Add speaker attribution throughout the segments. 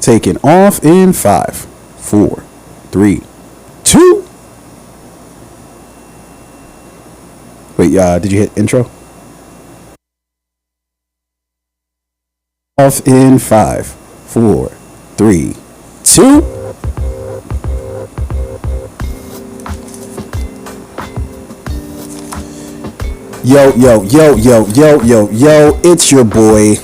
Speaker 1: Taking off in 5, 4, 3, 2. Wait, did you hit intro? Off in 5, 4, 3, 2. Yo, it's your boy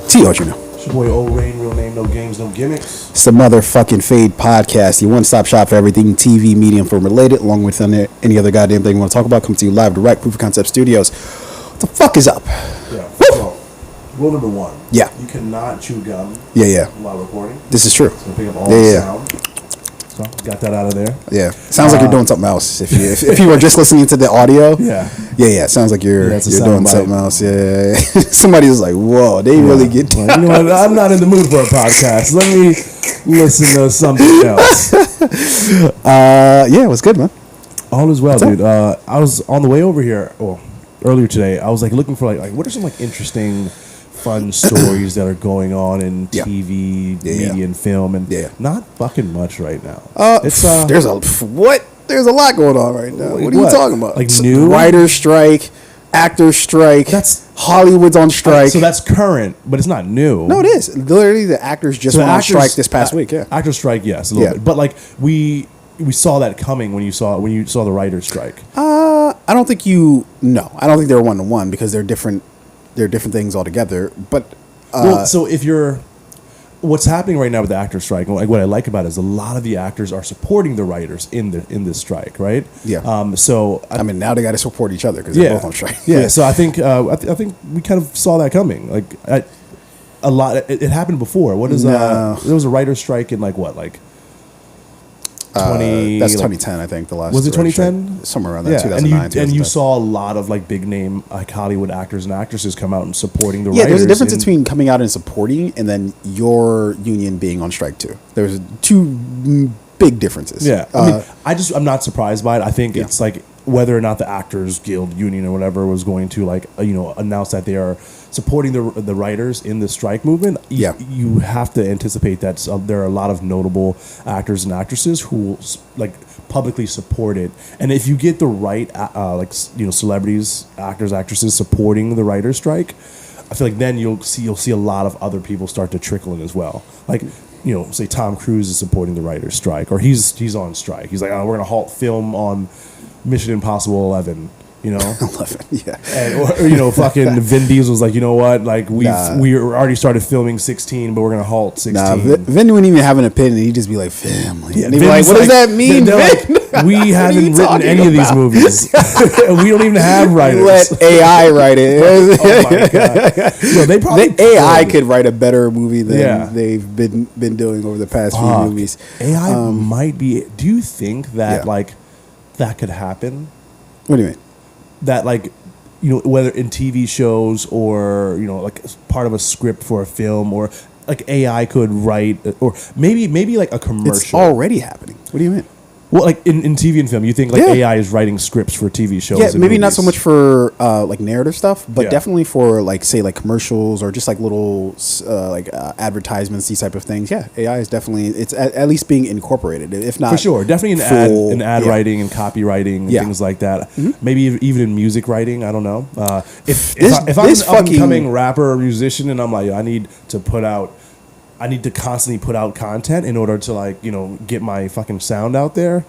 Speaker 1: T.O. You know.
Speaker 2: It's your boy O Rain, real name, no games, no gimmicks.
Speaker 1: It's the motherfucking Fade podcast, your one-stop shop for everything TV, media, and film related, along with any other goddamn thing you want to talk about. Come to you live, direct, Proof of Concept Studios. What the fuck is up?
Speaker 2: Yeah, so, rule number 1.
Speaker 1: Yeah.
Speaker 2: You cannot chew gum while recording.
Speaker 1: This is true.
Speaker 2: It's going to pick up all the sound. So, got that out of there.
Speaker 1: Yeah. Sounds like you're doing something else. If you were just listening to the audio.
Speaker 2: Yeah.
Speaker 1: Yeah. Sounds like you're doing something else. Yeah. Somebody was like, whoa, they really get down.
Speaker 2: Well, you know what? I'm not in the mood for a podcast. Let me listen to something else.
Speaker 1: Yeah, it was good, man.
Speaker 2: All is well, dude. I was on the way over here, earlier today. I was looking for like what are some interesting, fun stories that are going on in TV, media, and film, and not fucking much right now.
Speaker 1: There's a lot going on right now. What are you talking about?
Speaker 2: Like new
Speaker 1: writer strike, actor strike.
Speaker 2: That's
Speaker 1: Hollywood's on strike.
Speaker 2: So that's current, but it's not new.
Speaker 1: No, it is. Literally, the actors just went on strike this past week. Yeah,
Speaker 2: actor strike. Yes, a little bit. But we saw that coming when you saw the writer's strike.
Speaker 1: I don't think I don't think they're 1-to-1 because they're different. They're different things altogether. But
Speaker 2: so if you're, what's happening right now with the actor strike, like what I like about it is a lot of the actors are supporting the writers in this strike, right?
Speaker 1: Yeah.
Speaker 2: So
Speaker 1: I mean, now they got to support each other because they're both on strike.
Speaker 2: Yeah. So I think we kind of saw that coming. Like a lot. It happened before. What is there was a writer's strike in 20.
Speaker 1: That's 2010, I think. The last
Speaker 2: was it 2010?
Speaker 1: Somewhere around that. 2009.
Speaker 2: And you saw a lot of big name Hollywood actors and actresses come out and supporting the writers.
Speaker 1: Yeah, there's a difference between coming out and supporting and then your union being on strike too. There's two big differences.
Speaker 2: Yeah, I'm not surprised by it. I think it's whether or not the Actors Guild union or whatever was going to announce that they are supporting the writers in the strike movement. You have to anticipate that there are a lot of notable actors and actresses who publicly support it. And if you get the right celebrities, actors, actresses supporting the writers' strike, I feel like then you'll see a lot of other people start to trickle in as well. Say Tom Cruise is supporting the writers' strike, or he's on strike. He's like, we're going to halt film on Mission Impossible 11.
Speaker 1: 11, yeah.
Speaker 2: And, fucking Vin Diesel's like, you know what? We already started filming 16, but we're gonna halt 16.
Speaker 1: Nah, Vin wouldn't even have an opinion. He'd just be like, family. And he'd be like, what does that mean, Vin?
Speaker 2: We haven't written any of these movies. We don't even have writers.
Speaker 1: Let AI write it.
Speaker 2: Oh my god! They probably
Speaker 1: AI could write a better movie than they've been doing over the past few movies.
Speaker 2: AI might be. Do you think that that could happen?
Speaker 1: What do you mean?
Speaker 2: That whether in TV shows or part of a script for a film, or AI could write, or maybe a commercial.
Speaker 1: It's already happening. What do you mean?
Speaker 2: Well, in TV and film, you think AI is writing scripts for TV shows?
Speaker 1: Yeah, maybe not so much for narrative stuff, but definitely for commercials or just little advertisements, these type of things. Yeah, AI is definitely at least being incorporated, if not
Speaker 2: for sure. Definitely in ad writing and copywriting and things like that. Mm-hmm. Maybe even in music writing. I don't know. If I'm an up-and-coming rapper or musician and I'm like, I need to constantly put out content in order to get my fucking sound out there.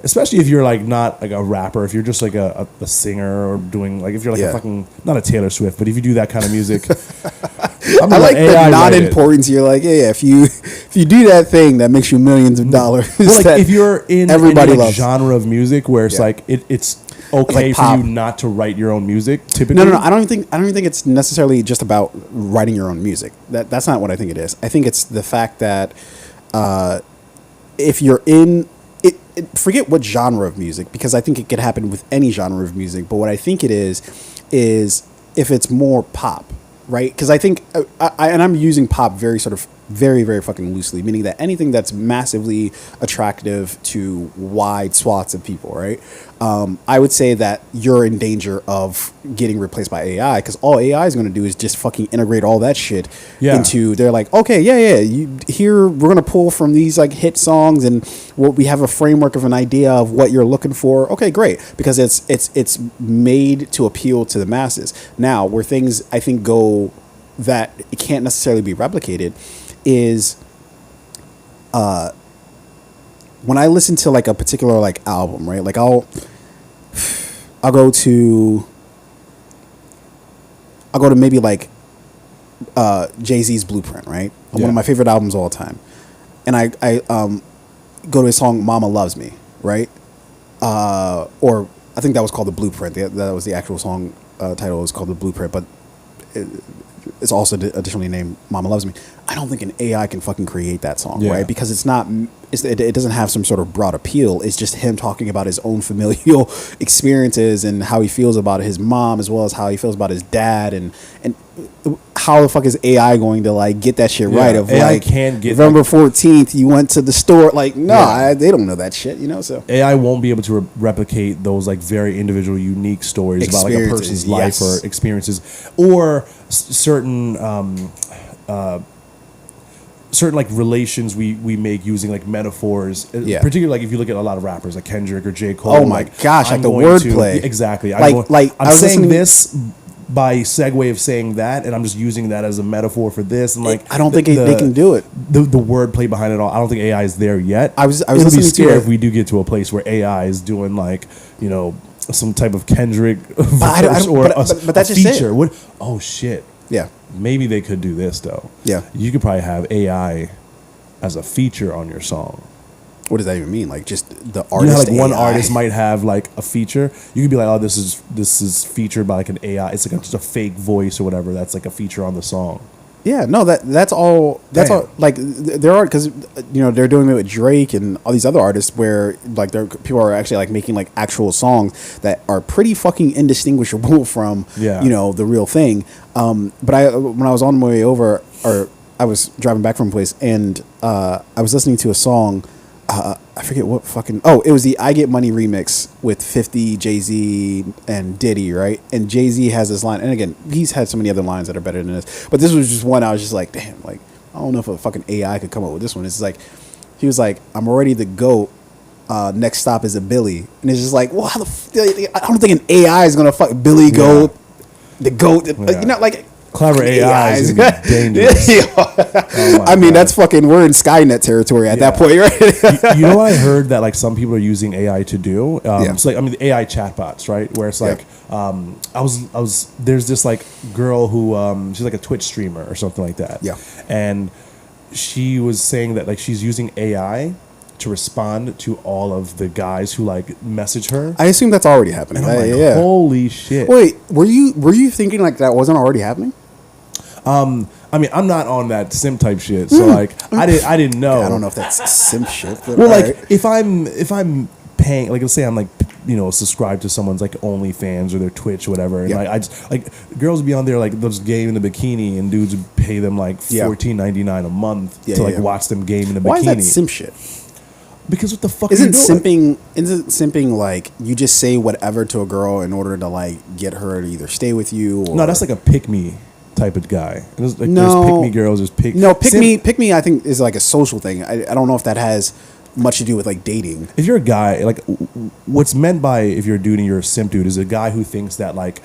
Speaker 2: Especially if you're not a rapper, if you're just a singer or doing if you're a fucking, not a Taylor Swift, but if you do that kind of music.
Speaker 1: I like the non-importance. You're if you do that thing that makes you millions of dollars.
Speaker 2: Well, if you're in any genre of music where it's it's okay for you not to write your own music, typically.
Speaker 1: No. I don't even think it's necessarily just about writing your own music. That's not what I think it is. I think it's the fact that if you're in it, forget what genre of music, because I think it could happen with any genre of music. But what I think it is if it's more pop, right? Because I think, and I'm using pop very sort of very, very fucking loosely, meaning that anything that's massively attractive to wide swaths of people, right? I would say that you're in danger of getting replaced by AI, because all AI is going to do is just fucking integrate all that shit into. They're like, okay, here we're going to pull from these like hit songs, and we have a framework of an idea of what you're looking for. Okay, great, because it's made to appeal to the masses. Now, where things I think go that it can't necessarily be replicated is when I listen to like a particular like album, right? Like I'll go to maybe like Jay-Z's Blueprint, right? One of my favorite albums of all time. And I go to his song Mama Loves Me, right? Or I think that was called The Blueprint. That was the actual song title. It was called The Blueprint, but it's also additionally named Mama Loves Me. I don't think an AI can fucking create that song, right? Because it doesn't have some sort of broad appeal. It's just him talking about his own familial experiences and how he feels about his mom, as well as how he feels about his dad, and how the fuck is AI going to like get that shit right? Of
Speaker 2: AI
Speaker 1: like
Speaker 2: can't get
Speaker 1: November 14th, you went to the store. Like, they don't know that shit, you know. So
Speaker 2: AI won't be able to replicate those like very individual, unique stories about like a person's life or experiences, or certain like relations we make using like metaphors, particularly like if you look at a lot of rappers like Kendrick or J. Cole.
Speaker 1: Oh my gosh, like the wordplay.
Speaker 2: Exactly.
Speaker 1: I'm
Speaker 2: saying this by segue of saying that, and I'm just using that as a metaphor for this. And like,
Speaker 1: I don't think they can do it.
Speaker 2: The wordplay behind it all. I don't think AI is there yet.
Speaker 1: I was
Speaker 2: It'll
Speaker 1: listening
Speaker 2: be scary
Speaker 1: to
Speaker 2: if we do get to a place where AI is doing like, you know, some type of Kendrick verse or
Speaker 1: but that's
Speaker 2: a
Speaker 1: just
Speaker 2: feature.
Speaker 1: it.
Speaker 2: What? Oh shit.
Speaker 1: Yeah.
Speaker 2: Maybe they could do this though.
Speaker 1: Yeah.
Speaker 2: You could probably have AI as a feature on your song.
Speaker 1: What does that even mean? Like just the artist?
Speaker 2: You know how like one
Speaker 1: AI?
Speaker 2: artist might have like a feature. You could be like, oh, this is featured by like an AI. It's like just a fake voice or whatever. That's like a feature on the song.
Speaker 1: Yeah, no, that's all. That's all. Like there are, because you know they're doing it with Drake and all these other artists where like people are actually like making like actual songs that are pretty fucking indistinguishable from you know the real thing. But when I was on my way over, or I was driving back from a place, and I was listening to a song. I forget what fucking. Oh, it was the I Get Money remix with 50, Jay-Z, and Diddy, right? And Jay-Z has this line, and again, he's had so many other lines that are better than this, but this was just one I was just like, damn, like I don't know if a fucking AI could come up with this one. It's like he was like, I'm already the GOAT. Next stop is a Billy, and it's just like, well, how I don't think an AI is gonna fuck Billy Goat, the GOAT. You know, like.
Speaker 2: Clever AI is dangerous.
Speaker 1: Oh I mean, that's fucking. We're in Skynet territory at that point, right?
Speaker 2: You know what I heard that like some people are using AI to do? So like, I mean, the AI chatbots, right? Where it's like, I was. There's this like girl who she's like a Twitch streamer or something like that.
Speaker 1: Yeah,
Speaker 2: and she was saying that like she's using AI to respond to all of the guys who like message her.
Speaker 1: I assume that's already happening.
Speaker 2: And I'm like, holy shit!
Speaker 1: Wait, were you thinking like that wasn't already happening?
Speaker 2: I mean, I'm not on that simp type shit, so like, I didn't know.
Speaker 1: I don't know if that's simp shit. But
Speaker 2: well, like, if I'm paying, like, let's say I'm like, you know, subscribed to someone's like OnlyFans or their Twitch or whatever, and like, I just like girls would be on there like those game in the bikini, and dudes would pay them like $14.99 a month to like watch them game in the bikini.
Speaker 1: Why is that simp shit?
Speaker 2: Because what the fuck
Speaker 1: isn't simping like you just say whatever to a girl in order to like get her to either stay with you? Or...
Speaker 2: No, that's like a pick me type of guy. There's pick me girls. There's pick
Speaker 1: me. I think is like a social thing. I don't know if that has much to do with like dating.
Speaker 2: If you're a guy, like what's meant by if you're a dude and you're a simp dude is a guy who thinks that like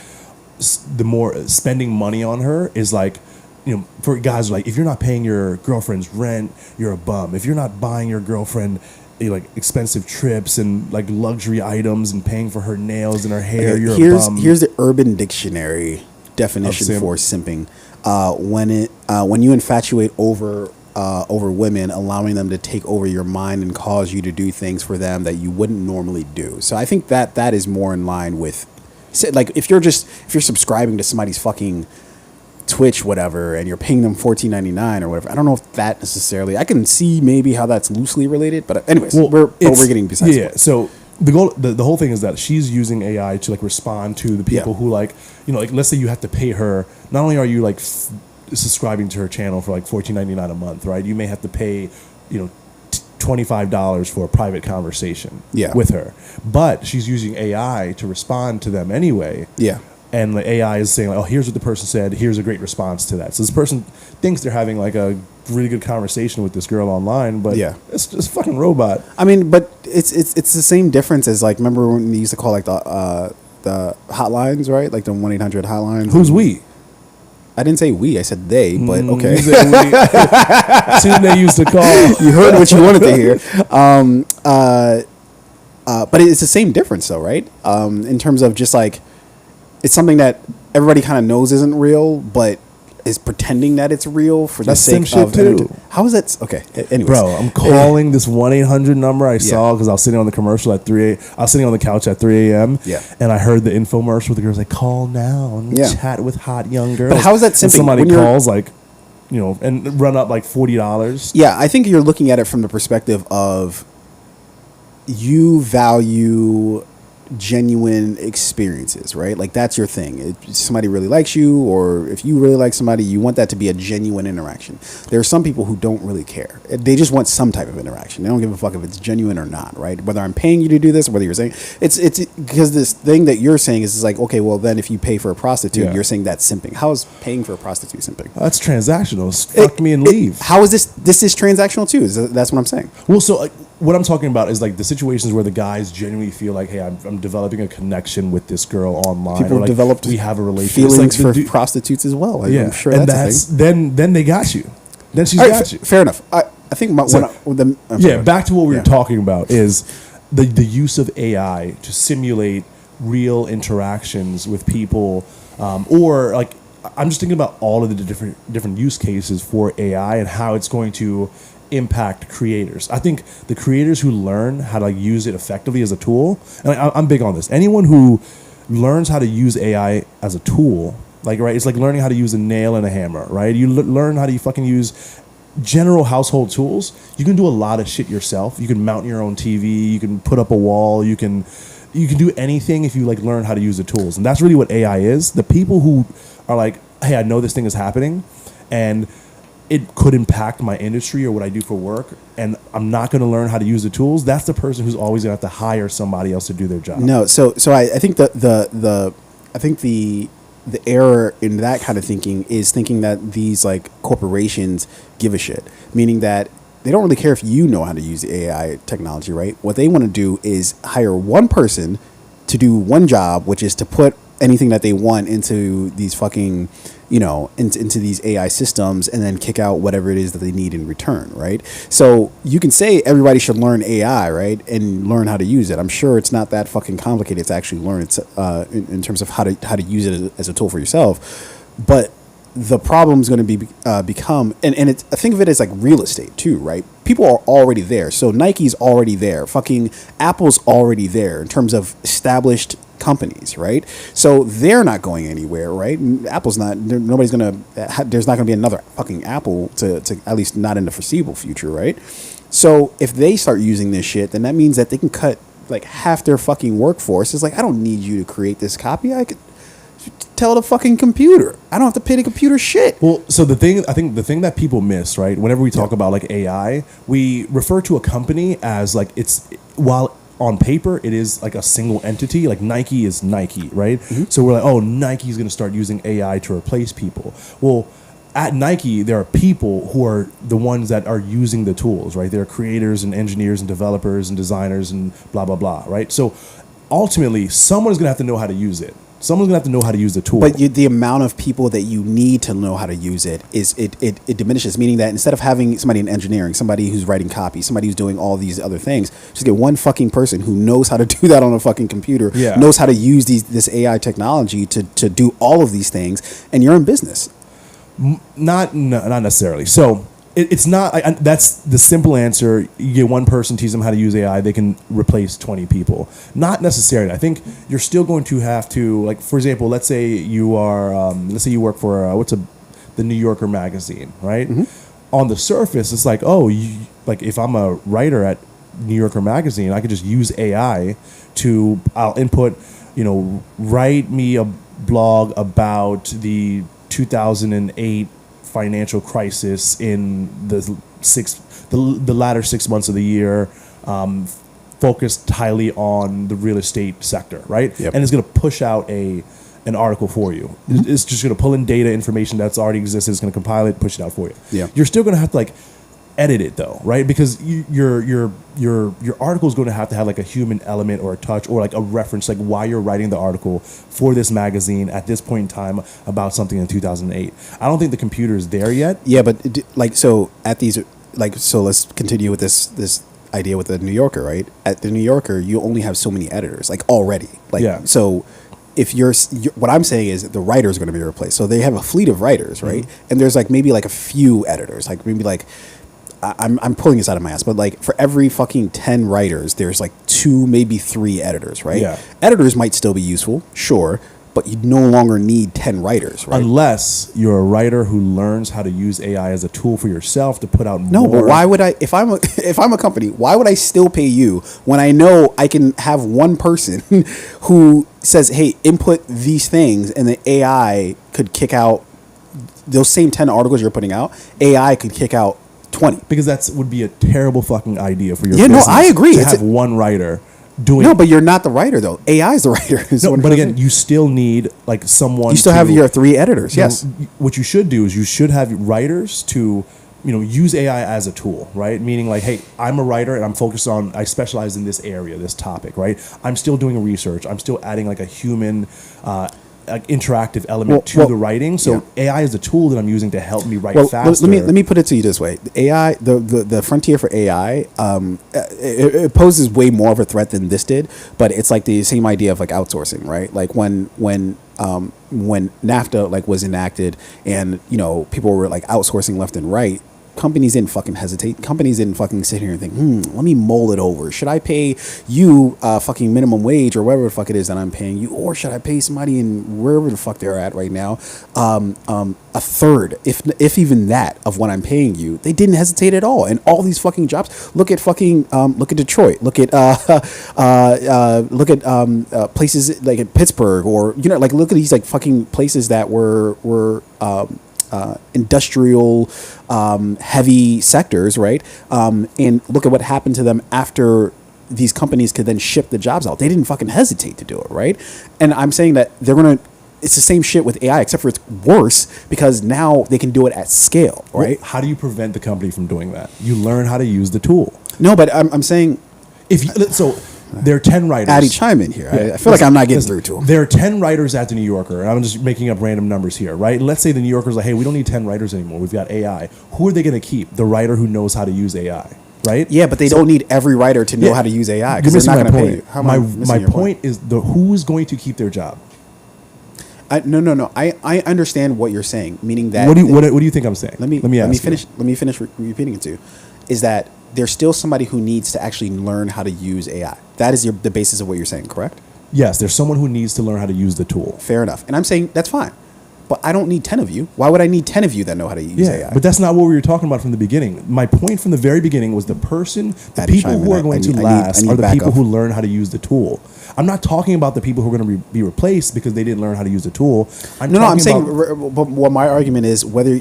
Speaker 2: the more spending money on her is like, you know, for guys like if you're not paying your girlfriend's rent, you're a bum. If you're not buying your girlfriend like expensive trips and like luxury items and paying for her nails and her hair, you're a bum.
Speaker 1: Here's the Urban Dictionary definition for simping. When you infatuate over women, allowing them to take over your mind and cause you to do things for them that you wouldn't normally do. So I think that is more in line with, like, if you're subscribing to somebody's fucking Twitch, whatever, and you're paying them $14.99 or whatever. I don't know if that necessarily. I can see maybe how that's loosely related, but anyways, we're getting besides.
Speaker 2: Yeah. So the goal, the whole thing is that she's using AI to like respond to the people who like, you know, like let's say you have to pay her. Not only are you like subscribing to her channel for like $14.99 a month, right? You may have to pay, $25 for a private conversation with her. But she's using AI to respond to them anyway.
Speaker 1: Yeah.
Speaker 2: And the AI is saying, like, oh, here's what the person said. Here's a great response to that. So this person thinks they're having like a really good conversation with this girl online, but it's just a fucking robot.
Speaker 1: I mean, but it's the same difference as like, remember when they used to call like the hotlines, right? Like the 1-800 hotlines.
Speaker 2: Who's we?
Speaker 1: I didn't say we. I said they, but okay.
Speaker 2: Soon they used to call.
Speaker 1: You heard what you wanted to hear. But it's the same difference though, right? In terms of just like, it's something that everybody kind of knows isn't real, but is pretending that it's real for the sake of too. How is that? Okay. Anyways.
Speaker 2: Bro, I'm calling this 1-800 number I saw because I was sitting on the commercial at 3 I was sitting on the couch at 3 a.m.
Speaker 1: Yeah.
Speaker 2: And I heard the infomercial. The girls like, call now and chat with hot young girls.
Speaker 1: But how is that simping?
Speaker 2: And somebody calls like, and run up like $40.
Speaker 1: Yeah, I think you're looking at it from the perspective of you value genuine experiences, right? Like that's your thing. If somebody really likes you, or if you really like somebody, you want that to be a genuine interaction. There are some people who don't really care. They just want some type of interaction. They don't give a fuck if it's genuine or not, right? Whether I'm paying you to do this, or whether you're saying it's because this thing that you're saying is like, okay, well then if you pay for a prostitute, you're saying that's simping. How is paying for a prostitute simping?
Speaker 2: That's transactional. Fuck me and leave.
Speaker 1: How is this? This is transactional too. That's what I'm saying.
Speaker 2: Well, so what I'm talking about is like the situations where the guys genuinely feel like, hey, I'm developing a connection with this girl online.
Speaker 1: People
Speaker 2: or like
Speaker 1: developed
Speaker 2: we have a relationship.
Speaker 1: Feelings for prostitutes as well. I'm sure
Speaker 2: and
Speaker 1: that's a thing.
Speaker 2: then they got you. Then she's got you.
Speaker 1: Fair enough. I think
Speaker 2: back to what we were talking about is the use of AI to simulate real interactions with people, or like I'm just thinking about all of the different use cases for AI and how it's going to impact creators. I think the creators who learn how to use it effectively as a tool, and I'm big on this. Anyone who learns how to use AI as a tool, it's like learning how to use a nail and a hammer, right? You learn how to fucking use general household tools. You can do a lot of shit yourself. You can mount your own TV. You can put up a wall. You can do anything if you learn how to use the tools. And that's really what AI is. The people who are like, hey, I know this thing is happening, and it could impact my industry or what I do for work, and I'm not going to learn how to use the tools. That's the person who's always going to have to hire somebody else to do their job.
Speaker 1: No, so I think the error in that kind of thinking is thinking that these corporations give a shit, meaning that they don't really care if you know how to use the AI technology, right? What they want to do is hire one person to do one job, which is to put anything that they want into these fucking, into these AI systems, and then kick out whatever it is that they need in return, right? So you can say everybody should learn AI, right, and learn how to use it. I'm sure it's not that fucking complicated to actually learn it in terms of how to use it as a tool for yourself. But the problem is going to become, and I think of it as like real estate too, right? People are already there. So Nike's already there. Fucking Apple's already there in terms of established companies, right? So they're not going anywhere, right? Apple's not. There's not going to be another fucking Apple to at least not in the foreseeable future, right? So if they start using this shit, then that means that they can cut half their fucking workforce. It's like, I don't need you to create this copy. I could tell the fucking computer. I don't have to pay the computer shit.
Speaker 2: Well, so the thing that people miss, right? Whenever we talk about AI, we refer to a company as while on paper it is like a single entity. Like Nike is Nike, right? Mm-hmm. So we're like, oh, Nike's going to start using AI to replace people. Well, at Nike, there are people who are the ones that are using the tools, right? There are creators and engineers and developers and designers and blah, blah, blah, right? So ultimately, someone's going to have to know how to use it. Someone's going to have to know how to use the tool.
Speaker 1: But the amount of people that you need to know how to use it it diminishes, meaning that instead of having somebody in engineering, somebody who's writing copy, somebody who's doing all these other things, just get one fucking person who knows how to do that on a fucking computer, knows how to use this AI technology to do all of these things, and you're in business.
Speaker 2: Not necessarily. So it's not. That's the simple answer. You get one person, teach them how to use AI, they can replace 20 people. Not necessarily. I think you're still going to have to, for example, let's say you are, you work for the New Yorker magazine, right? Mm-hmm. On the surface, it's like, if I'm a writer at New Yorker magazine, I could just use AI I'll input, write me a blog about the 2008 financial crisis in the latter 6 months of the year, focused highly on the real estate sector, right?
Speaker 1: Yep.
Speaker 2: And it's going to push out an article for you. It's just going to pull in data information that's already existed. It's going to compile it, push it out for you.
Speaker 1: Yeah.
Speaker 2: You're still going to have to like edit it though, right? Because your article is going to have like a human element or a touch or like a reference, like why you're writing the article for this magazine at this point in time about something in 2008. I don't think the computer is there yet.
Speaker 1: Yeah, but like so at these so let's continue with this idea with the New Yorker, right? At the New Yorker, you only have so many editors, like already. Like
Speaker 2: yeah.
Speaker 1: So if you're what I'm saying is the writer is going to be replaced. So they have a fleet of writers, right? And there's like maybe like a few editors, like maybe like I'm pulling this out of my ass, but like for every fucking 10 writers, there's like 2, maybe 3 editors, right?
Speaker 2: Yeah.
Speaker 1: Editors might still be useful, sure, but you no longer need 10 writers, right?
Speaker 2: Unless you're a writer who learns how to use AI as a tool for yourself to put out more.
Speaker 1: No, but why would I? If I'm a company, why would I still pay you when I know I can have one person who says, "Hey, input these things," and the AI could kick out those same 10 articles you're putting out. AI could kick out 20
Speaker 2: because that would be a terrible fucking idea for your
Speaker 1: yeah,
Speaker 2: business.
Speaker 1: No, I agree.
Speaker 2: To have one writer doing.
Speaker 1: No, but you're not the writer though. AI is the writer.
Speaker 2: No, but again, you still need like someone.
Speaker 1: You still have your 3 editors. Yes.
Speaker 2: What you should do is you should have writers to, use AI as a tool, right? Meaning like, hey, I'm a writer and I specialize in this area, this topic, right? I'm still doing research. I'm still adding like a human, interactive element to the writing. So AI is a tool that I'm using to help me write faster.
Speaker 1: Let me put it to you this way: AI, the frontier for AI, it poses way more of a threat than this did. But it's like the same idea of like outsourcing, right? Like when NAFTA like was enacted, and people were like outsourcing left and right. Companies didn't fucking hesitate. Companies didn't fucking sit here and think, let me mull it over. Should I pay you fucking minimum wage or whatever the fuck it is that I'm paying you? Or should I pay somebody in wherever the fuck they're at right now a third, if even that, of what I'm paying you? They didn't hesitate at all. And all these fucking jobs, look at Detroit. Look at places like in Pittsburgh, or like look at these like fucking places that were industrial heavy sectors, right? And look at what happened to them after these companies could then ship the jobs out. They didn't fucking hesitate to do it, right? And I'm saying that it's the same shit with AI, except for it's worse because now they can do it at scale, right?
Speaker 2: Well, how do you prevent the company from doing that? You learn how to use the tool.
Speaker 1: No, but I'm saying
Speaker 2: there are 10 writers.
Speaker 1: Addy, chime in here. Yeah. I feel like I'm not getting through to them.
Speaker 2: There are 10 writers at the New Yorker, and I'm just making up random numbers here, right? Let's say the New Yorker's like, hey, we don't need 10 writers anymore. We've got AI. Who are they going to keep? The writer who knows how to use AI, right?
Speaker 1: Yeah, but they don't need every writer to know how to use AI because they're not going to pay you.
Speaker 2: My point is who's going to keep their job?
Speaker 1: No. I understand what you're saying, meaning that.
Speaker 2: What do you think I'm saying? Let me
Speaker 1: finish repeating it to you. Is that there's still somebody who needs to actually learn how to use AI. That is the basis of what you're saying, correct?
Speaker 2: Yes, there's someone who needs to learn how to use the tool.
Speaker 1: Fair enough. And I'm saying that's fine. But I don't need 10 of you. Why would I need 10 of you that know how to use AI?
Speaker 2: But that's not what we were talking about from the beginning. My point from the very beginning was the people who are going to last are the people who learn how to use the tool. I'm not talking about the people who are going to be replaced because they didn't learn how to use the tool.
Speaker 1: I'm saying, but what my argument is, whether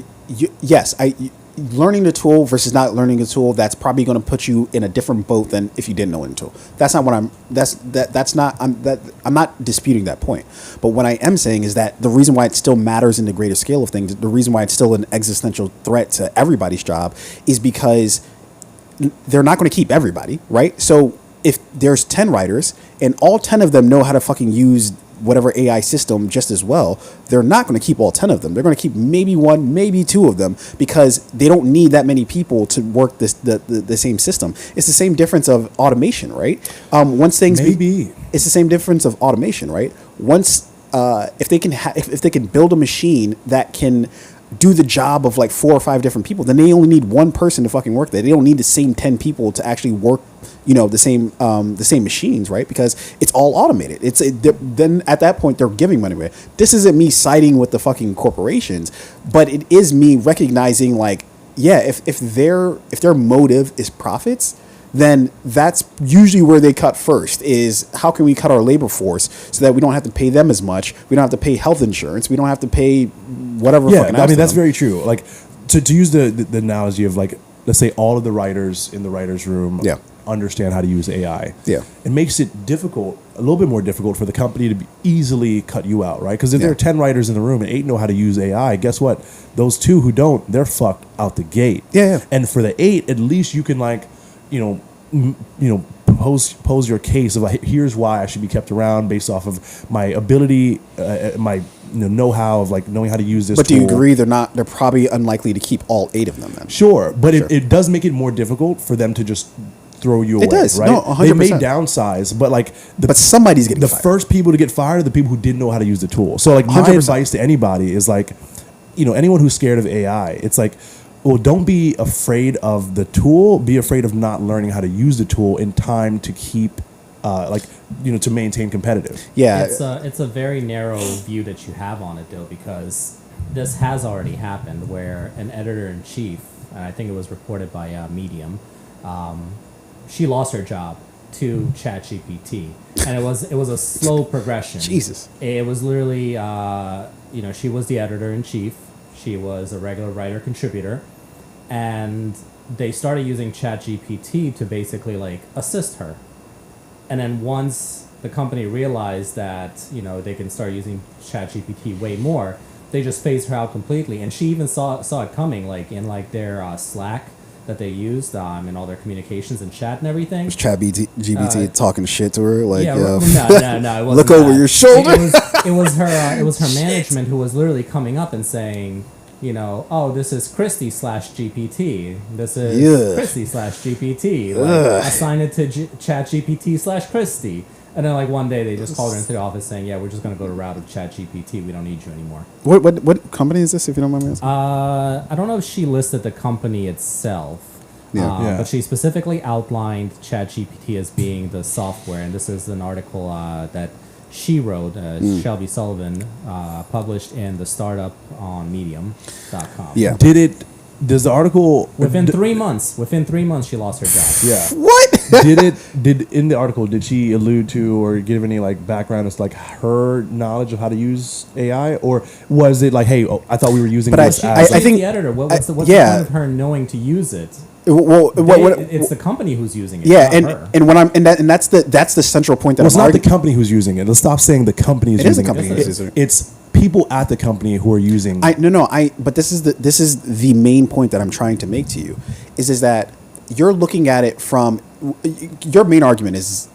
Speaker 1: learning the tool versus not learning the tool, that's probably going to put you in a different boat than if you didn't know the tool. That's not what I'm not disputing that point. But what I am saying is that the reason why it still matters in the greater scale of things, the reason why it's still an existential threat to everybody's job, is because they're not going to keep everybody, right? So if there's 10 writers and all 10 of them know how to fucking use whatever AI system just as well, they're not going to keep all 10 of them. They're going to keep maybe 1, maybe 2 of them because they don't need that many people to work the same system. It's the same difference of automation, right? Once things it's the same difference of automation, right? Once if they can build a machine that can do the job of like 4 or 5 different people, then they only need one person to fucking work there. They don't need the same 10 people to actually work, the same machines, right? Because it's all automated. Then at that point they're giving money away. This isn't me siding with the fucking corporations, but it is me recognizing like, yeah, if their motive is profits, then that's usually where they cut first, is how can we cut our labor force so that we don't have to pay them as much, we don't have to pay health insurance, we don't have to pay whatever.
Speaker 2: Yeah, I mean, that's very true. Like, to use the analogy of, like, let's say all of the writers in the writer's room understand how to use AI.
Speaker 1: Yeah.
Speaker 2: It makes it difficult, a little bit more difficult for the company to easily cut you out, right? Because if there are 10 writers in the room and 8 know how to use AI, guess what? Those 2 who don't, they're fucked out the gate.
Speaker 1: Yeah.
Speaker 2: And for the 8, at least you can, like, pose your case of, like, here's why I should be kept around based off of my ability, my know-how of, like, knowing how to use this
Speaker 1: But
Speaker 2: tool.
Speaker 1: do you agree they're probably unlikely to keep all 8 of them then?
Speaker 2: Sure, but it does make it more difficult for them to just throw you away.
Speaker 1: It does,
Speaker 2: right?
Speaker 1: no, 100%.
Speaker 2: They may downsize, but, like,
Speaker 1: but somebody's getting fired.
Speaker 2: The first people to get fired are the people who didn't know how to use the tool. So, like, my
Speaker 1: 100%.
Speaker 2: advice to anybody is, like, anyone who's scared of AI, it's like, well, don't be afraid of the tool. Be afraid of not learning how to use the tool in time to keep, to maintain competitive.
Speaker 1: Yeah,
Speaker 3: it's a very narrow view that you have on it, though, because this has already happened where an editor-in-chief, and I think it was reported by Medium, she lost her job to ChatGPT, and it was a slow progression.
Speaker 1: Jesus,
Speaker 3: it was literally, she was the editor-in-chief. She was a regular writer contributor, and they started using ChatGPT to basically, like, assist her. And then once the company realized that, they can start using ChatGPT way more, they just phased her out completely. And she even saw it coming, like, in, like, their Slack that they used in all their communications and chat and everything.
Speaker 1: Was ChatGPT talking shit to her? Like,
Speaker 3: no, it wasn't.
Speaker 1: Look over your shoulder.
Speaker 3: It was her management who was literally coming up and saying, oh, this is Christy /GPT. This is Christy /GPT. Like, assign it to ChatGPT /Christy. And then, like, one day they just called her into the office saying, yeah, we're just going to go the route of ChatGPT. We don't need you anymore.
Speaker 1: What company is this, if you don't mind me asking?
Speaker 3: I don't know if she listed the company itself. But she specifically outlined ChatGPT as being the software. And this is an article that she wrote, Shelby Sullivan, published in The Startup on Medium.com.
Speaker 1: Yeah.
Speaker 2: Does the article...
Speaker 3: Within 3 months, she lost her job.
Speaker 2: Yeah.
Speaker 1: What?
Speaker 2: In the article, did she allude to or give any, like, background as, like, her knowledge of how to use AI? Or was it like, hey, I thought we were using this as...
Speaker 3: I think the editor. What's the point of her knowing to use it?
Speaker 1: Well,
Speaker 3: it's the company who's using it.
Speaker 1: Yeah,
Speaker 3: not her.
Speaker 1: and when that's the central point that
Speaker 2: it's not the company who's using it. Let's stop saying the company is using it.
Speaker 1: It is the company who's using it.
Speaker 2: It's people at the company who are using.
Speaker 1: But this is the main point that I'm trying to make to you, is that you're looking at it from your main argument is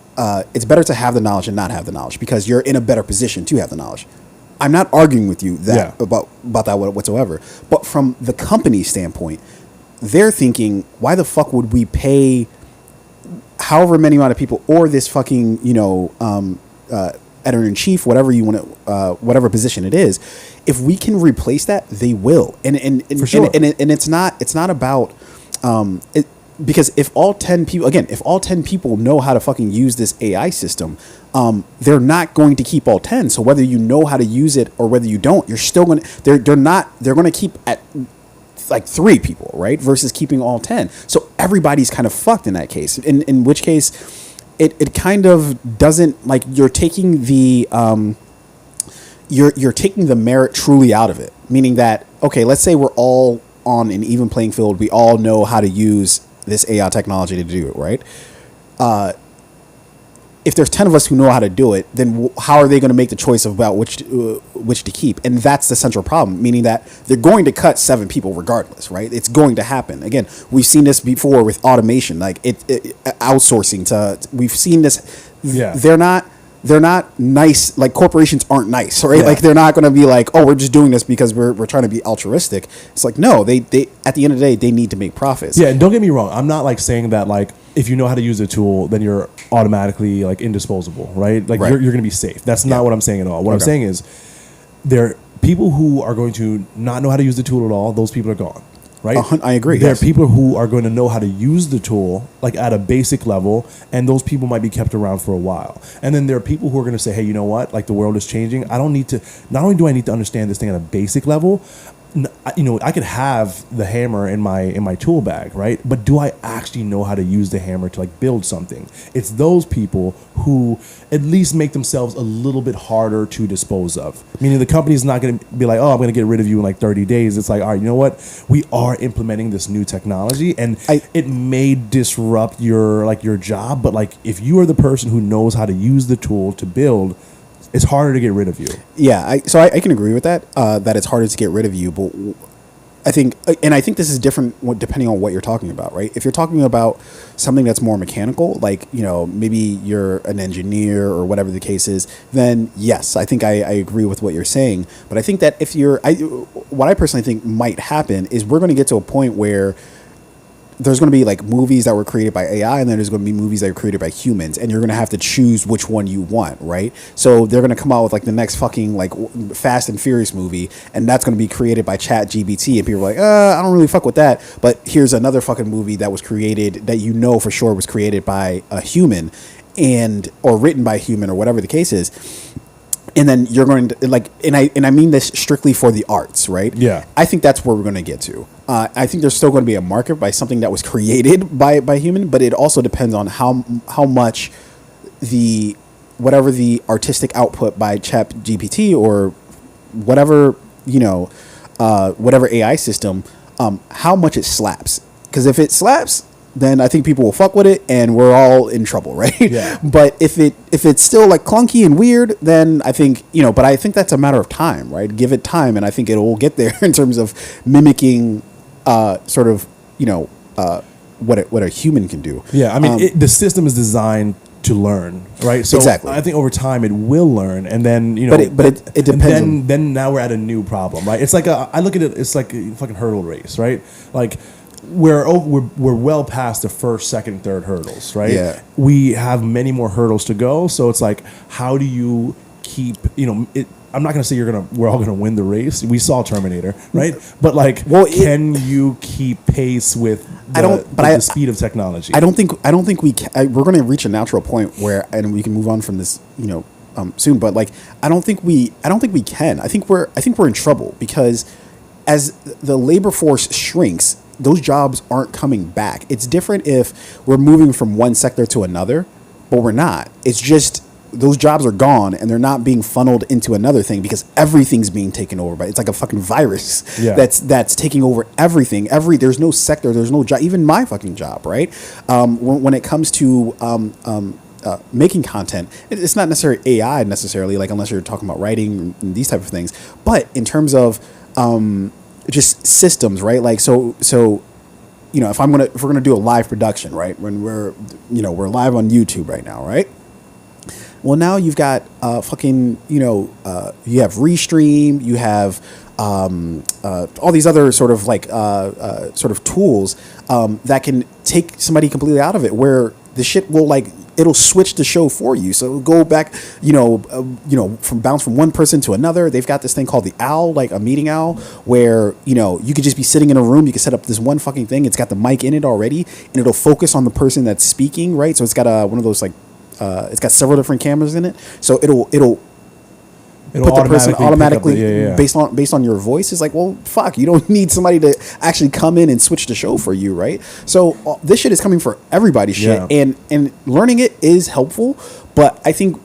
Speaker 1: it's better to have the knowledge and not have the knowledge because you're in a better position to have the knowledge. I'm not arguing with you about that whatsoever, but from the company standpoint, they're thinking, why the fuck would we pay however many amount of people or this fucking editor-in-chief, whatever you want to, whatever position it is, if we can replace that, they will. And for sure. And it's not about because if all 10 people know how to fucking use this AI system, they're not going to keep all 10. So whether you know how to use it or whether you don't, you're still going to, they're going to keep at like 3 people, right? Versus keeping all 10. So everybody's kind of fucked in that case. In which case, it kind of doesn't, like, you're taking the you're taking the merit truly out of it. Meaning that, okay, let's say we're all on an even playing field. We all know how to use this AI technology to do it, right? If there's 10 of us who know how to do it, then how are they going to make the choice about which to keep? And that's the central problem, meaning that they're going to cut 7 people regardless, right? It's going to happen. Again, we've seen this before with automation, like outsourcing to. We've seen this.
Speaker 2: Yeah.
Speaker 1: They're not nice. Like, corporations aren't nice, right?
Speaker 2: Yeah.
Speaker 1: Like, they're not going to be like, oh, we're just doing this because we're trying to be altruistic. It's like, no, they at the end of the day, they need to make profits.
Speaker 2: Yeah, and don't get me wrong. I'm not, like, saying that, like, if you know how to use a tool, then you're automatically, like, indisposable, right? Like, you're going to be safe. That's not what I'm saying at all. What I'm saying is there are people who are going to not know how to use the tool at all. Those people are gone, right?
Speaker 1: I agree.
Speaker 2: There are people who are going to know how to use the tool, like, at a basic level, and those people might be kept around for a while. And then there are people who are going to say, hey, you know what? Like, the world is changing. I don't need to, not only do I need to understand this thing at a basic level, I could have the hammer in my tool bag, right? But do I actually know how to use the hammer to like build something? It's those people who at least make themselves a little bit harder to dispose of. Meaning the company's not going to be like, oh, I'm going to get rid of you in like 30 days. It's like, all right, you know what? We are implementing this new technology, and it may disrupt your job, but like if you are the person who knows how to use the tool to build, it's harder to get rid of you.
Speaker 1: Yeah, I can agree with that. That it's harder to get rid of you, but I think this is different depending on what you're talking about, right? If you're talking about something that's more mechanical, like maybe you're an engineer or whatever the case is, then yes, I think I agree with what you're saying. But I think that what I personally think might happen is we're going to get to a point where there's going to be like movies that were created by AI, and then there's going to be movies that are created by humans, and you're going to have to choose which one you want, right? So they're going to come out with like the next fucking like Fast and Furious movie, and that's going to be created by Chat GBT, and people are like, I don't really fuck with that. But here's another fucking movie that was created that for sure was created by a human, or written by a human, or whatever the case is. And then you're going to like, and I mean this strictly for the arts, right?
Speaker 2: Yeah.
Speaker 1: I think that's where we're going to get to. I think there's still going to be a market by something that was created by human, but it also depends on how much whatever the artistic output by Chat GPT or whatever whatever AI system, how much it slaps. Because if it slaps, then I think people will fuck with it, and we're all in trouble, right?
Speaker 2: Yeah.
Speaker 1: But if it's still like clunky and weird, then I think but I think that's a matter of time, right? Give it time, and I think it will get there in terms of mimicking, sort of what a human can do.
Speaker 2: Yeah, I mean, the system is designed to learn, right? So
Speaker 1: exactly.
Speaker 2: I think over time it will learn, and then
Speaker 1: but it depends.
Speaker 2: Then now we're at a new problem, right? It's like I look at it. It's like a fucking hurdle race, right? Like. We're well past the first, second, third hurdles, right?
Speaker 1: Yeah.
Speaker 2: We have many more hurdles to go. So it's like, how do you keep, I'm not going to say we're all going to win the race. We saw Terminator, right? But like, can you keep pace with the speed of technology?
Speaker 1: I don't think we can. We're going to reach a natural point where, and we can move on from this, soon. But like, I don't think we can. I think we're in trouble because as the labor force shrinks, those jobs aren't coming back. It's different if we're moving from one sector to another, but we're not. It's just those jobs are gone and they're not being funneled into another thing because everything's being taken over by. It's like a fucking virus that's taking over everything. There's no sector, there's no job, even my fucking job, right? When it comes to making content, it's not necessarily AI necessarily, like unless you're talking about writing and these type of things. But in terms of just systems, right? Like so if we're gonna do a live production, right? When we're live on YouTube right now, right? Well, now you've got fucking you have Restream, you have all these other sort of like sort of tools that can take somebody completely out of it, where the shit will like. It'll switch the show for you. So it'll go back, bounce from one person to another. They've got this thing called the owl, like a meeting owl, where, you could just be sitting in a room. You can set up this one fucking thing. It's got the mic in it already, and it'll focus on the person that's speaking, right? So it's got one of those like, it's got several different cameras in it. So it'll put the person automatically based on your voice. Is like, well, fuck, you don't need somebody to actually come in and switch the show for you, right? So this shit is coming for everybody's shit, and learning it is helpful, but I think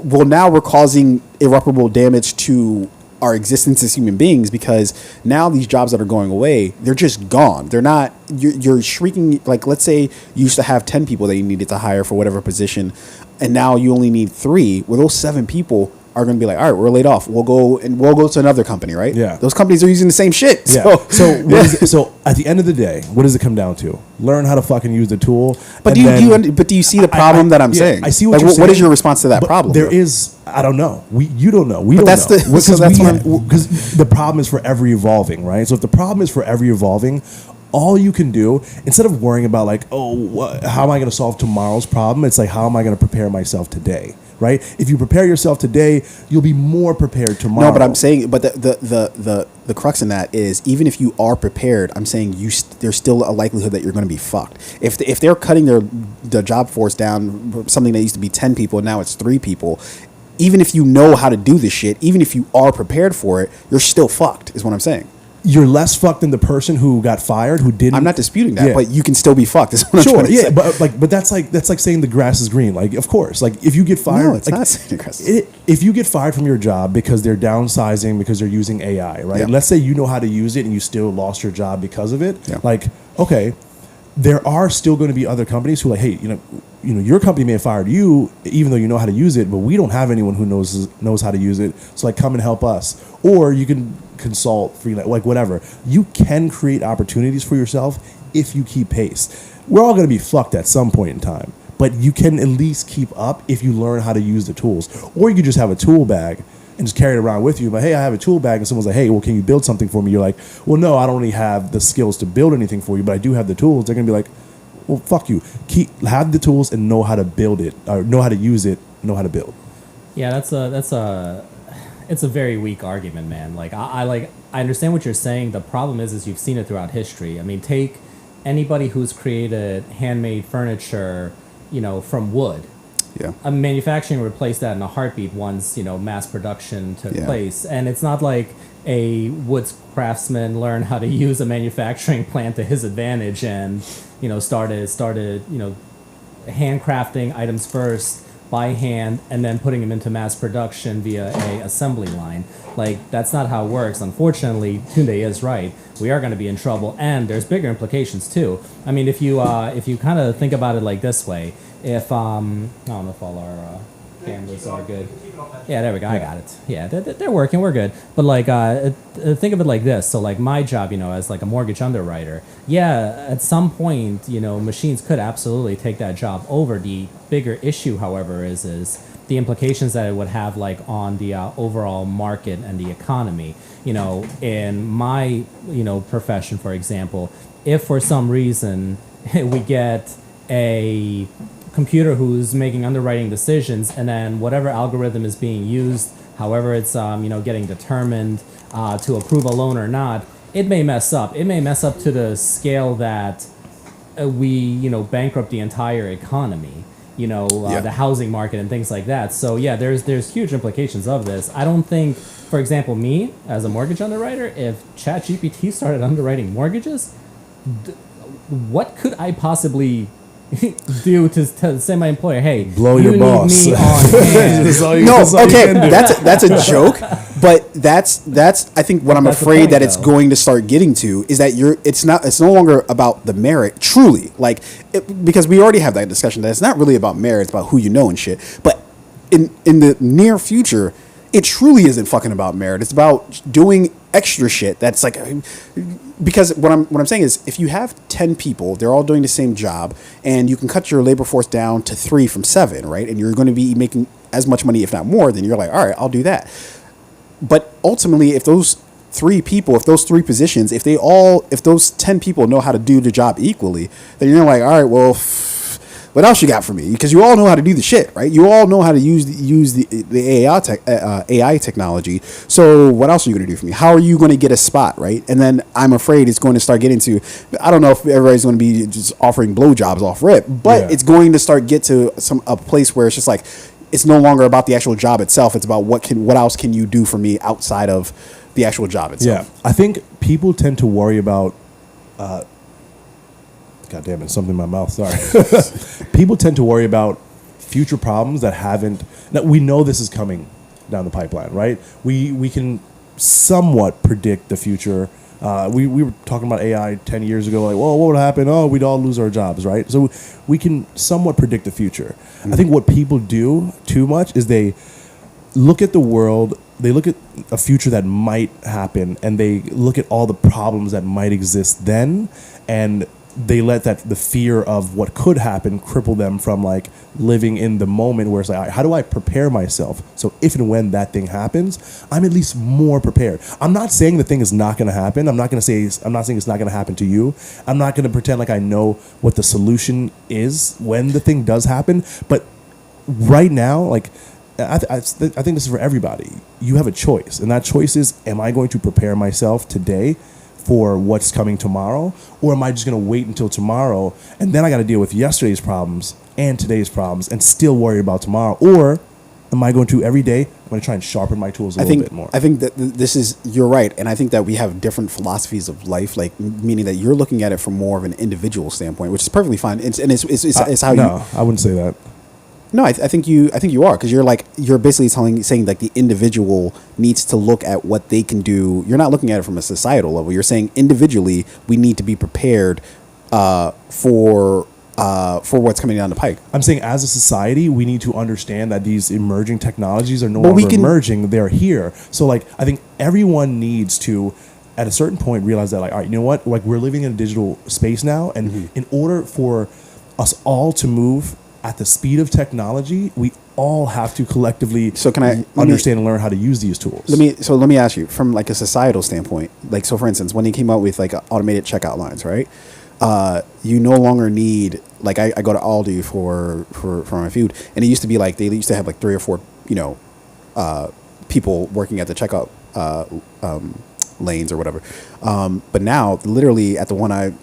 Speaker 1: now we're causing irreparable damage to our existence as human beings, because now these jobs that are going away, they're just gone. They're not. You're shrinking. Like, let's say you used to have 10 people that you needed to hire for whatever position, and now you only need 3. Well, those 7 people are going to be like, all right, we're laid off. We'll go to another company, right?
Speaker 2: Yeah.
Speaker 1: Those companies are using the same shit.
Speaker 2: Yeah. So at the end of the day, what does it come down to? Learn how to fucking use the tool.
Speaker 1: But do you see the problem that I'm saying?
Speaker 2: I see what you're saying.
Speaker 1: What is your response to that problem?
Speaker 2: There is, I don't know. You don't know. We don't know. Because the problem is forever evolving, right? So if the problem is forever evolving, all you can do, instead of worrying about like, how am I going to solve tomorrow's problem? It's like, how am I going to prepare myself today? Right? If you prepare yourself today, you'll be more prepared tomorrow.
Speaker 1: No, but I'm saying, but the crux in that is, even if you are prepared, I'm saying there's still a likelihood that you're going to be fucked. If they're cutting the job force down, something that used to be 10 people, now it's 3 people. Even if you know how to do this shit, even if you are prepared for it, you're still fucked, is what I'm saying.
Speaker 2: you're less fucked than the person who got fired, who didn't.
Speaker 1: I'm not disputing that, but you can still be fucked. Is what
Speaker 2: sure,
Speaker 1: I'm
Speaker 2: yeah, but that's like saying the grass is green. Like, of course, like if you get fired,
Speaker 1: no, it's
Speaker 2: like,
Speaker 1: not saying the grass is green.
Speaker 2: If you get fired from your job because they're downsizing, because they're using AI, right?
Speaker 1: Yeah.
Speaker 2: Let's say you know how to use it and you still lost your job because of it.
Speaker 1: Yeah.
Speaker 2: Like, okay, there are still going to be other companies who are like, hey, you know, your company may have fired you, even though you know how to use it, but we don't have anyone who knows how to use it. So like, come and help us, or you can consult, freelance, like whatever. You can create opportunities for yourself if you keep pace. We're all going to be fucked at some point in time, but you can at least keep up if you learn how to use the tools. Or you could just have a tool bag and just carry it around with you. But hey, I have a tool bag, and someone's like, hey, well, can you build something for me? You're like, well, no, I don't really have the skills to build anything for you, but I do have the tools. They're going to be like, well, fuck you. Have the tools and know how to build it, or know how to use it, know how to build.
Speaker 3: Yeah, it's a very weak argument, man. Like I understand what you're saying. The problem is you've seen it throughout history. I mean, take anybody who's created handmade furniture, from wood.
Speaker 1: Yeah.
Speaker 3: Manufacturing replaced that in a heartbeat once, mass production took place. And it's not like a wood craftsman learned how to use a manufacturing plant to his advantage and, started, handcrafting items first by hand and then putting them into mass production via a assembly line. Like, that's not how it works. Unfortunately, Tunde is right. We are going to be in trouble, and there's bigger implications too. I mean, if you kind of think about it like this way, if I don't know if all our cameras are good. Yeah, there we go. I got it. Yeah, they're working. We're good. But like, think of it like this. So like my job, as like a mortgage underwriter. Yeah, at some point, machines could absolutely take that job over. The bigger issue, however, is the implications that it would have like on the overall market and the economy. In my profession, for example, if for some reason we get a computer who's making underwriting decisions, and then whatever algorithm is being used, however it's getting determined to approve a loan or not, it may mess up. It may mess up to the scale that we bankrupt the entire economy. The housing market and things like that. So yeah, there's huge implications of this. I don't think, for example, me as a mortgage underwriter, if ChatGPT started underwriting mortgages, what could I possibly do to say my employer, hey,
Speaker 2: blow your boss?
Speaker 3: Me on hand.
Speaker 1: That's a joke, but that's I think what I'm afraid that it's going to start getting to is that it's no longer about the merit truly, because we already have that discussion that it's not really about merit, it's about who you know and shit. But in the near future, it truly isn't fucking about merit. It's about doing extra shit. That's like, because what I'm saying is, if you have 10 people, they're all doing the same job, and you can cut your labor force down to 3 from 7, right? And you're going to be making as much money, if not more, then you're like, all right, I'll do that. But ultimately, if those 3 people, if those 3 positions, if those 10 people know how to do the job equally, then you're like, all right, well, what else you got for me? Because you all know how to do the shit, right? You all know how to use the AI technology. So what else are you going to do for me? How are you going to get a spot, right? And then I'm afraid it's going to start getting to, I don't know if everybody's going to be just offering blowjobs off rip, but it's going to start get to a place where it's just like, it's no longer about the actual job itself. It's about what else can you do for me outside of the actual job itself.
Speaker 2: Yeah, I think people tend to worry about. God damn it, something in my mouth, sorry. People tend to worry about future problems that haven't... Now, we know this is coming down the pipeline, right? We can somewhat predict the future. We were talking about AI 10 years ago, like, well, what would happen? Oh, we'd all lose our jobs, right? So we can somewhat predict the future. Mm-hmm. I think what people do too much is they look at the world, they look at a future that might happen, and they look at all the problems that might exist then, and they let the fear of what could happen cripple them from like living in the moment where it's like, all right, how do I prepare myself so if and when that thing happens, I'm at least more prepared. I'm not saying the thing is not going to happen. I'm not saying it's not going to happen to you. I'm not going to pretend like I know what the solution is when the thing does happen. But right now, like, I think this is for everybody. You have a choice, and that choice is, am I going to prepare myself today for what's coming tomorrow, or am I just going to wait until tomorrow and then I got to deal with yesterday's problems and today's problems and still worry about tomorrow? Or am I going to every day? I'm going to try and sharpen my tools a little bit more.
Speaker 1: I think that you're right. And I think that we have different philosophies of life, like meaning that you're looking at it from more of an individual standpoint, which is perfectly fine. It's how
Speaker 2: no, I wouldn't say that.
Speaker 1: No, I think you are, because you're basically saying like the individual needs to look at what they can do. You're not looking at it from a societal level. You're saying individually we need to be prepared for what's coming down the pike.
Speaker 2: I'm saying as a society, we need to understand that these emerging technologies are no longer emerging; they're here. So, like, I think everyone needs to, at a certain point, realize that, like, all right, you know what? Like, we're living in a digital space now, and in order for us all to move at the speed of technology, we all have to collectively understand and learn how to use these tools.
Speaker 1: Let me ask you, from like a societal standpoint, like, so for instance, when they came out with like automated checkout lines, right? You no longer need, like, I go to Aldi for my food, and it used to be like they used to have like 3 or 4 people working at the checkout lanes or whatever, but now literally at the one I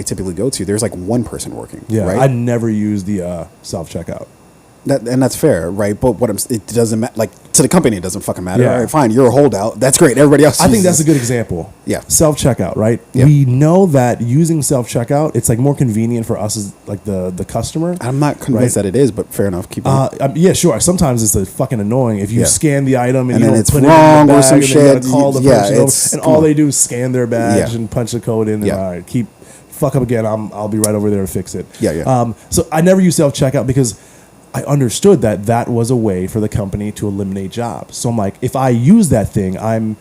Speaker 1: typically go to, there's like one person working.
Speaker 2: Yeah,
Speaker 1: right?
Speaker 2: I never use the self checkout.
Speaker 1: And that's fair, right? But it doesn't matter. Like, to the company, it doesn't fucking matter.
Speaker 2: Yeah.
Speaker 1: All right, fine, you're a holdout. That's great. Everybody else.
Speaker 2: I think that's a good example.
Speaker 1: Yeah,
Speaker 2: self checkout, right?
Speaker 1: Yeah.
Speaker 2: We know that using self checkout, it's like more convenient for us as like the customer.
Speaker 1: I'm not convinced that it is, but fair enough. Keep on.
Speaker 2: Yeah, sure. Sometimes it's fucking annoying if you scan the item and you
Speaker 1: then
Speaker 2: don't
Speaker 1: it's
Speaker 2: put
Speaker 1: wrong
Speaker 2: it in the bag,
Speaker 1: or some
Speaker 2: and
Speaker 1: shit.
Speaker 2: then you gotta call the person over, and all
Speaker 1: on.
Speaker 2: they do is scan their badge and punch the code in. And
Speaker 1: Yeah.
Speaker 2: all right, fuck up again. I'll be right over there to fix it.
Speaker 1: Yeah.
Speaker 2: So I never use self checkout because I understood that was a way for the company to eliminate jobs. So I'm like, if I use that thing, I'm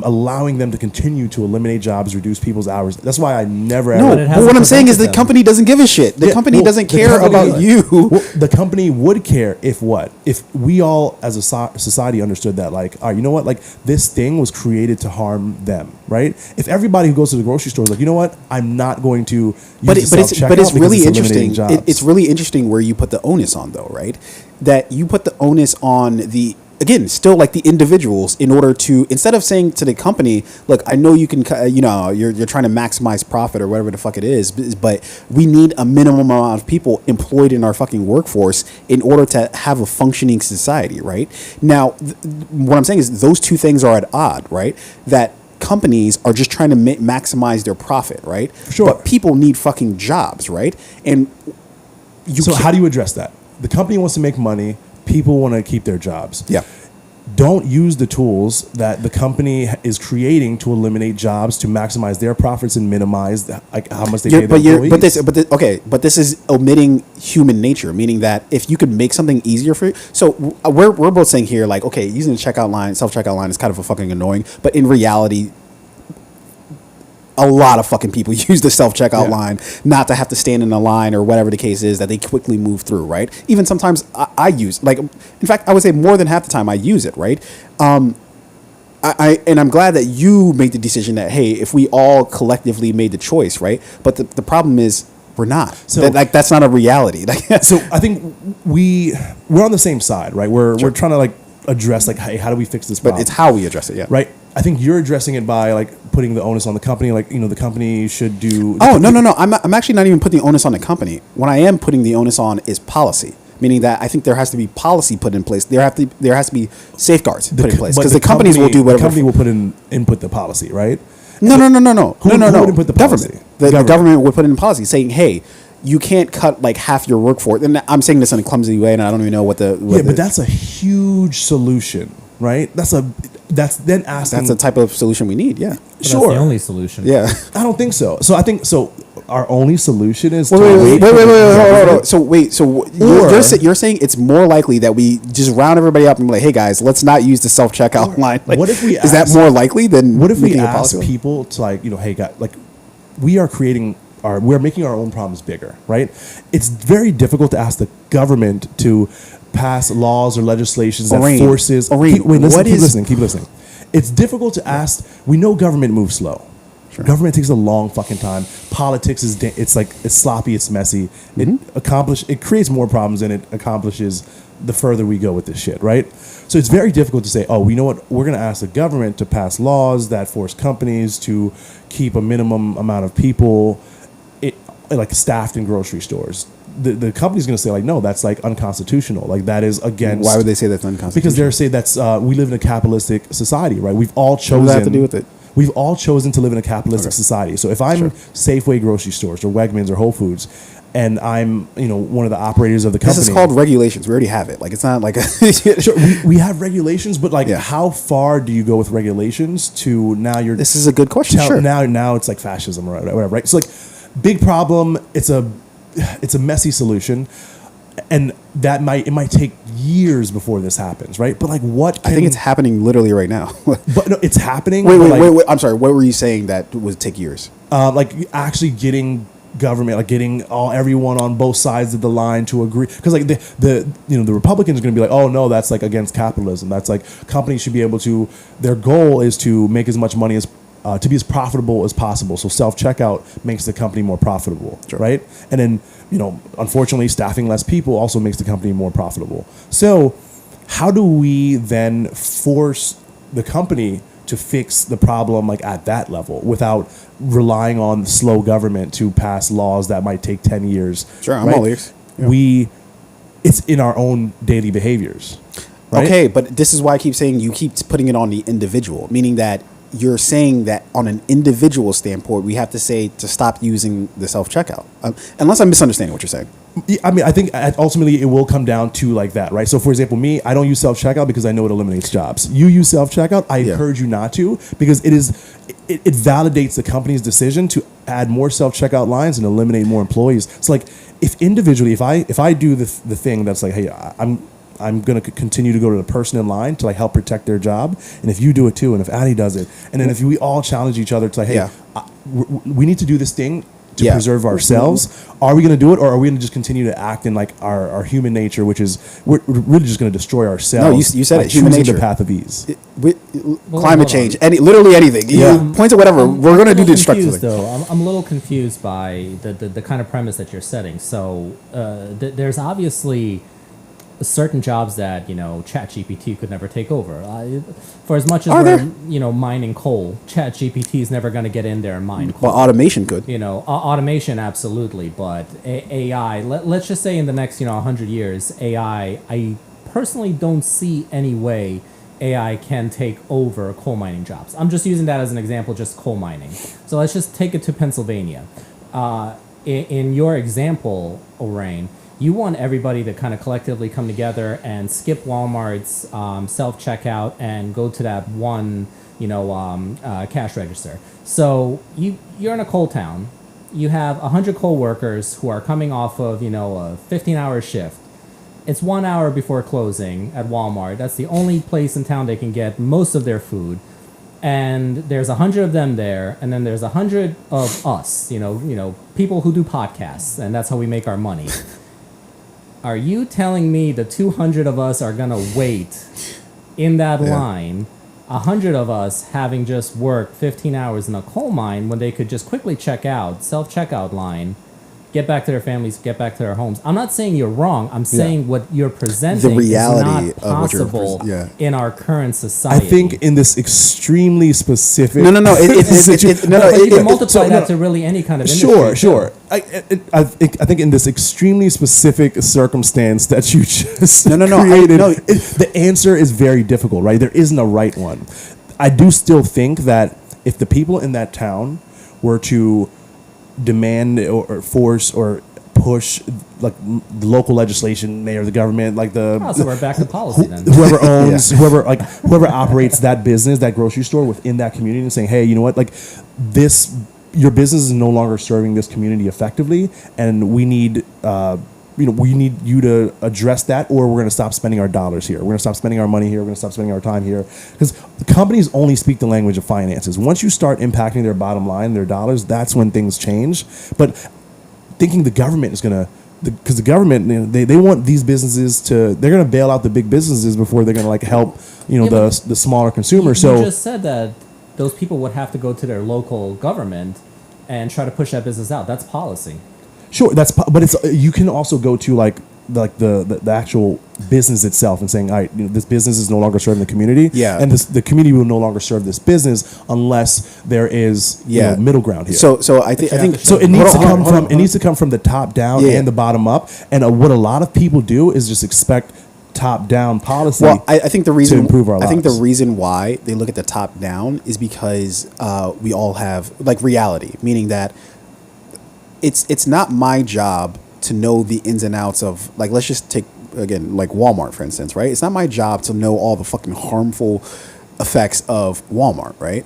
Speaker 2: allowing them to continue to eliminate jobs, reduce people's hours. That's why I never.
Speaker 1: No,
Speaker 2: ever,
Speaker 1: but what I'm saying is the company doesn't give a shit. The company doesn't care about you.
Speaker 2: Well, the company would care if we all as a society understood that, like, all right, you know what, like, this thing was created to harm them, right? If everybody who goes to the grocery store is like, you know what, I'm not going to use
Speaker 1: it's really interesting. It's really interesting where you put the onus on, though, right? That you put the onus on the. Again, still like the individuals, in order to, instead of saying to the company, look, I know you can, you're trying to maximize profit or whatever the fuck it is, but we need a minimum amount of people employed in our fucking workforce in order to have a functioning society, right? Now, what I'm saying is those two things are at odds, right? That companies are just trying to maximize their profit, right?
Speaker 2: Sure.
Speaker 1: But people need fucking jobs, right? And
Speaker 2: how do you address that? The company wants to make money. People want to keep their jobs.
Speaker 1: Yeah.
Speaker 2: Don't use the tools that the company is creating to eliminate jobs to maximize their profits and minimize how much they pay their employees.
Speaker 1: But this is omitting human nature, meaning that if you could make something easier for you. So we're both saying here, like, okay, using the self checkout line is kind of a fucking annoying, but in reality, a lot of fucking people use the self-checkout line not to have to stand in a line or whatever the case is, that they quickly move through, right? Even sometimes I use, like, in fact, I would say more than half the time I use it, right? And I'm glad that you made the decision that, hey, if we all collectively made the choice, right? But the problem is we're not. So that's not a reality.
Speaker 2: So I think we're on the same side, right? We're trying to, like, address, like, hey, how do we fix this problem?
Speaker 1: But it's how we address it, yeah.
Speaker 2: Right? I think you're addressing it by, like, putting the onus on the company. Like, the company should do...
Speaker 1: No. I'm actually not even putting the onus on the company. What I am putting the onus on is policy, meaning that I think there has to be policy put in place. There has to be safeguards put in place, because the companies will do whatever.
Speaker 2: The company will input the policy, right?
Speaker 1: No.
Speaker 2: Who would input the policy?
Speaker 1: The government would put in policy saying, hey, you can't cut like half your workforce. And I'm saying this in a clumsy way, and I don't even know what the...
Speaker 2: but that's a huge solution, right? That's the type of solution we need. Yeah,
Speaker 3: but sure. That's the only solution.
Speaker 1: Yeah,
Speaker 2: I don't think so. So I think our only solution is
Speaker 1: wait. So you're saying it's more likely that we just round everybody up and be like, hey guys, let's not use the self checkout line. Like,
Speaker 2: what if we
Speaker 1: is that more likely than
Speaker 2: what if we ask people to, like, hey guys, like, we're making our own problems bigger, right? It's very difficult to ask the government to pass laws or legislations that forces... Keep listening. It's difficult to ask... We know government moves slow. Sure. Government takes a long fucking time. Politics it's sloppy, it's messy. It creates more problems than it accomplishes the further we go with this shit, right? So it's very difficult to say, oh, you know what? We're going to ask the government to pass laws that force companies to keep a minimum amount of people like staffed in grocery stores. the company's going to say like, no, that's like unconstitutional. Like that is against.
Speaker 1: Why would they say that's unconstitutional?
Speaker 2: Because they're saying that's we live in a capitalistic society, right? We've all chosen.
Speaker 1: What does that have to do with it?
Speaker 2: We've all chosen to live in a capitalistic society. So if I'm Safeway grocery stores or Wegmans or Whole Foods, and I'm one of the operators of the company,
Speaker 1: this is called regulations. We already have it. Like it's not like
Speaker 2: sure, we have regulations, but like how far do you go with regulations to now you're?
Speaker 1: This is a good question. Sure.
Speaker 2: Now it's like fascism or whatever, right? So like big problem. It's a messy solution. And it might take years before this happens, right? But like, I
Speaker 1: think it's happening literally right now.
Speaker 2: But no, it's happening.
Speaker 1: Wait. I'm sorry. What were you saying that would take years?
Speaker 2: Like actually getting government, like getting everyone on both sides of the line to agree, because like the Republicans are going to be like, oh no, that's like against capitalism. That's like companies should be able to. Their goal is to make as much money as. To be as profitable as possible. So self-checkout makes the company more profitable, right? And then, unfortunately, staffing less people also makes the company more profitable. So how do we then force the company to fix the problem like at that level without relying on slow government to pass laws that might take 10 years?
Speaker 1: Sure, I'm all ears.
Speaker 2: Yeah. It's in our own daily behaviors. Right?
Speaker 1: Okay, but this is why I keep saying you keep putting it on the individual, meaning that you're saying that on an individual standpoint, we have to say to stop using the self-checkout. Unless I'm misunderstanding what you're saying.
Speaker 2: I mean, I think ultimately it will come down to like that, right? So, for example, me, I don't use self-checkout because I know it eliminates jobs. You use self-checkout. I encourage you not to, because it validates the company's decision to add more self-checkout lines and eliminate more employees. So, like, if individually, if I do the thing that's like, hey, I'm going to continue to go to the person in line to like help protect their job. And if you do it too, and if Annie does it, and then if we all challenge each other to like, hey, we need to do this thing to preserve ourselves. Are we going to do it, or are we going to just continue to act in like our human nature, which is we're really just going to destroy ourselves?
Speaker 1: No, you said it. Human nature,
Speaker 2: the path of ease.
Speaker 1: Climate change, literally anything. You point to whatever. We're going to do destructively.
Speaker 3: Though I'm a little confused by the kind of premise that you're setting. So there's obviously certain jobs that ChatGPT could never take over. For as much as we're mining coal, ChatGPT is never going to get in there and mine coal.
Speaker 1: Well, automation could.
Speaker 3: Automation absolutely, but AI. Let's just say in the next 100 years, AI. I personally don't see any way AI can take over coal mining jobs. I'm just using that as an example, just coal mining. So let's just take it to Pennsylvania. In your example, Orain, you want everybody to kind of collectively come together and skip Walmart's self-checkout and go to that one, cash register. So you're in a coal town. You have 100 coal workers who are coming off of, a 15-hour shift. It's 1 hour before closing at Walmart. That's the only place in town they can get most of their food. And there's 100 of them there, and then there's 100 of us, people who do podcasts, and that's how we make our money. Are you telling me the 200 of us are going to wait in that line, 100 of us having just worked 15 hours in a coal mine when they could just quickly check out, self-checkout line, get back to their families, get back to their homes? I'm not saying you're wrong. I'm saying what you're presenting
Speaker 1: the reality
Speaker 3: is not possible
Speaker 1: of what
Speaker 3: in our current society.
Speaker 2: I think in this extremely specific...
Speaker 1: No.
Speaker 3: But you can multiply that to really any kind of industry.
Speaker 2: Sure. I think in this extremely specific circumstance that you just created, the answer is very difficult, right? There isn't a right one. I do still think that if the people in that town were to demand or force or push like the local legislation, mayor, the government, like
Speaker 3: so we're back to policy then.
Speaker 2: Whoever owns, whoever operates that business, that grocery store within that community, and saying, hey, you know what, like this, your business is no longer serving this community effectively, and we need we need you to address that, or we're going to stop spending our dollars here. We're going to stop spending our money here. We're going to stop spending our time here. Because companies only speak the language of finances. Once you start impacting their bottom line, their dollars, that's when things change. But thinking the government is going to, because the government, they want these businesses to, they're going to bail out the big businesses before they're going to like help, the smaller consumer.
Speaker 3: You just said that those people would have to go to their local government and try to push that business out. That's policy.
Speaker 2: Sure, but it's you can also go to like the actual business itself and saying, all right, this business is no longer serving the community, and the community will no longer serve this business unless there is middle ground here.
Speaker 1: So I think
Speaker 2: so it needs to come from the top down and the bottom up. And what a lot of people do is just expect top down policy.
Speaker 1: Well, I think the reason
Speaker 2: to improve our lives.
Speaker 1: I think the reason why they look at the top down is because we all have like reality, meaning that it's not my job to know the ins and outs of, like, let's just take again like Walmart for instance, right? It's not my job to know all the fucking harmful effects of Walmart, right?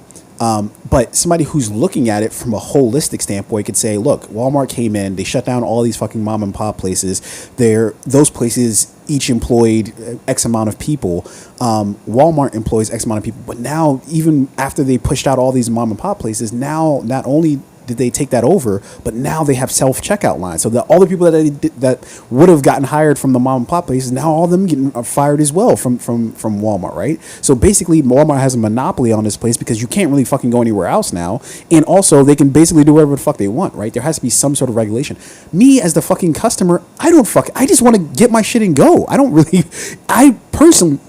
Speaker 1: But somebody who's looking at it from a holistic standpoint could say, look, Walmart came in, they shut down all these fucking mom and pop places. Those places each employed X amount of people. Walmart employs X amount of people. But now, even after they pushed out all these mom and pop places, now not only did they take that over, but now they have self-checkout lines. So all the people that would have gotten hired from the mom and pop places, now all of them getting fired as well from Walmart, right? So basically, Walmart has a monopoly on this place because you can't really fucking go anywhere else now. And also, they can basically do whatever the fuck they want, right? There has to be some sort of regulation. Me, as the fucking customer, I just want to get my shit and go. I personally...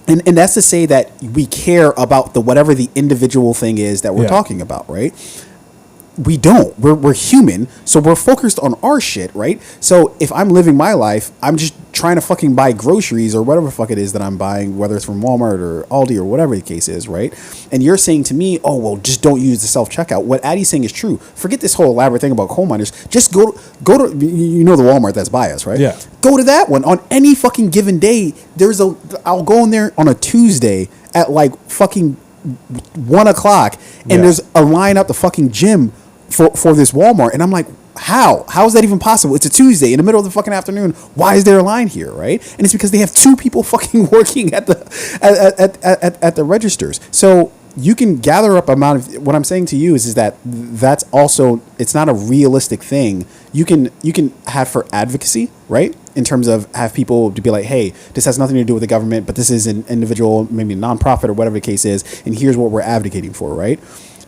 Speaker 1: And that's to say that we care about whatever the individual thing is that we're talking about, right? We don't. We're human, so we're focused on our shit, right? So if I'm living my life, I'm just trying to fucking buy groceries or whatever the fuck it is that I'm buying, whether it's from Walmart or Aldi or whatever the case is, right? And you're saying to me, oh, well, just don't use the self-checkout. What Addie's saying is true. Forget this whole elaborate thing about coal miners. Just go to the Walmart that's by us, right?
Speaker 2: Yeah.
Speaker 1: Go to that one. On any fucking given day, I'll go in there on a Tuesday at like fucking 1 o'clock, and there's a line out the fucking gym for this Walmart, and I'm like, how is that even possible? It's a Tuesday in the middle of the fucking afternoon. Why is there a line here, right? And it's because they have 2 people fucking working at the registers. So you can gather up amount of, what I'm saying to you is that that's also, it's not a realistic thing. You can have for advocacy, right? In terms of have people to be like, hey, this has nothing to do with the government, but this is an individual, maybe a nonprofit or whatever the case is, and here's what we're advocating for, right?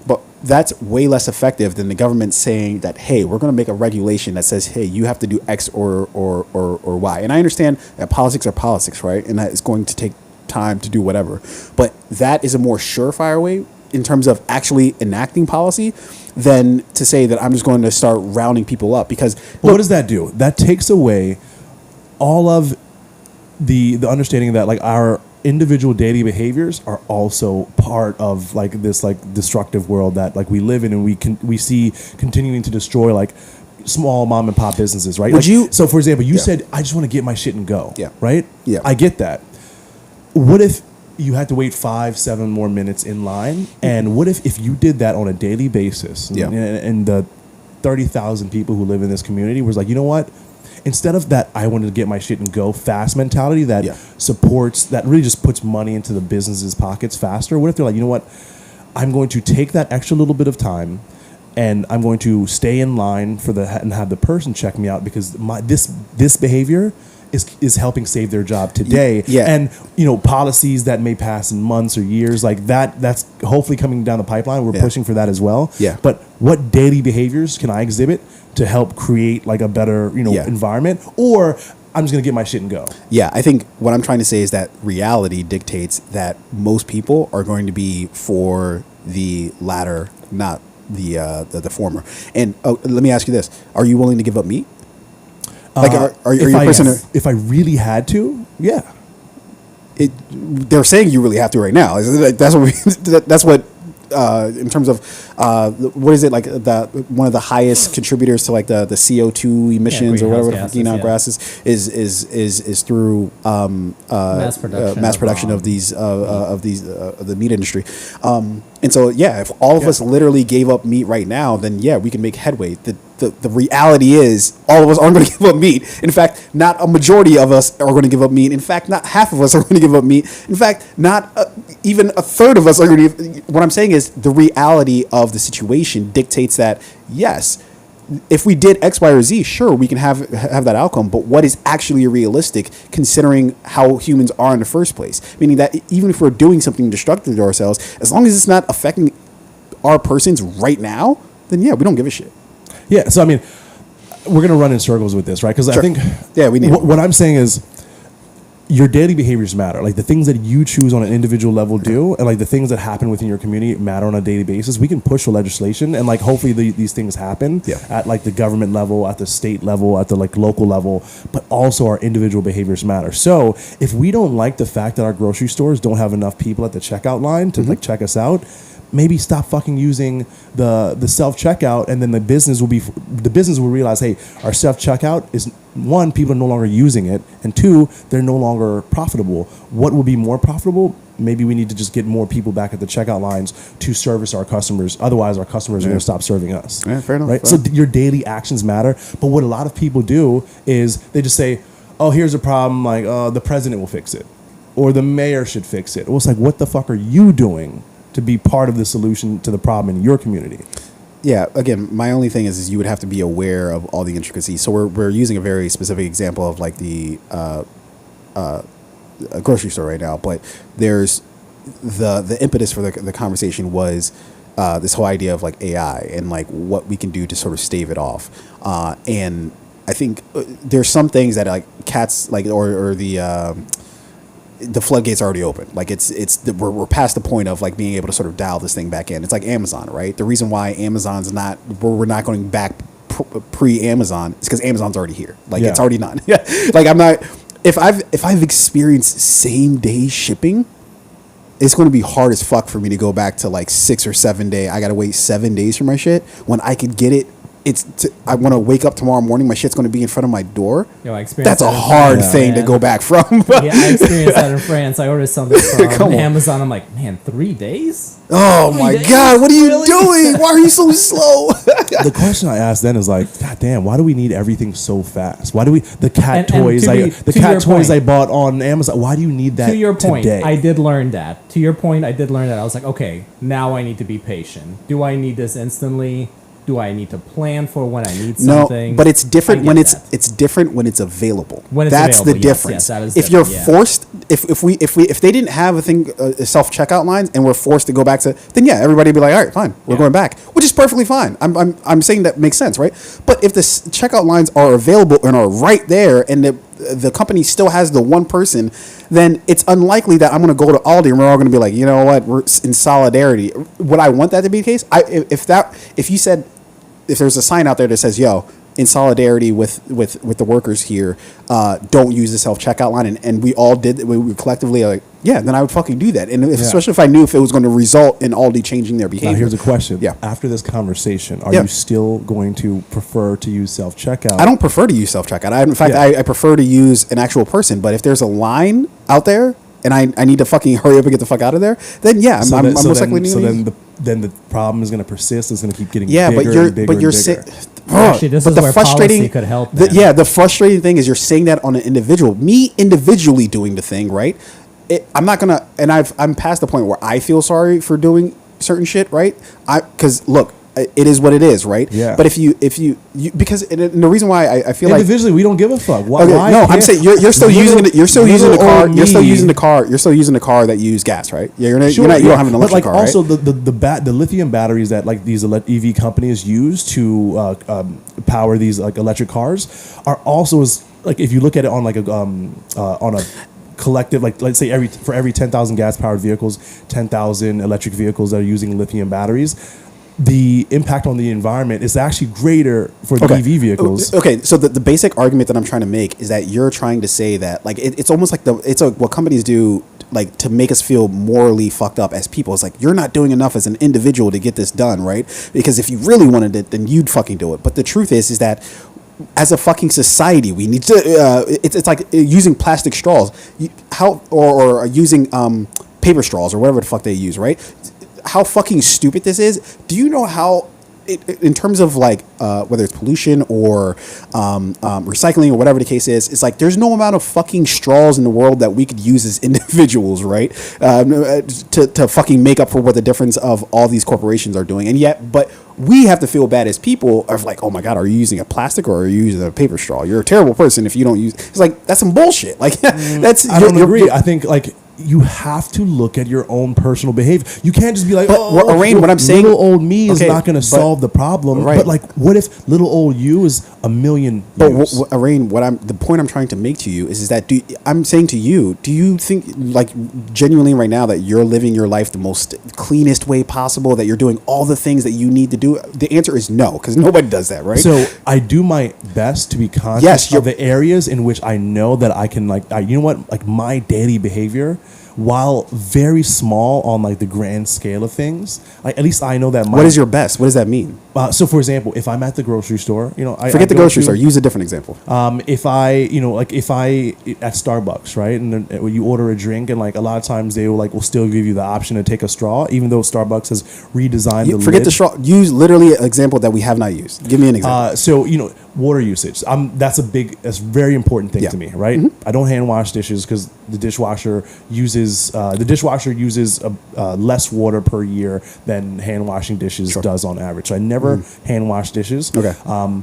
Speaker 1: But that's way less effective than the government saying that, hey, we're going to make a regulation that says, hey, you have to do X or Y. And I understand that politics are politics, right? And that it's going to take time to do whatever. But that is a more surefire way in terms of actually enacting policy than to say that I'm just going to start rounding people up. Because
Speaker 2: what does that do? That takes away all of the understanding that like our individual daily behaviors are also part of like this like destructive world that like we live in, and we see continuing to destroy like small mom and pop businesses, right? So for example, you said I just want to get my shit and go, right? Yeah, I get that. What if you had to wait 5-7 more minutes in line, and what if you did that on a daily basis, and the 30,000 people who live in this community was like, you know what? Instead of that, I wanted to get my shit and go fast mentality that supports, that really just puts money into the business's pockets faster. What if they're like, you know what? I'm going to take that extra little bit of time, and I'm going to stay in line and have the person check me out because this behavior is helping save their job today. And policies that may pass in months or years like that's hopefully coming down the pipeline. We're pushing for that as well. But what daily behaviors can I exhibit to help create like a better environment? Or I'm just gonna get my shit and go.
Speaker 1: I think what I'm trying to say is that reality dictates that most people are going to be for the latter, not the former. And let me ask you this: are you willing to give up meat? Like, are you a person?
Speaker 2: If I really had to,
Speaker 1: they're saying you really have to right now. That's what that's what. In terms of what is it, like one of the highest contributors to like the CO2 emissions or whatever gases is through mass production of the meat industry. And so if all of us literally gave up meat right now, then we can make headway. The reality is all of us aren't going to give up meat. In fact, not a majority of us are going to give up meat. In fact, not half of us are going to give up meat. In fact, not even a third of us are going to. What I'm saying is the reality of the situation dictates that, yes, if we did X, Y, or Z, sure, we can have that outcome. But what is actually realistic considering how humans are in the first place? Meaning that even if we're doing something destructive to ourselves, as long as it's not affecting our persons right now, then we don't give a shit.
Speaker 2: So I mean, we're going to run in circles with this, right? Because I think
Speaker 1: we need
Speaker 2: what I'm saying is your daily behaviors matter. Like the things that you choose on an individual level do, and like the things that happen within your community matter on a daily basis. We can push for legislation, and like hopefully these things happen at like the government level, at the state level, at the like local level, but also our individual behaviors matter. So if we don't like the fact that our grocery stores don't have enough people at the checkout line to like check us out, maybe stop fucking using the self checkout, and then the business will realize, hey, our self checkout is, one, people are no longer using it, and two, they're no longer profitable. What will be more profitable? Maybe we need to just get more people back at the checkout lines to service our customers. Otherwise, our customers are going to stop serving us.
Speaker 1: Yeah, fair enough.
Speaker 2: Right? So your daily actions matter. But what a lot of people do is they just say, oh, here's a problem, like the president will fix it, or the mayor should fix it. Well, it's like, what the fuck are you doing to be part of the solution to the problem in your community?
Speaker 1: Yeah, again, my only thing is you would have to be aware of all the intricacies. So we're using a very specific example of like the a grocery store right now, but there's the impetus for the conversation was this whole idea of like AI and like what we can do to sort of stave it off. And I think there's some things that like cats like or the floodgates are already open. Like we're past the point of like being able to sort of dial this thing back in. It's like Amazon, right? The reason why we're not going back pre-Amazon is because Amazon's already here. Like it's already not. Like I'm not. If I've experienced same day shipping, it's going to be hard as fuck for me to go back to like 6 or 7 day. I got to wait 7 days for my shit when I could get it. I want to wake up tomorrow morning. My shit's going to be in front of my door.
Speaker 3: Yo, I experienced
Speaker 1: That's a hard thing to go back from.
Speaker 3: Yeah, I experienced that in France. I ordered something from Amazon. I'm like, man, 3 days?
Speaker 1: Oh my God, what are you doing? Why are you so slow?
Speaker 2: The question I asked then is like, God damn, why do we need everything so fast? Why do we the cat toys I bought on Amazon? Why do you need that?
Speaker 3: To your point,
Speaker 2: today?
Speaker 3: I did learn that. I was like, okay, now I need to be patient. Do I need this instantly? Do I need to plan for when I need something?
Speaker 1: No, but it's different when it's different when it's available. That's the difference.
Speaker 3: Yes, that is
Speaker 1: if you're forced, if they didn't have a thing self checkout lines and we're forced to go back to, then yeah, everybody would be like, all right, fine, we're going back, which is perfectly fine. I'm saying that makes sense, right? But if the checkout lines are available and are right there, and the company still has the one person, then it's unlikely that I'm going to go to Aldi and we're all going to be like, you know what, we're in solidarity. Would I want that to be the case? If there's a sign out there that says, yo, in solidarity with the workers here, don't use the self-checkout line, and we all did, we collectively like, yeah, then I would fucking do that. And especially if I knew if it was going to result in Aldi changing their behavior.
Speaker 2: Now here's a question.
Speaker 1: Yeah.
Speaker 2: After this conversation, are you still going to prefer to use self-checkout?
Speaker 1: I don't prefer to use self-checkout. I prefer to use an actual person. But if there's a line out there and I need to fucking hurry up and get the fuck out of there, then yeah, I'm most likely to use.
Speaker 2: Then the problem is going to persist. It's going to keep getting
Speaker 1: bigger
Speaker 2: and bigger and bigger.
Speaker 3: Actually, this is where policy could help.
Speaker 1: The frustrating thing is you're saying that on an individual. Me individually doing the thing, right? I'm not gonna, and I'm past the point where I feel sorry for doing certain shit, right? Because look, it is what it is, right?
Speaker 2: Yeah.
Speaker 1: But if you because and the reason why I feel
Speaker 2: individually we don't give a fuck. Why?
Speaker 1: Okay, no, I'm saying you're still using the car. You're still using the car that use gas, right? Yeah, you don't have an electric car,
Speaker 2: also
Speaker 1: right?
Speaker 2: the lithium batteries that like these EV companies use to power these like electric cars are also like, if you look at it on like on a collective, like let's say for every 10,000 gas powered vehicles, 10,000 electric vehicles that are using lithium batteries, the impact on the environment is actually greater for the EV vehicles.
Speaker 1: Okay, so the basic argument that I'm trying to make is that you're trying to say that like it's almost like what companies do like to make us feel morally fucked up as people. It's like, you're not doing enough as an individual to get this done, right? Because if you really wanted it, then you'd fucking do it. But the truth is that as a fucking society, we need to. It's like using plastic straws, or using paper straws or whatever the fuck they use, right? How fucking stupid this is. Do you know how, in terms of like whether it's pollution or recycling or whatever the case is, it's like there's no amount of fucking straws in the world that we could use as individuals, right? To fucking make up for what the difference of all these corporations are doing, and yet, but we have to feel bad as people of like, oh my God, are you using a plastic or are you using a paper straw? You're a terrible person if you don't use. It's like, that's some bullshit. Like I don't
Speaker 2: agree. I think like you have to look at your own personal behavior. You can't just be like,
Speaker 1: Arain, what I'm saying,
Speaker 2: little old me is not going to solve the problem.
Speaker 1: Right.
Speaker 2: But like, what if little old you is a million?
Speaker 1: But Arain, the point I'm trying to make to you is that I'm saying to you, do you think like genuinely right now that you're living your life the most cleanest way possible? That you're doing all the things that you need to do? The answer is no, because nobody does that, right?
Speaker 2: So I do my best to be conscious of the areas in which I know that I can like, like my daily behavior, while very small on like the grand scale of things, like at least I know that.
Speaker 1: What is your best? What does that mean?
Speaker 2: So, for example, if I'm at the grocery store,
Speaker 1: forget the grocery store. Use a different example.
Speaker 2: If I at Starbucks, right, and then when you order a drink, and like a lot of times they will still give you the option to take a straw, even though Starbucks has redesigned the lid.
Speaker 1: Forget the straw. Use literally an example that we have not used. Give me an example.
Speaker 2: So water usage. That's a very important thing to me, right? Mm-hmm. I don't hand wash dishes because the dishwasher uses less water per year than hand washing dishes does on average. So I never hand wash dishes. Okay.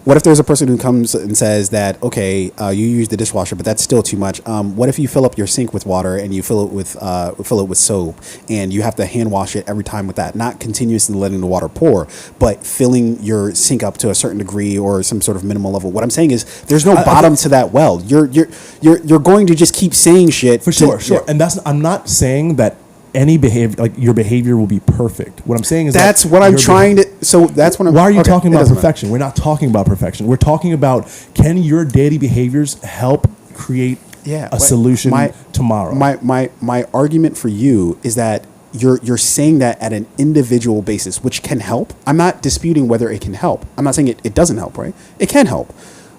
Speaker 1: What if there's a person who comes and says that, okay, you use the dishwasher, but that's still too much. What if you fill up your sink with water and you fill it with soap, and you have to hand wash it every time with that, not continuously letting the water pour, but filling your sink up to a certain degree or some sort of minimal level? What I'm saying is, there's no bottom to that well. You're going to just keep saying shit
Speaker 2: for sure. And I'm not saying that any behavior, like your behavior, will be perfect. What I'm saying is
Speaker 1: that's what I'm trying to. So that's what I'm.
Speaker 2: Why are you talking about perfection? We're not talking about perfection. We're talking about, can your daily behaviors help create a solution tomorrow?
Speaker 1: My argument for you is that you're saying that at an individual basis, which can help. I'm not disputing whether it can help. I'm not saying it doesn't help, right? It can help.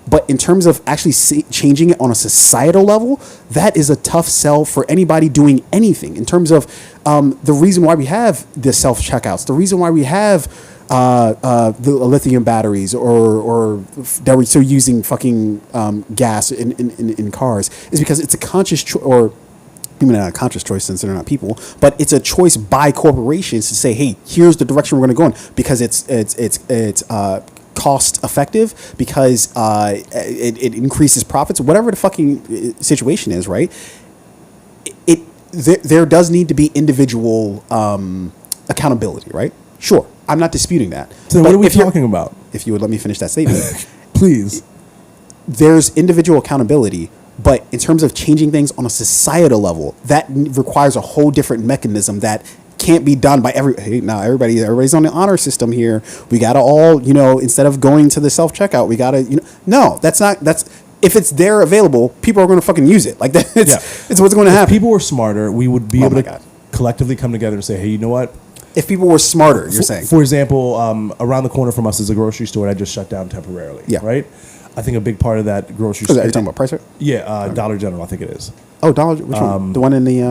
Speaker 1: But in terms of actually changing it on a societal level, that is a tough sell for anybody doing anything. In terms of the reason why we have the self-checkouts, the reason why we have the lithium batteries or that we're still using fucking gas in cars, is because it's a conscious choice, or maybe not a conscious choice since they're not people, but it's a choice by corporations to say, hey, here's the direction we're going to go in, because it's cost effective, because it increases profits, whatever the fucking situation is, right? There does need to be individual accountability, right? Sure, I'm not disputing that.
Speaker 2: So what are we talking about?
Speaker 1: If you would let me finish that statement.
Speaker 2: Please.
Speaker 1: There's individual accountability, but in terms of changing things on a societal level, that requires a whole different mechanism that can't be done by everybody's on the honor system here. We gotta all, instead of going to the self-checkout, we gotta, if it's there available, people are going to fucking use it. Like that, it's what's going to happen.
Speaker 2: If people were smarter, we would be able to collectively come together and say, hey, you know what?
Speaker 1: If people were smarter, you're saying.
Speaker 2: For example, around the corner from us is a grocery store that just shut down temporarily. Yeah. Right? I think a big part of that grocery store.
Speaker 1: Are you talking about Price?
Speaker 2: Yeah, Dollar General, I think it is.
Speaker 1: Oh, Dollar. Which one? The one in the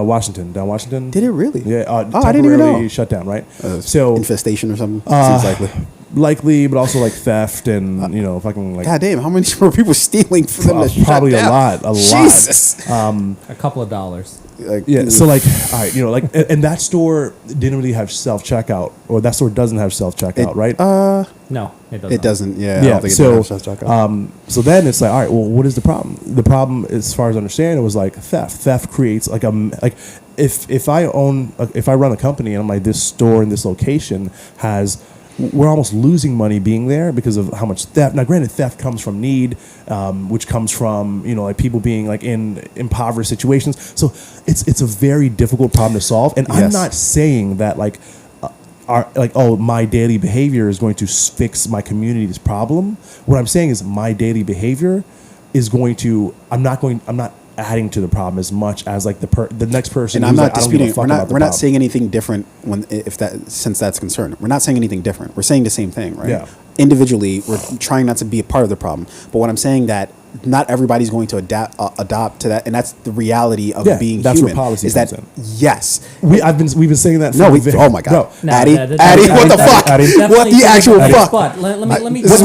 Speaker 2: Washington, down Washington.
Speaker 1: Did it really?
Speaker 2: Yeah.
Speaker 1: I didn't even know.
Speaker 2: Shut down, right?
Speaker 1: So infestation or something. Seems likely.
Speaker 2: Likely, but also like theft and fucking like.
Speaker 1: God damn! How many more people stealing for them to
Speaker 2: probably
Speaker 1: shut down?
Speaker 2: a lot.
Speaker 1: Jesus.
Speaker 3: A couple of dollars.
Speaker 2: So like, all right, and that store didn't really have self-checkout, or that store doesn't have self-checkout, right?
Speaker 3: No, it doesn't.
Speaker 1: It doesn't. Yeah.
Speaker 2: Yeah.
Speaker 1: I don't think it does have self-checkout.
Speaker 2: So then it's like, all right, well, what is the problem? The problem, as far as I understand, it was like theft. Theft creates if I run a company and I'm like, this store in this location we're almost losing money being there because of how much theft. Now, granted, theft comes from need, which comes from people being like in impoverished situations. So it's a very difficult problem to solve. And I'm not saying that my daily behavior is going to fix my community's problem. What I'm saying is my daily behavior is going to. I'm not adding to the problem as much as like the next person.
Speaker 1: And I'm not disputing. We're not saying anything different since that's concerned. We're not saying anything different. We're saying the same thing, right? Yeah. Individually, we're trying not to be a part of the problem. But what I'm saying that not everybody's going to adopt to that, and that's the reality of being
Speaker 2: that's
Speaker 1: human.
Speaker 2: Where policy
Speaker 1: is that
Speaker 2: in.
Speaker 1: Yes?
Speaker 2: We've been saying that.
Speaker 1: Oh my God, Addy, what the fuck? What the actual fuck?
Speaker 3: But let me.
Speaker 1: This is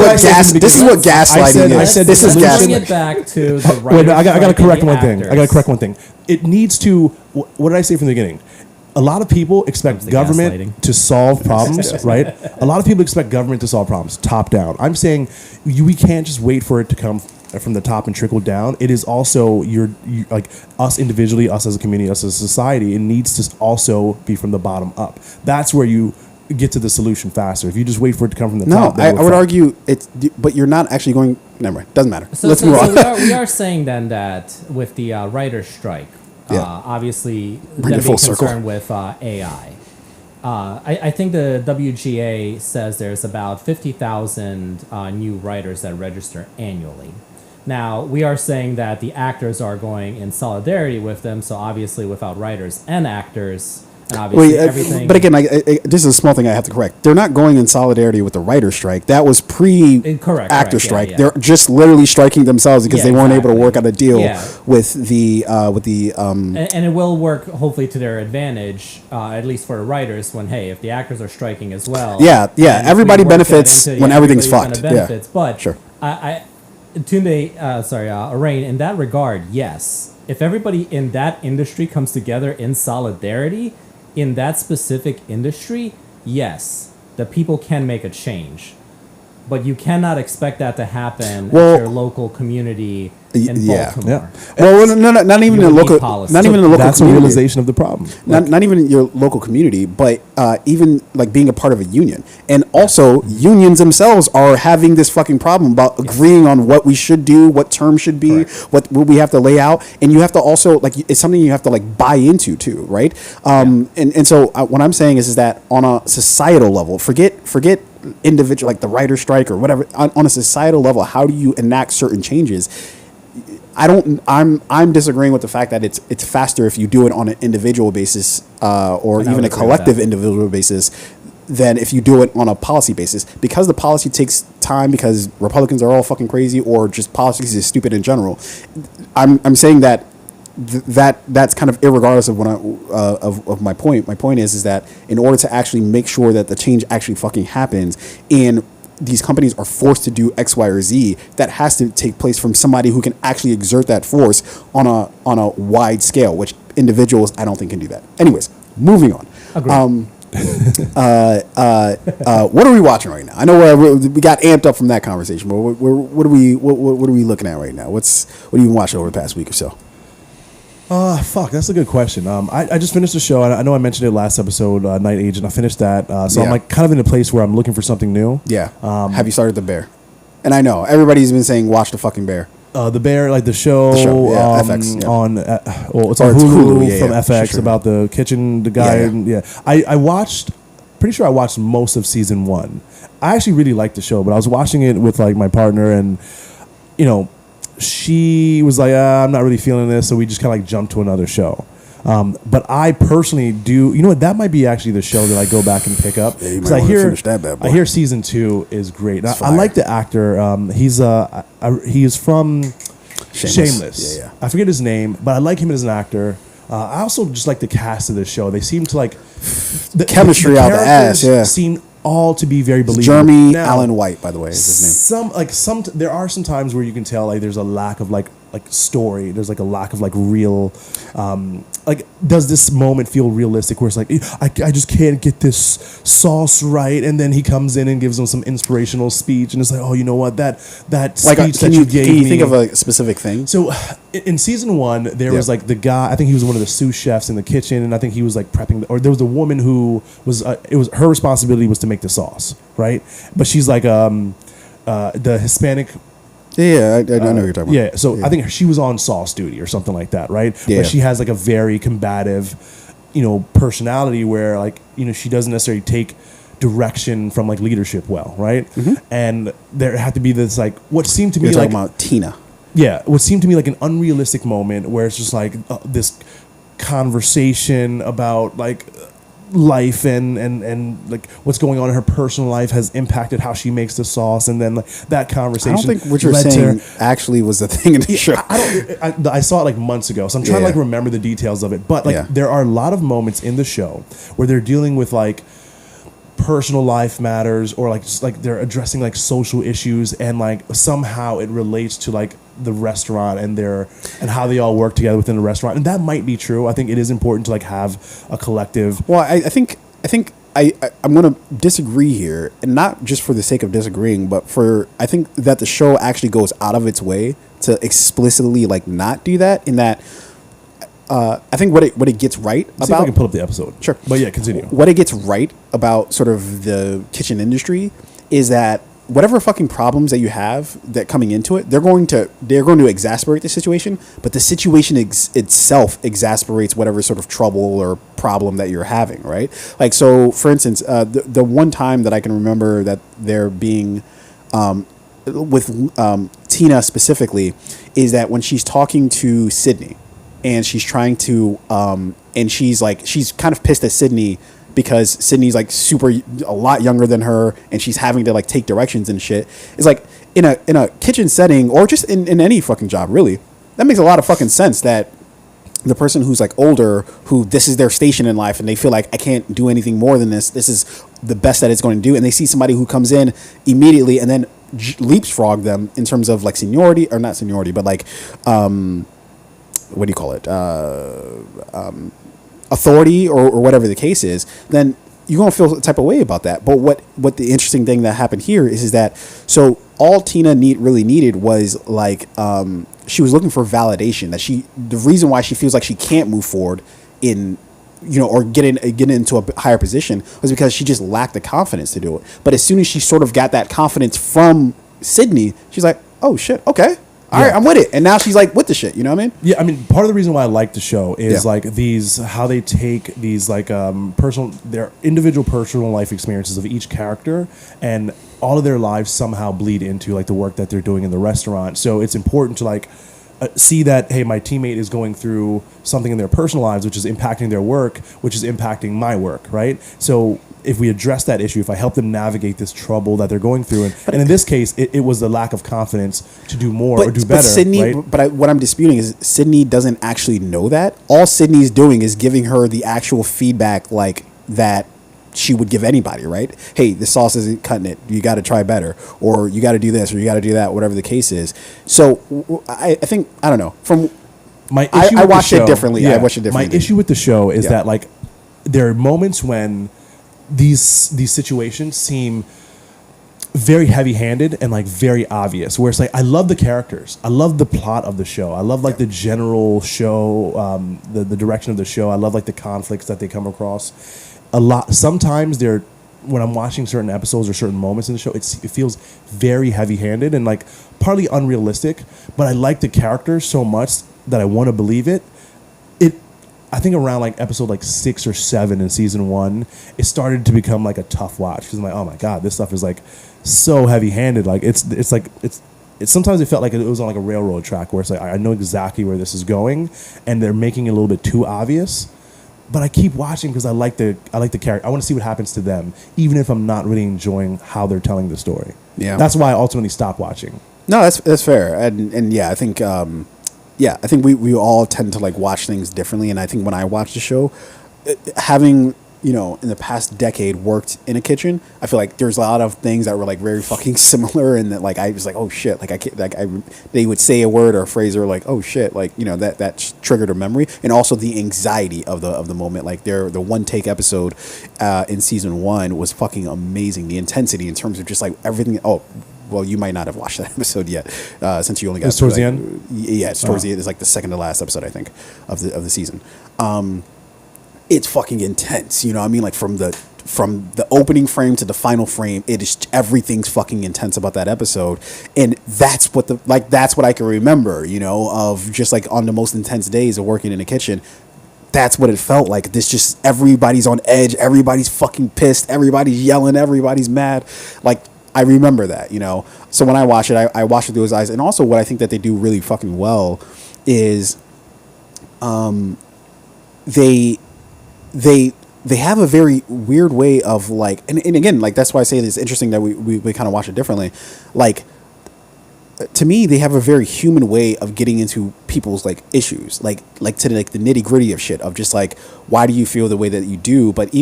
Speaker 1: what gaslighting is.
Speaker 2: This is
Speaker 3: gaslighting. Bring it back to the right.
Speaker 2: I got to correct one thing. It needs to. What did I say from the beginning? A lot of people expect government to solve problems, right? A lot of people expect government to solve problems, top down. I'm saying we can't just wait for it to come from the top and trickle down. It is also you like us individually, us as a community, us as a society. It needs to also be from the bottom up. That's where you get to the solution faster. If you just wait for it to come from the top.
Speaker 1: No, I would argue it's, but you're not actually going. Never mind. Doesn't matter.
Speaker 3: Let's move on. We are saying then that with the writer's strike, obviously
Speaker 1: Bring it full circle.
Speaker 3: concerned with AI. I think the WGA says there's about 50,000 new writers that register annually. Now, we are saying that the actors are going in solidarity with them, so obviously without writers and actors, and obviously everything...
Speaker 1: But again, this is a small thing I have to correct. They're not going in solidarity with the writer's strike. That was pre-actor strike. Yeah. They're just literally striking themselves because they weren't able to work out a deal with the... And
Speaker 3: it will work, hopefully, to their advantage, at least for the writers, when, hey, if the actors are striking as well...
Speaker 1: everybody benefits when everything's fucked.
Speaker 3: But
Speaker 1: sure.
Speaker 3: Arain, in that regard, yes. If everybody in that industry comes together in solidarity, in that specific industry, yes, the people can make a change. But you cannot expect that to happen at your local community in Baltimore.
Speaker 1: Well, not even in the local community.
Speaker 2: That's a realization of the problem.
Speaker 1: Not even in your local community, but even like being a part of a union. And also, unions themselves are having this fucking problem about agreeing on what we should do, what terms should be, what we have to lay out, and you have to also like it's something you have to like buy into too, right? And so what I'm saying is that on a societal level, forget individual like the writer's strike or whatever, on a societal level, how do you enact certain changes? I'm disagreeing with the fact that it's faster if you do it on an individual basis or even a collective individual basis than if you do it on a policy basis, because the policy takes time, because Republicans are all fucking crazy or just policies is stupid in general. I'm saying that that's kind of irregardless of what of my point. My point is that in order to actually make sure that the change actually fucking happens and these companies are forced to do X, Y, or Z, that has to take place from somebody who can actually exert that force on a wide scale, which individuals I don't think can do that. Anyways, moving on. What are we watching right now? I know we got amped up from that conversation, but what are we looking at right now? What have you been watching over the past week or so?
Speaker 2: That's a good question. I just finished the show. I know I mentioned it last episode, Night Agent. I finished that. So I'm like kind of in a place where I'm looking for something new.
Speaker 1: Yeah. Have you started The Bear? And I know everybody's been saying watch the fucking Bear.
Speaker 2: The Bear, like the show,
Speaker 1: FX,
Speaker 2: on it's on Hulu from FX about the kitchen, the guy. I watched. Pretty sure I watched most of season 1. I actually really liked the show, but I was watching it with like my partner, and she was like, I'm not really feeling this, so we just kind of like jumped to another show. But I personally do, that might be actually the show that I go back and pick up.
Speaker 1: Yeah, you might want to finish that bad boy.
Speaker 2: I hear season 2 is great. I like the actor. He is from Shameless.
Speaker 1: Yeah.
Speaker 2: I forget his name, but I like him as an actor. I also just like the cast of this show. They seem to like
Speaker 1: the chemistry out the ass. Yeah,
Speaker 2: seem all to be very believable.
Speaker 1: Jeremy Allen White, by the way, is his
Speaker 2: name. There are some times where you can tell like there's a lack of like story. There's like a lack of like real. Like, does this moment feel realistic? Where it's like I just can't get this sauce right, and then he comes in and gives them some inspirational speech, and it's like, oh, you know what, that speech that you gave me.
Speaker 1: Can you think of a specific thing?
Speaker 2: So in season 1, there was like the guy. I think he was one of the sous chefs in the kitchen, and I think he was like prepping. Or there was a woman who was. It was her responsibility was to make the sauce, right? But she's like the Hispanic.
Speaker 1: Yeah, I know what you're talking about.
Speaker 2: Yeah, so I think she was on sauce duty or something like that, right? Yeah. But she has like a very combative, personality where like, she doesn't necessarily take direction from like leadership well, right? Mm-hmm. And there had to be this like what seemed to me like
Speaker 1: about Tina.
Speaker 2: Yeah, what seemed to me like an unrealistic moment where it's just like this conversation about like life and like what's going on in her personal life has impacted how she makes the sauce, and then like, that conversation.
Speaker 1: I don't think what you're saying actually was the thing in the show.
Speaker 2: I saw it like months ago, so I'm trying to like remember the details of it. But like there are a lot of moments in the show where they're dealing with like personal life matters, or like just like they're addressing like social issues, and like somehow it relates to like the restaurant and how they all work together within the restaurant. And that might be true. I think it is important to like have a collective.
Speaker 1: Well, I think I'm going to disagree here, and not just for the sake of disagreeing, but for I think that the show actually goes out of its way to explicitly like not do that. In that, I think what it gets right
Speaker 2: See if I can pull up the episode.
Speaker 1: Sure,
Speaker 2: but yeah, continue.
Speaker 1: What it gets right about sort of the kitchen industry is that whatever fucking problems that you have that coming into it, they're going to exasperate the situation, but the situation itself exasperates whatever sort of trouble or problem that you're having, right? Like, so for instance, the one time that I can remember that there being with Tina specifically is that when she's talking to Sydney and she's trying to and she's kind of pissed at Sydney because Sydney's like a lot younger than her and she's having to like take directions and shit. It's like in a kitchen setting or just in any fucking job, really, that makes a lot of fucking sense that the person who's like older, who this is their station in life and they feel like I can't do anything more than this is the best that it's going to do, and they see somebody who comes in immediately and then leapfrog them in terms of like seniority, or not seniority, but like what do you call it, authority or whatever the case is, then you're going to feel a type of way about that. But what the interesting thing that happened here is that, so all Tina really needed was like, she was looking for validation that the reason why she feels like she can't move forward in, or get into a higher position was because she just lacked the confidence to do it. But as soon as she sort of got that confidence from Sydney, she's like, oh shit, okay. All right, I'm with it. And now she's like with the shit, you know what I mean?
Speaker 2: Yeah, I mean, part of the reason why I like the show is like how they take these like their individual personal life experiences of each character, and all of their lives somehow bleed into like the work that they're doing in the restaurant. So it's important to like see that, hey, my teammate is going through something in their personal lives, which is impacting their work, which is impacting my work, right? So if we address that issue, if I help them navigate this trouble that they're going through, and in this case, it was the lack of confidence to do more or do better.
Speaker 1: But Sydney,
Speaker 2: right?
Speaker 1: what I'm disputing is Sydney doesn't actually know that. All Sydney's doing is giving her the actual feedback like that she would give anybody, right? Hey, the sauce isn't cutting it. You got to try better, or you got to do this, or you got to do that, whatever the case is. So I think, I don't know. From
Speaker 2: my issue
Speaker 1: I watched it differently. Yeah, I watched it differently.
Speaker 2: My issue with the show is that like there are moments when these situations seem very heavy-handed and like very obvious, where it's like, I love the characters, I love the plot of the show, I love like the general show, the direction of the show, I love like the conflicts that they come across a lot. Sometimes when I'm watching certain episodes or certain moments in the show, it feels very heavy-handed and like partly unrealistic, but I like the characters so much that I want to believe it. I think around like episode like 6 or 7 in season 1, it started to become like a tough watch, because I'm like, oh my god, this stuff is like so heavy-handed. Like it's sometimes it felt like it was on like a railroad track, where it's like, I know exactly where this is going, and they're making it a little bit too obvious. But I keep watching because I like the character. I want to see what happens to them, even if I'm not really enjoying how they're telling the story. Yeah, that's why I ultimately stopped watching.
Speaker 1: No, that's fair, and yeah, I think. I think we all tend to like watch things differently, and I think when I watch the show, having in the past decade worked in a kitchen, I feel like there's a lot of things that were like very fucking similar, and that like I was like, oh shit, like I can't, like they would say a word or a phrase, or like, oh shit, like that triggered a memory, and also the anxiety of the moment. Like the one take episode in season 1 was fucking amazing. The intensity in terms of just like everything. Oh. Well, you might not have watched that episode yet, since you only got
Speaker 2: towards the end.
Speaker 1: Yeah, it's towards the end. It's like the second to last episode, I think, of the season. It's fucking intense. You know what I mean? Like from the opening frame to the final frame, it is everything's fucking intense about that episode, and that's what I can remember. Of just like on the most intense days of working in the kitchen. That's what it felt like. This just everybody's on edge, everybody's fucking pissed, everybody's yelling, everybody's mad, like. I remember that, So when I watch it, I watch it through those eyes. And also what I think that they do really fucking well is they have a very weird way of like, and again, like that's why I say it's interesting that we kind of watch it differently. Like, to me, they have a very human way of getting into people's like issues, like to like the nitty gritty of shit, of just like, why do you feel the way that you do? But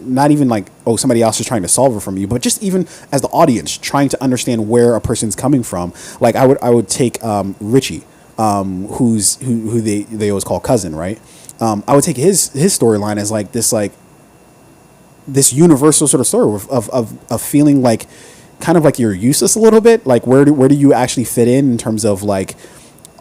Speaker 1: not even like, oh, somebody else is trying to solve it from you, but just even as the audience trying to understand where a person's coming from. Like I would take Richie, who they always call cousin, right? I would take his storyline as like this, like this universal sort of story of feeling like kind of like you're useless a little bit. Like where do you actually fit in terms of like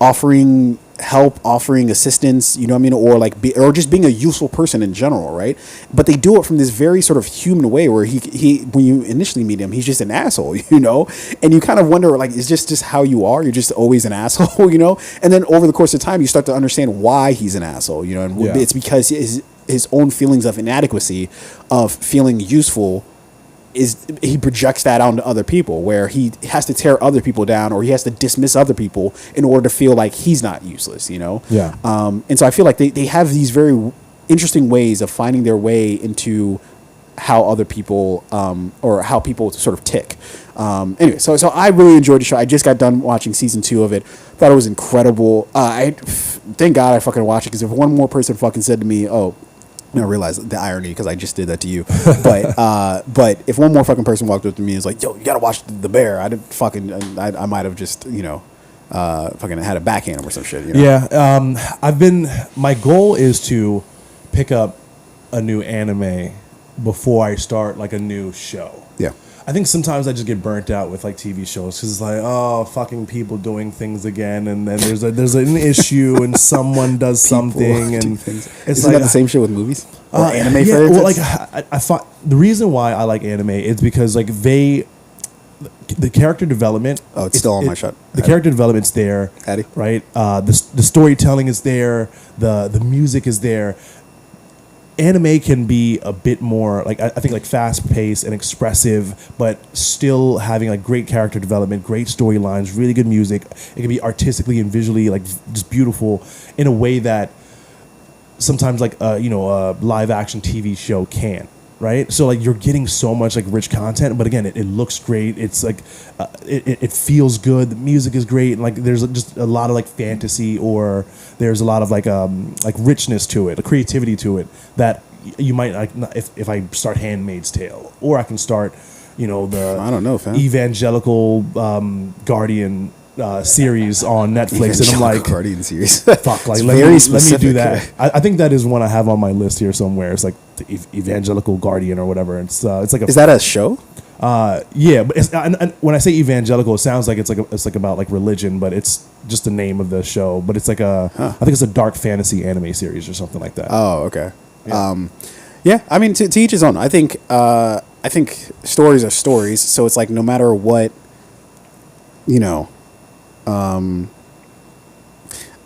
Speaker 1: offering help, offering assistance, you know what I mean, or like or just being a useful person in general, right? But they do it from this very sort of human way where he when you initially meet him, he's just an asshole, you know, and you kind of wonder like, is just how you are? You're just always an asshole, you know? And then over the course of time, you start to understand why he's an asshole, you know, and it's because his own feelings of inadequacy, of feeling useful, he projects that onto other people, where he has to tear other people down or he has to dismiss other people in order to feel like he's not useless, you know?
Speaker 2: Yeah.
Speaker 1: And so I feel like they have these very interesting ways of finding their way into how other people or how people sort of tick. Anyway, so I really enjoyed the show. I just got done watching season 2 of it. Thought it was incredible. Thank God I fucking watched it, because if one more person fucking said to me, oh, I realize the irony because I just did that to you. But if one more fucking person walked up to me and was like, yo, you gotta watch The Bear, I might have just, you know, fucking had a backhand him or some shit. You know?
Speaker 2: Yeah. My goal is to pick up a new anime before I start like a new show.
Speaker 1: Yeah.
Speaker 2: I think sometimes I just get burnt out with like TV shows because it's like, oh, fucking people doing things again, and then there's an issue and someone does something, and it's
Speaker 1: Isn't that the same shit with movies or anime?
Speaker 2: Yeah, well, like I thought the reason why I like anime is because like the character development.
Speaker 1: Oh, it's still on my shot.
Speaker 2: The character development's there,
Speaker 1: Addy.
Speaker 2: Right? The storytelling is there. The music is there. Anime can be a bit more like I think like fast paced and expressive, but still having like great character development, great storylines, really good music. It can be artistically and visually like just beautiful in a way that sometimes like a live action TV show can't. Right, so like you're getting so much like rich content, but again, it looks great. It's like it feels good. The music is great, and like there's just a lot of like fantasy, or there's a lot of like richness to it, a creativity to it that you might like if I start Handmaid's Tale, or I can start, I don't know, fam. Evangelical Guardian series on Netflix, and I'm like,
Speaker 1: Guardian series.
Speaker 2: Fuck, like let me do that. I think that is one I have on my list here somewhere. It's like the Evangelical Guardian or whatever. It's like
Speaker 1: is that a show?
Speaker 2: Yeah, but and when I say evangelical, it sounds like it's like about like religion, but it's just the name of the show. But it's like I think it's a dark fantasy anime series or something like that.
Speaker 1: Oh, okay. Yeah. I mean, to each his own. I think stories are stories, so it's like no matter what,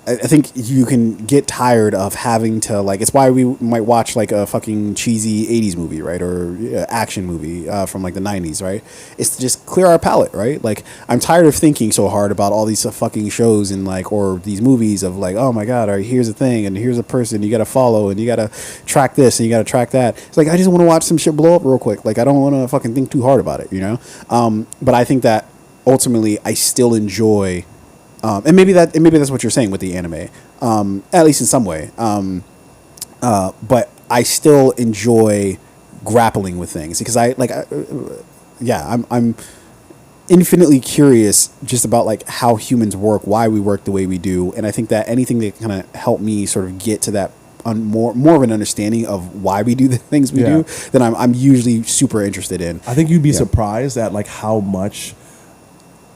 Speaker 1: I think you can get tired of having to like. It's why we might watch like a fucking cheesy '80s movie, right, or action movie from like the '90s, right? It's to just clear our palate, right? Like I'm tired of thinking so hard about all these fucking shows and like or these movies of like, oh my god, all right, here's a thing and here's a person you got to follow and you got to track this and you got to track that. It's like I just want to watch some shit blow up real quick. Like I don't want to fucking think too hard about it, But I think that ultimately I still enjoy. And maybe that's what you're saying with the anime, at least in some way. But I still enjoy grappling with things because I'm infinitely curious just about like how humans work, why we work the way we do, and I think that anything that kind of help me sort of get to that more of an understanding of why we do the things we do, then I'm usually super interested in.
Speaker 2: I think you'd be surprised at like how much.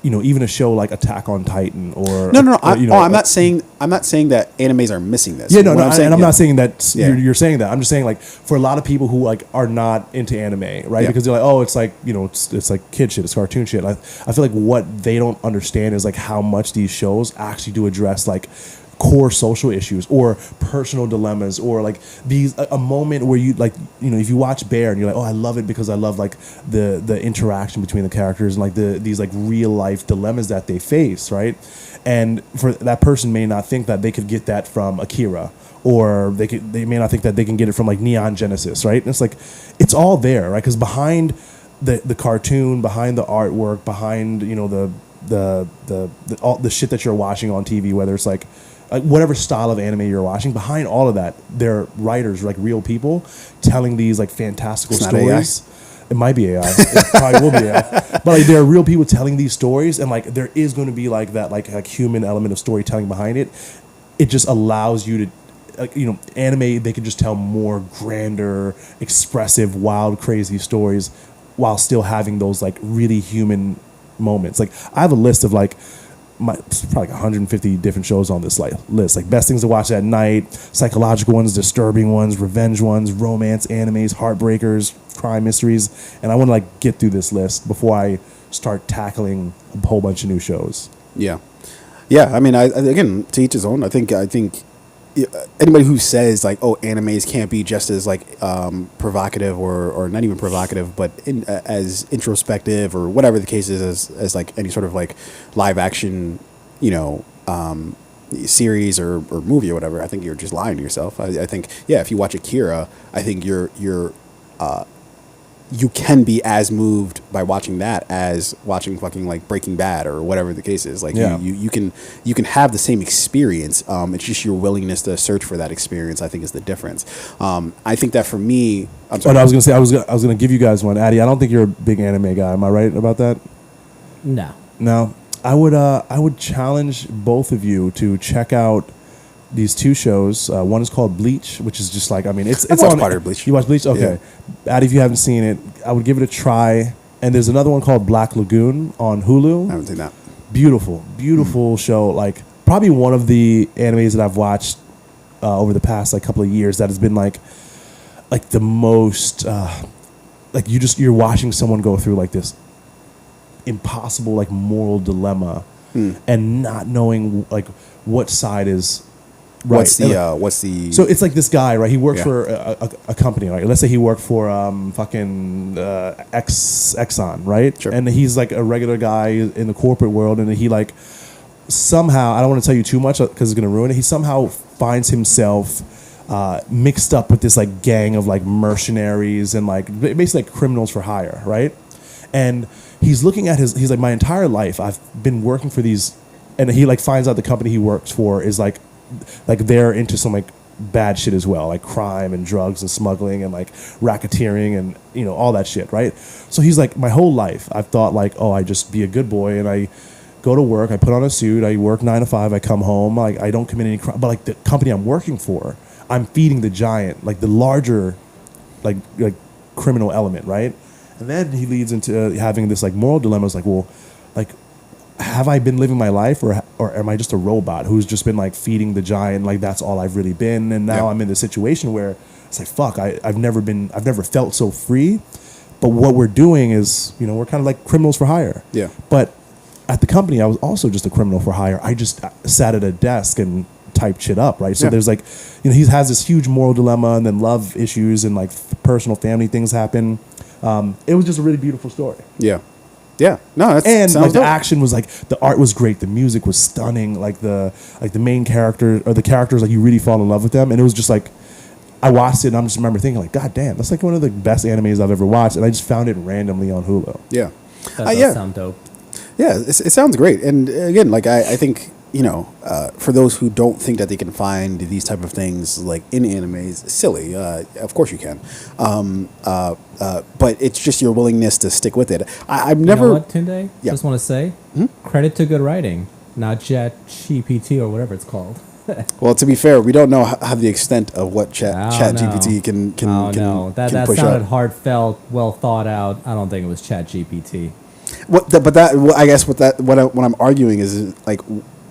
Speaker 2: Even a show like Attack on Titan or
Speaker 1: no. I'm not saying that animes are missing this.
Speaker 2: Yeah, no. I'm not saying that you're saying that. I'm just saying like for a lot of people who like are not into anime, right? Yeah. Because they're like, oh, it's like it's like kid shit, it's cartoon shit. I feel like what they don't understand is like how much these shows actually do address like core social issues or personal dilemmas or like these a moment where you like if you watch Bear and you're like, oh, I love it because I love like the interaction between the characters and like these like real life dilemmas that they face, right? And for that person may not think that they could get that from Akira, or they may not think that they can get it from like Neon Genesis, right? And it's like it's all there, right? Because behind the cartoon, behind the artwork, behind all the shit that you're watching on TV, whether it's like whatever style of anime you're watching, behind all of that, they're writers, like real people, telling these like fantastical stories. AI. It might be AI. It probably will be AI. But like there are real people telling these stories, and like there is going to be like that like human element of storytelling behind it. It just allows you to anime, they can just tell more grander, expressive, wild, crazy stories while still having those like really human moments. Like I have a list of like probably like 150 different shows on this list. Like best things to watch at night, psychological ones, disturbing ones, revenge ones, romance, animes, heartbreakers, crime mysteries. And I want to like get through this list before I start tackling a whole bunch of new shows.
Speaker 1: Yeah. I mean, again, to each his own. I think anybody who says like, oh, animes can't be just as like provocative or not even provocative, but as introspective or whatever the case is, as like any sort of like live action, series or movie or whatever, I think you're just lying to yourself. I think, if you watch Akira, I think you can be as moved by watching that as watching fucking like Breaking Bad or whatever the case is. Like you can have the same experience. It's just your willingness to search for that experience, I think, is the difference. I think that for me, I'm sorry.
Speaker 2: I was gonna say I was gonna give you guys one, Addy. I don't think you're a big anime guy. Am I right about that? No. I would challenge both of you to check out these two shows. One is called Bleach, which is just like, I mean, it's on
Speaker 1: part of Bleach.
Speaker 2: You watch Bleach? Okay. Yeah. Addy, if you haven't seen it, I would give it a try. And there's another one called Black Lagoon on Hulu.
Speaker 1: I haven't seen that.
Speaker 2: Beautiful show. Like probably one of the animes that I've watched over the past like couple of years that has been like the most like you're watching someone go through like this impossible like moral dilemma and not knowing like what side is right.
Speaker 1: What's the
Speaker 2: so it's like this guy, right? He works for a company, right? Let's say he worked for Exxon, right?
Speaker 1: Sure.
Speaker 2: And he's like a regular guy in the corporate world, and he like somehow, I don't want to tell you too much because it's going to ruin it. He somehow finds himself mixed up with this like gang of like mercenaries and like basically like criminals for hire, right? And he's looking at he's like, my entire life I've been working for these, and he like finds out the company he works for is like they're into some like bad shit as well, like crime and drugs and smuggling and like racketeering and all that shit, right? So he's like, my whole life I've thought like, oh, I just be a good boy and I go to work, I put on a suit, I work 9 to 5, I come home, like I don't commit any crime, but like the company I'm working for, I'm feeding the giant, like the larger like criminal element, right? And then he leads into having this like moral dilemma. It's like, well, like, have I been living my life or am I just a robot who's just been like feeding the giant? Like that's all I've really been. And now I'm in this situation where it's like, fuck, I've never felt so free. But what we're doing is, we're kind of like criminals for hire.
Speaker 1: Yeah.
Speaker 2: But at the company, I was also just a criminal for hire. I just sat at a desk and typed shit up, right? So there's like, he has this huge moral dilemma and then love issues and like personal family things happen. It was just a really beautiful story.
Speaker 1: Yeah. No,
Speaker 2: and like the action was like, the art was great, the music was stunning, like the main character or the characters, like you really fall in love with them, and it was just like, I watched it and I just remember thinking like, God damn, that's like one of the best animes I've ever watched, and I just found it randomly on Hulu.
Speaker 1: Yeah,
Speaker 3: that does sound dope.
Speaker 1: Yeah, it sounds great, and again, like I think for those who don't think that they can find these type of things like in animes, silly. Of course you can, but it's just your willingness to stick with it. I've never.
Speaker 3: You know what, Tunde? Just want to say, credit to good writing, not ChatGPT or whatever it's called.
Speaker 1: Well, to be fair, we don't know how the extent of what ChatGPT can
Speaker 3: that
Speaker 1: push
Speaker 3: sounded
Speaker 1: up.
Speaker 3: heartfelt, well thought out. I don't think it was ChatGPT.
Speaker 1: I guess what I'm arguing is like.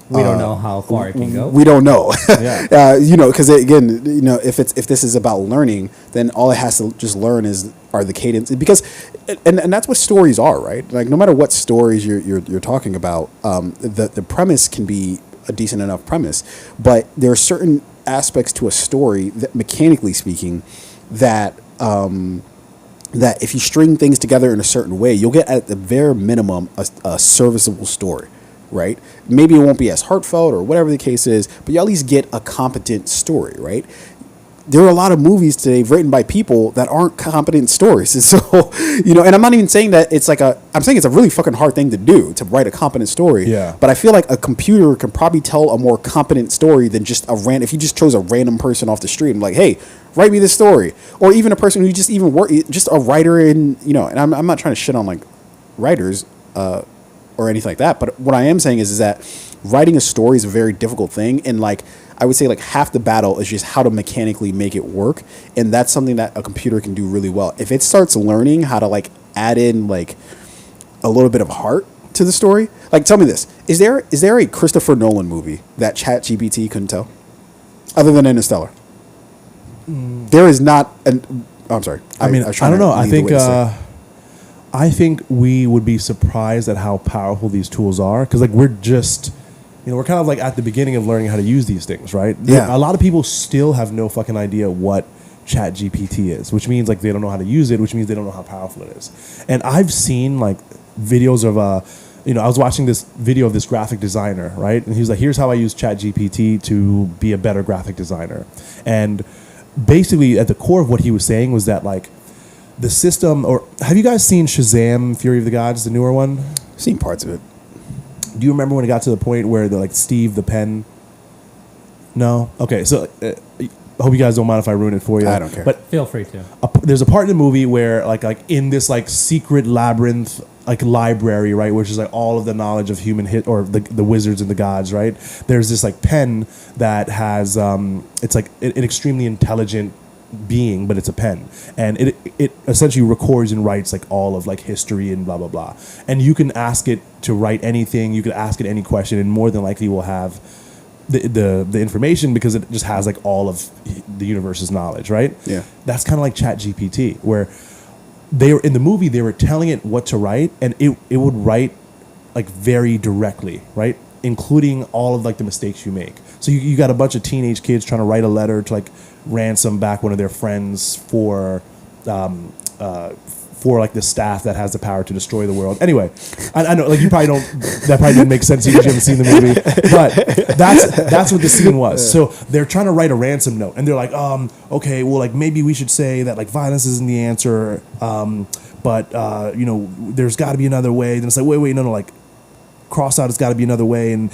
Speaker 3: We don't know how far it can go.
Speaker 1: We don't know.
Speaker 2: Yeah.
Speaker 1: Because again, if this is about learning, then all it has to just learn are the cadence, because and that's what stories are, right? Like no matter what stories you're talking about, the premise can be a decent enough premise, but there are certain aspects to a story that, mechanically speaking, that if you string things together in a certain way, you'll get at the bare minimum a serviceable story. Right? Maybe it won't be as heartfelt or whatever the case is, but you at least get a competent story, right? There are a lot of movies today written by people that aren't competent stories. And so, and I'm not even saying that I'm saying it's a really fucking hard thing to do, to write a competent story.
Speaker 2: Yeah.
Speaker 1: But I feel like a computer can probably tell a more competent story than just if you just chose a random person off the street and like, hey, write me this story. Or even a person who just just a writer and I'm not trying to shit on like writers, or anything like that. But what I am saying is that writing a story is a very difficult thing. And like, I would say like half the battle is just how to mechanically make it work, and that's something that a computer can do really well. If it starts learning how to like add in like a little bit of heart to the story, like tell me this: is there a Christopher Nolan movie that ChatGPT couldn't tell, other than Interstellar? There is not an. Oh, I'm sorry.
Speaker 2: I don't know. I think we would be surprised at how powerful these tools are, because like we're just, we're kind of like at the beginning of learning how to use these things, right?
Speaker 1: Yeah.
Speaker 2: A lot of people still have no fucking idea what ChatGPT is, which means like they don't know how to use it, which means they don't know how powerful it is. And I've seen like videos of I was watching this video of this graphic designer, right? And he was like, here's how I use ChatGPT to be a better graphic designer. And basically at the core of what he was saying was that like the system, or have you guys seen Shazam! Fury of the Gods, the newer one?
Speaker 1: Seen parts of it.
Speaker 2: Do you remember when it got to the point where the like Steve the pen? No? Okay, so I hope you guys don't mind if I ruin it for you.
Speaker 1: I don't care.
Speaker 3: But feel free to.
Speaker 2: There's a part in the movie where like in this like secret labyrinth like library, right, which is like all of the knowledge of human or the wizards and the gods, right? There's this like pen that has it's like an extremely intelligent being, but it's a pen, and it essentially records and writes like all of like history and blah blah blah. And you can ask it to write anything, you can ask it any question, and more than likely will have the information, because it just has like all of the universe's knowledge, right?
Speaker 1: Yeah.
Speaker 2: That's kind of like ChatGPT, where they were in the movie, they were telling it what to write, and it would write like very directly, right? Including all of like the mistakes you make. So you got a bunch of teenage kids trying to write a letter to like ransom back one of their friends for like the staff that has the power to destroy the world. Anyway, I know like you probably don't, that probably didn't make sense to you because you haven't seen the movie, but that's what the scene was. So they're trying to write a ransom note, and they're like, okay, well, like maybe we should say that like violence isn't the answer, but there's got to be another way. Then it's like, wait, no, like cross out, it's got to be another way, and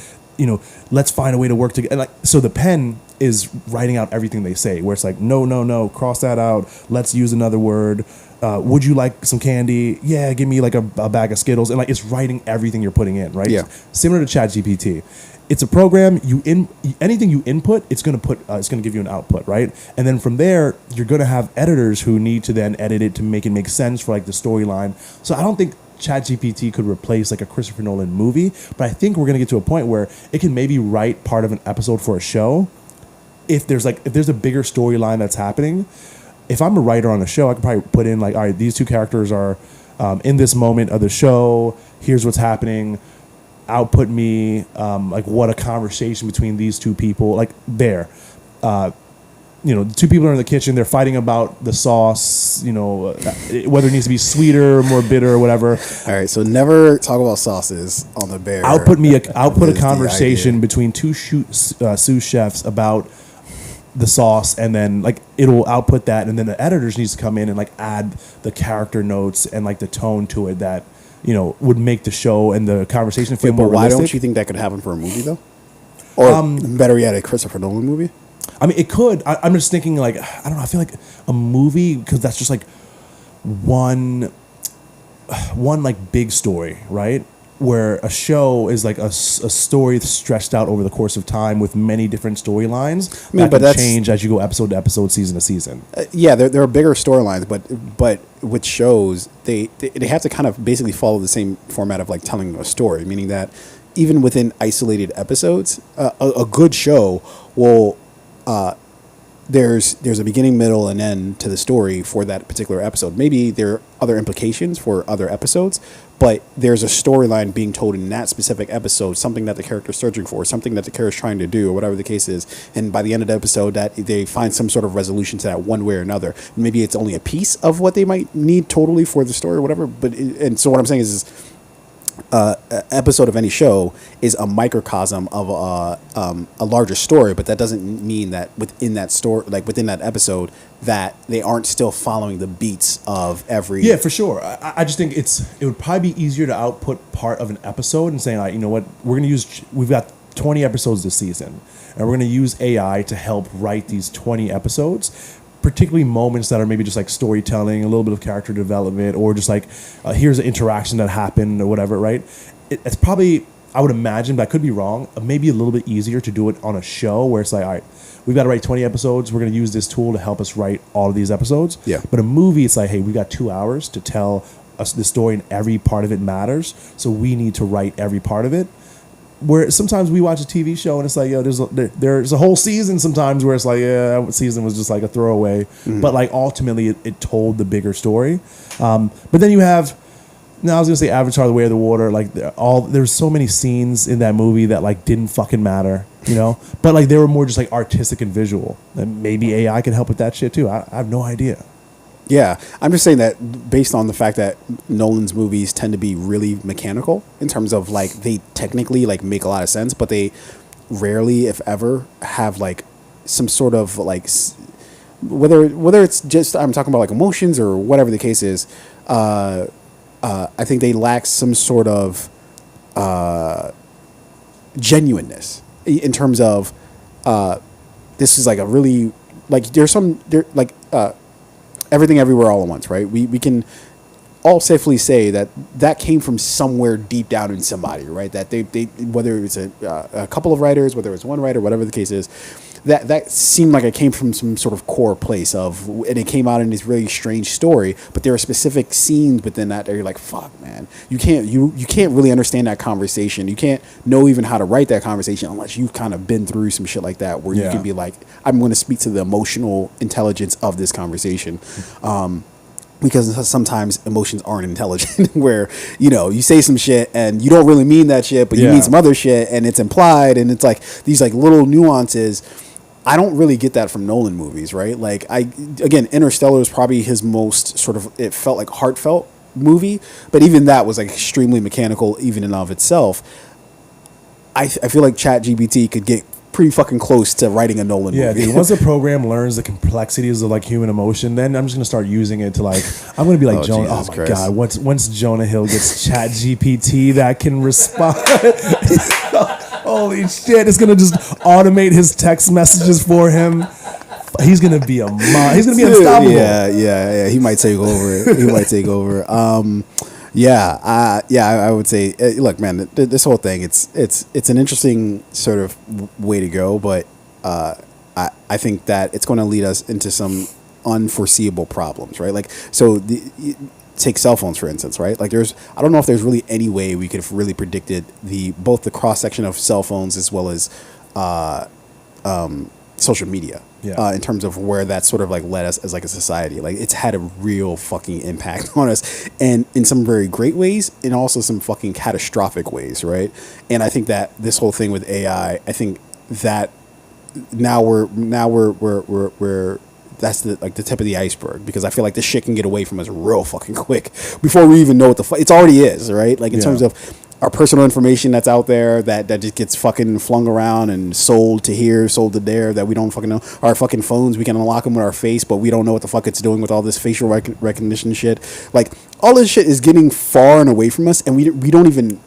Speaker 2: let's find a way to work together. And like, so the pen is writing out everything they say, where it's like, no, cross that out. Let's use another word. Would you like some candy? Yeah, give me like a bag of Skittles. And like, it's writing everything you're putting in, right?
Speaker 1: Yeah.
Speaker 2: Similar to ChatGPT. It's a program. Anything you input, it's going to give you an output, right? And then from there, you're going to have editors who need to then edit it to make it make sense for like the storyline. So I don't think ChatGPT could replace like a Christopher Nolan movie, but I think we're going to get to a point where it can maybe write part of an episode for a show. If there's a bigger storyline that's happening, if I'm a writer on a show, I could probably put in like, all right, these two characters are in this moment of the show. Here's what's happening. Output me like what a conversation between these two people like there. The two people are in the kitchen. They're fighting about the sauce. Whether it needs to be sweeter, or more bitter, or whatever.
Speaker 1: All right, so never talk about sauces on the bear.
Speaker 2: Output a conversation between two sous chefs about the sauce, and then like it'll output that, and then the editors needs to come in and like add the character notes and like the tone to it that would make the show and the conversation feel more realistic.
Speaker 1: Why don't you think that could happen for a movie though? Or better yet, a Christopher Nolan movie?
Speaker 2: I mean, it could. I'm just thinking like, I don't know. I feel like a movie, because that's just like one like big story, right? Where a show is like a story stretched out over the course of time with many different storylines that can change as you go episode to episode, season to season.
Speaker 1: Yeah, there are bigger storylines, but with shows, they have to kind of basically follow the same format of like telling a story, meaning that even within isolated episodes, a good show will there's a beginning, middle, and end to the story for that particular episode. Maybe there are other implications for other episodes, but there's a storyline being told in that specific episode, something that the character's searching for, something that the character's trying to do, or whatever the case is. And by the end of the episode, that they find some sort of resolution to that one way or another. Maybe it's only a piece of what they might need totally for the story or whatever. And so what I'm saying is episode of any show is a microcosm of a larger story, but that doesn't mean that within that story, like within that episode, that they aren't still following the beats of every.
Speaker 2: Yeah, for sure. I just think it would probably be easier to output part of an episode and saying, like, you know what, we've got 20 episodes this season, and we're going to use AI to help write these 20 episodes. Particularly moments that are maybe just like storytelling, a little bit of character development, or just like here's an interaction that happened or whatever, right? It's probably I would imagine, but I could be wrong, maybe a little bit easier to do it on a show where it's like, all right, we've got to write 20 episodes. We're going to use this tool to help us write all of these episodes.
Speaker 1: Yeah.
Speaker 2: But a movie, it's like, hey, we got 2 hours to tell us the story and every part of it matters. So we need to write every part of it. Where sometimes we watch a TV show and it's like, yo, there's a whole season sometimes where it's like, yeah, that season was just like a throwaway. Mm-hmm. But like ultimately it told the bigger story. But then you have, now I was gonna say Avatar: The Way of the Water. Like there's so many scenes in that movie that like didn't fucking matter, you know. But like they were more just like artistic and visual. And maybe AI could help with that shit too. I have no idea.
Speaker 1: Yeah, I'm just saying that based on the fact that Nolan's movies tend to be really mechanical in terms of like they technically like make a lot of sense, but they rarely, if ever, have like some sort of like whether it's just I'm talking about like emotions or whatever the case is. I think they lack some sort of genuineness in terms of this is like a really like Everything Everywhere All at Once, right? We can all safely say that came from somewhere deep down in somebody, right? That they whether it's a couple of writers, whether it's one writer, whatever the case is, that seemed like it came from some sort of core place and it came out in this really strange story. But there are specific scenes within that you're like, fuck, man, you can't really understand that conversation. You can't know even how to write that conversation unless you've kind of been through some shit like that, where you can be like, I'm going to speak to the emotional intelligence of this conversation. Because sometimes emotions aren't intelligent, where, you say some shit and you don't really mean that shit, but you mean some other shit and it's implied, and it's like these like little nuances. I don't really get that from Nolan movies, right? Like again, Interstellar is probably his most sort of, it felt like heartfelt movie, but even that was like extremely mechanical even in and of itself. I feel like ChatGPT could get pretty fucking close to writing a Nolan movie.
Speaker 2: Yeah, dude, once the program learns the complexities of like human emotion, then I'm just gonna start using it to like, I'm gonna be like Jonah. Jesus my Christ. God, once Jonah Hill gets ChatGPT that can respond, holy shit, it's gonna just automate his text messages for him. He's gonna be he's gonna be unstoppable.
Speaker 1: Yeah. He might take over. I would say, look, man, this whole thing, it's an interesting sort of way to go, but I think that it's going to lead us into some unforeseeable problems, right? Like, so take cell phones, for instance, right? Like I don't know if there's really any way we could have really predicted both the cross section of cell phones as well as social media. In terms of where that sort of like led us as like a society. Like it's had a real fucking impact on us, and in some very great ways and also some fucking catastrophic ways, right? And I think that this whole thing with AI, I think that now we're that's the tip of the iceberg, because I feel like this shit can get away from us real fucking quick before we even know what the fuck it's already is, right? Like in terms of our personal information that's out there that just gets fucking flung around and sold to here, sold to there, that we don't fucking know. Our fucking phones, we can unlock them with our face, but we don't know what the fuck it's doing with all this facial recognition shit. Like all this shit is getting far and away from us, and we don't even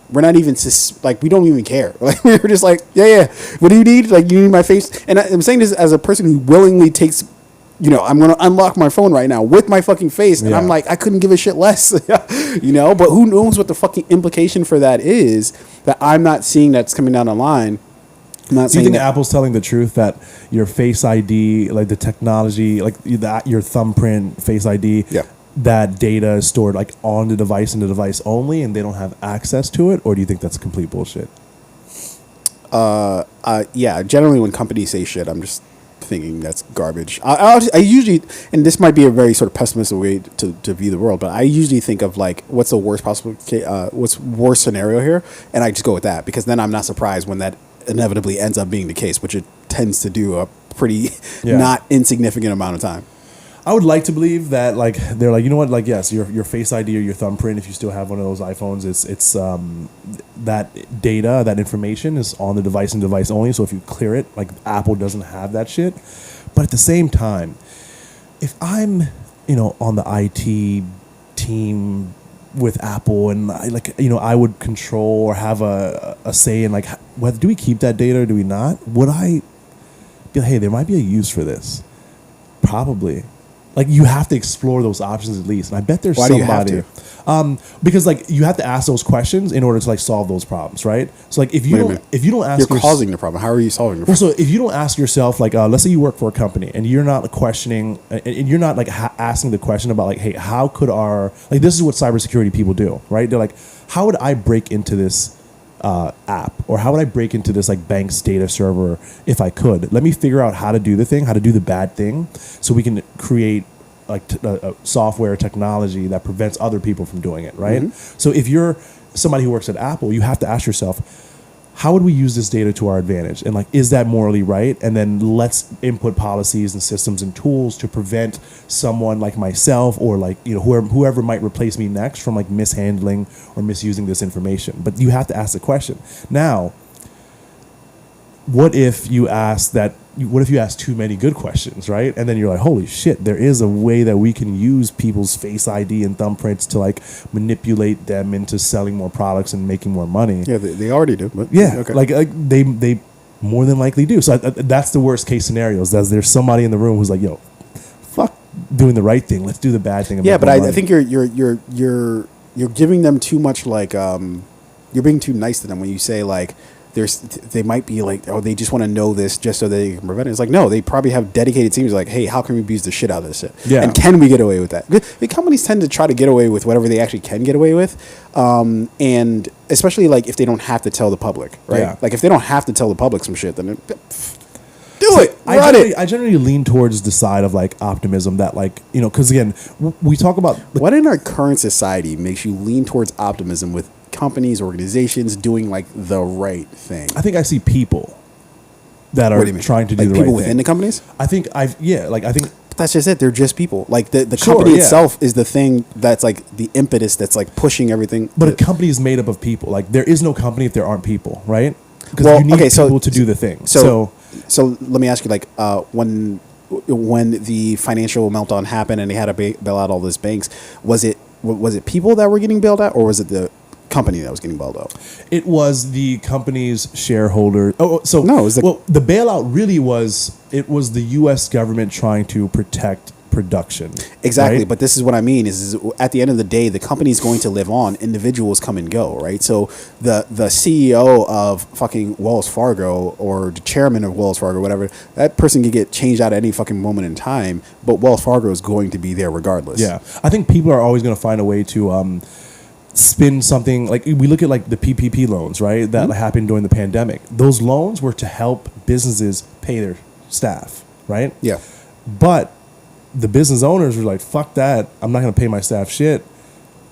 Speaker 1: care. Like we're just like, yeah, what do you need? Like, you need my face? And I'm saying this as a person who willingly takes, I'm going to unlock my phone right now with my fucking face. And I'm like, I couldn't give a shit less, but who knows what the fucking implication for that is that I'm not seeing that's coming down the line.
Speaker 2: Do you think Apple's telling the truth that your Face ID, like the technology, like your thumbprint Face ID, that data is stored like on the device and the device only, and they don't have access to it? Or do you think that's complete bullshit?
Speaker 1: Generally when companies say shit, I'm just thinking that's garbage. I usually, and this might be a very sort of pessimistic way to view the world, but I usually think of like, what's the worst possible what's worst scenario here, and I just go with that, because then I'm not surprised when that inevitably ends up being the case, which it tends to do a pretty not insignificant amount of time.
Speaker 2: I would like to believe that like they're like, you know what, like, yes, your Face ID or your thumbprint, if you still have one of those iPhones, it's that data, that information is on the device and device only. So if you clear it, like Apple doesn't have that shit. But at the same time, if I'm on the IT team with Apple, and I would control or have a say in like, whether do we keep that data or do we not? Would I be like, hey, there might be a use for this? Probably. Like you have to explore those options at least, and I bet there's
Speaker 1: Why
Speaker 2: somebody.
Speaker 1: do you have to?
Speaker 2: Because like you have to ask those questions in order to like solve those problems, right? So like if you
Speaker 1: Wait a
Speaker 2: don't
Speaker 1: minute.
Speaker 2: if you don't ask
Speaker 1: You're causing the problem. How are you solving the
Speaker 2: well,
Speaker 1: problem?
Speaker 2: so if you don't ask yourself, like, let's say you work for a company and you're not questioning, and you're not like asking the question about like, hey, how could our like this is what cybersecurity people do, right? They're like, how would I break into this app, or how would I break into this like bank's data server if I could? Let me figure out how to do the thing, how to do the bad thing, so we can create like software technology that prevents other people from doing it, right?
Speaker 1: Mm-hmm.
Speaker 2: So if you're somebody who works at Apple, you have to ask yourself, how would we use this data to our advantage? And like, is that morally right? And then let's input policies and systems and tools to prevent someone like myself or like, you know, whoever might replace me next from like mishandling or misusing this information. But you have to ask the question. Now, what if you ask too many good questions, right? And then you're like, holy shit, there is a way that we can use people's face ID and thumbprints to like manipulate them into selling more products and making more money.
Speaker 1: Yeah, they already do. But
Speaker 2: Yeah,
Speaker 1: okay.
Speaker 2: like they more than likely do. So that's the worst case scenarios. There's somebody in the room who's like, yo, fuck doing the right thing. Let's do the bad thing. And
Speaker 1: Yeah,
Speaker 2: make
Speaker 1: but
Speaker 2: more
Speaker 1: I
Speaker 2: money.
Speaker 1: think you're giving them too much like you're being too nice to them when you say like they might be like, oh, they just want to know this just so they can prevent it. It's like, no, they probably have dedicated teams like, hey, how can we abuse the shit out of this shit?
Speaker 2: Yeah.
Speaker 1: And can we get away with that? The companies tend to try to get away with whatever they actually can get away with. And especially like if they don't have to tell the public, right?
Speaker 2: Yeah.
Speaker 1: Like if they don't have to tell the public some shit, then do it. Run it.
Speaker 2: I generally lean towards the side of like optimism that like, you know, because again, we talk about
Speaker 1: What in our current society makes you lean towards optimism with companies, organizations doing like the right thing?
Speaker 2: I think I see people that
Speaker 1: What
Speaker 2: are
Speaker 1: do you mean?
Speaker 2: trying to do
Speaker 1: like
Speaker 2: the
Speaker 1: people
Speaker 2: right
Speaker 1: within
Speaker 2: thing.
Speaker 1: the companies?
Speaker 2: I think
Speaker 1: But that's just it. They're just people. Like the
Speaker 2: Sure,
Speaker 1: company
Speaker 2: yeah.
Speaker 1: itself is the thing that's like the impetus that's like pushing everything.
Speaker 2: but a company is made up of people. Like there is no company if there aren't people, right? Because
Speaker 1: Well,
Speaker 2: you need
Speaker 1: okay, so-
Speaker 2: people to do the thing.
Speaker 1: So let me ask you, like, when the financial meltdown happened and they had to bail out all those banks, was it people that were getting bailed out, or was it the company that was getting bailed out?
Speaker 2: it was the company's shareholder.
Speaker 1: No, it was
Speaker 2: the bailout really was the U.S. government trying to protect production.
Speaker 1: Exactly,
Speaker 2: right?
Speaker 1: but this is what I mean is at the end of the day, the company's going to live on. Individuals come and go, right? So the CEO of fucking Wells Fargo or the chairman of Wells Fargo, whatever, that person could get changed out at any fucking moment in time, but Wells Fargo is going to be there regardless.
Speaker 2: Yeah, I think people are always going to find a way to spin something. Like we look at like the PPP loans, right? That happened during the pandemic. Those loans were to help businesses pay their staff, right?
Speaker 1: Yeah.
Speaker 2: But the business owners were like, fuck that. I'm not going to pay my staff shit,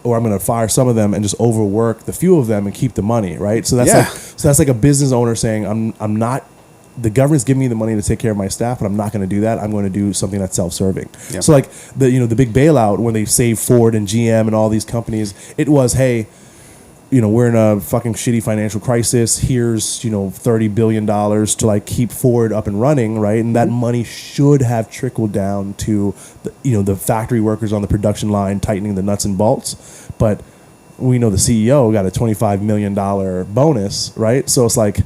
Speaker 2: or I'm going to fire some of them and just overwork the few of them and keep the money, right? So that's like a business owner saying, I'm not, the government's giving me the money to take care of my staff, but I'm not going to do that. I'm going to do something that's self-serving.
Speaker 1: Yeah.
Speaker 2: So like the big bailout when they saved Ford and GM and all these companies, it was, hey, we're in a fucking shitty financial crisis. Here's, $30 billion to like keep Ford up and running, right? And that money should have trickled down to the factory workers on the production line tightening the nuts and bolts. But we know the CEO got a $25 million bonus, right? So it's like,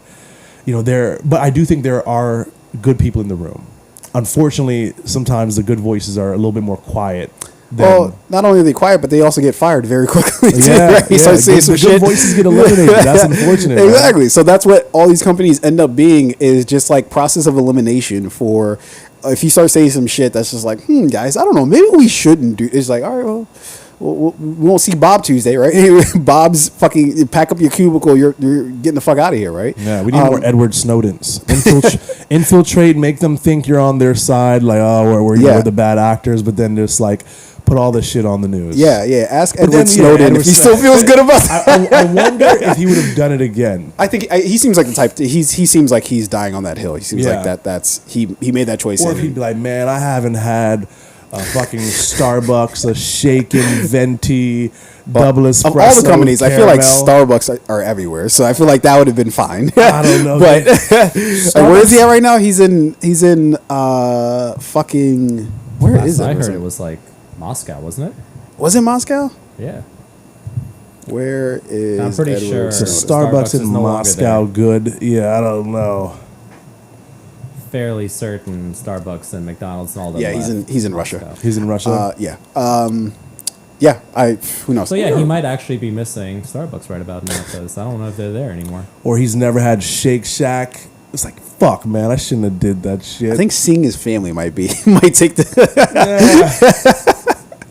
Speaker 2: but I do think there are good people in the room. Unfortunately, sometimes the good voices are a little bit more quiet.
Speaker 1: Well, not only are they quiet, but they also get fired very quickly. Too,
Speaker 2: Yeah,
Speaker 1: right? You start saying some
Speaker 2: good
Speaker 1: shit.
Speaker 2: voices get eliminated. That's unfortunate.
Speaker 1: Exactly.
Speaker 2: Right?
Speaker 1: So that's what all these companies end up being, is just like process of elimination for. If you start saying some shit that's just like, guys, I don't know, maybe we shouldn't do. It's like, all right, well, we won't see Bob Tuesday, right? Bob's fucking pack up your cubicle. You're getting the fuck out of here, right?
Speaker 2: Yeah, we need more Edward Snowdens. Infiltrate, make them think you're on their side, like, oh, we're the bad actors, but then just like put all this shit on the news.
Speaker 1: Yeah. Ask Edward Snowden if he still feels good about it.
Speaker 2: I wonder if he would have done it again.
Speaker 1: I think he seems like the type. He seems like he's dying on that hill. He seems like that. That's he made that choice.
Speaker 2: Or if he'd be like, man, I haven't had a fucking Starbucks, a shaken venti, double espresso.
Speaker 1: Of all the companies, I feel like
Speaker 2: caramel.
Speaker 1: Starbucks are everywhere. So I feel like that would have been fine.
Speaker 2: I don't know,
Speaker 1: but where is he at right now? He's in fucking. Where
Speaker 3: Last
Speaker 1: is it?
Speaker 3: I heard it was like Moscow, wasn't it?
Speaker 1: Was it Moscow?
Speaker 3: Yeah.
Speaker 1: Where is?
Speaker 3: I'm pretty
Speaker 1: Edward
Speaker 3: sure
Speaker 1: Snowden?
Speaker 2: Starbucks
Speaker 3: Starbucks
Speaker 2: in
Speaker 3: is no longer
Speaker 2: Moscow
Speaker 3: there.
Speaker 2: good? Yeah, I don't know.
Speaker 3: fairly certain Starbucks and McDonald's and all that.
Speaker 1: Yeah, he's in Russia.
Speaker 2: He's in Russia.
Speaker 1: Yeah. Yeah. Who knows?
Speaker 3: So yeah, he might actually be missing Starbucks right about now because I don't know if they're there anymore.
Speaker 2: Or he's never had Shake Shack. It's like, fuck, man, I shouldn't have did that shit.
Speaker 1: I think seeing his family might take the.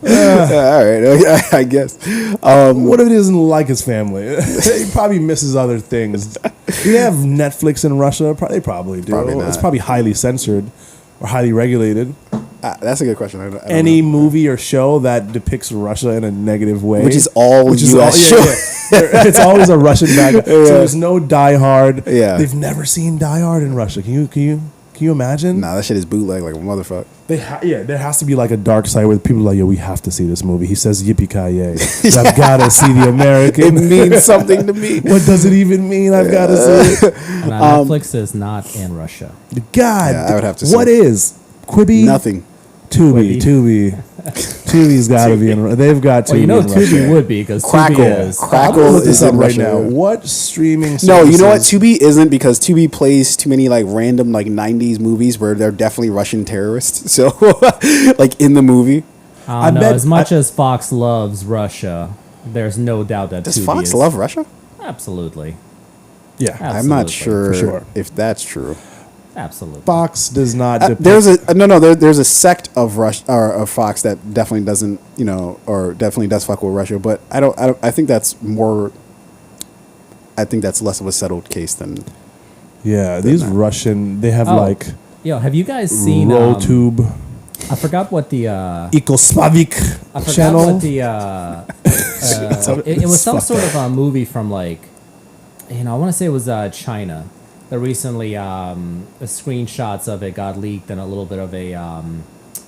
Speaker 1: All right, I guess.
Speaker 2: What if he doesn't like his family? He probably misses other things. Do they have Netflix in Russia? They probably do.
Speaker 1: Probably not.
Speaker 2: It's probably highly censored or highly regulated.
Speaker 1: That's a good question. I don't
Speaker 2: Any
Speaker 1: know.
Speaker 2: movie or show that depicts Russia in a negative way,
Speaker 1: Which is all US show.
Speaker 2: It's always a Russian bag. So there's no Die Hard.
Speaker 1: Yeah.
Speaker 2: They've never seen Die Hard in Russia. Can you imagine?
Speaker 1: Nah, that shit is bootleg like a motherfucker.
Speaker 2: There has to be like a dark side where people are like, yo, we have to see this movie. He says yippee-ki-yay. I've got to see the American.
Speaker 1: It means something to me.
Speaker 2: What does it even mean? I've got to see it.
Speaker 3: Netflix is not in Russia.
Speaker 2: God,
Speaker 1: Yeah, I would have to say.
Speaker 2: what is Quibi?
Speaker 1: Nothing.
Speaker 2: Tubi's got to be in. They've got Tubi.
Speaker 3: Well, you know
Speaker 2: in
Speaker 3: Tubi
Speaker 2: Russia.
Speaker 3: would be because
Speaker 1: Crackle.
Speaker 3: Tubi is.
Speaker 2: I'm
Speaker 1: Crackle
Speaker 2: gonna look this
Speaker 1: is
Speaker 2: up
Speaker 1: in
Speaker 2: right
Speaker 1: Russia.
Speaker 2: now. What streaming?
Speaker 1: No, you know what?
Speaker 2: services-
Speaker 1: Tubi isn't because Tubi plays too many like random like 90s movies where they're definitely Russian terrorists. So like in the movie.
Speaker 3: I
Speaker 2: I
Speaker 3: don't know.
Speaker 2: bet-
Speaker 3: As much as Fox loves Russia, there's no doubt that
Speaker 1: Does
Speaker 3: Tubi
Speaker 1: Fox
Speaker 3: is,
Speaker 1: love Russia?
Speaker 3: Absolutely.
Speaker 2: Yeah,
Speaker 3: Absolutely.
Speaker 1: I'm not sure,
Speaker 2: For sure.
Speaker 1: if that's true.
Speaker 3: Absolutely.
Speaker 2: Fox does not. depict-
Speaker 1: There's a there's a sect of of Fox that definitely doesn't, or definitely does fuck with Russia, but I think that's more. I think that's less of a settled case than.
Speaker 2: Yeah, these
Speaker 1: that.
Speaker 2: Russian. They have
Speaker 3: Oh,
Speaker 2: like
Speaker 3: Yo, have you guys seen?
Speaker 2: RollTube,
Speaker 3: I forgot what the.
Speaker 2: Ecoslavik
Speaker 3: I forgot
Speaker 2: channel.
Speaker 3: what the. It was some sort of a movie from like, I want to say it was China. That recently, screenshots of it got leaked, and a little bit of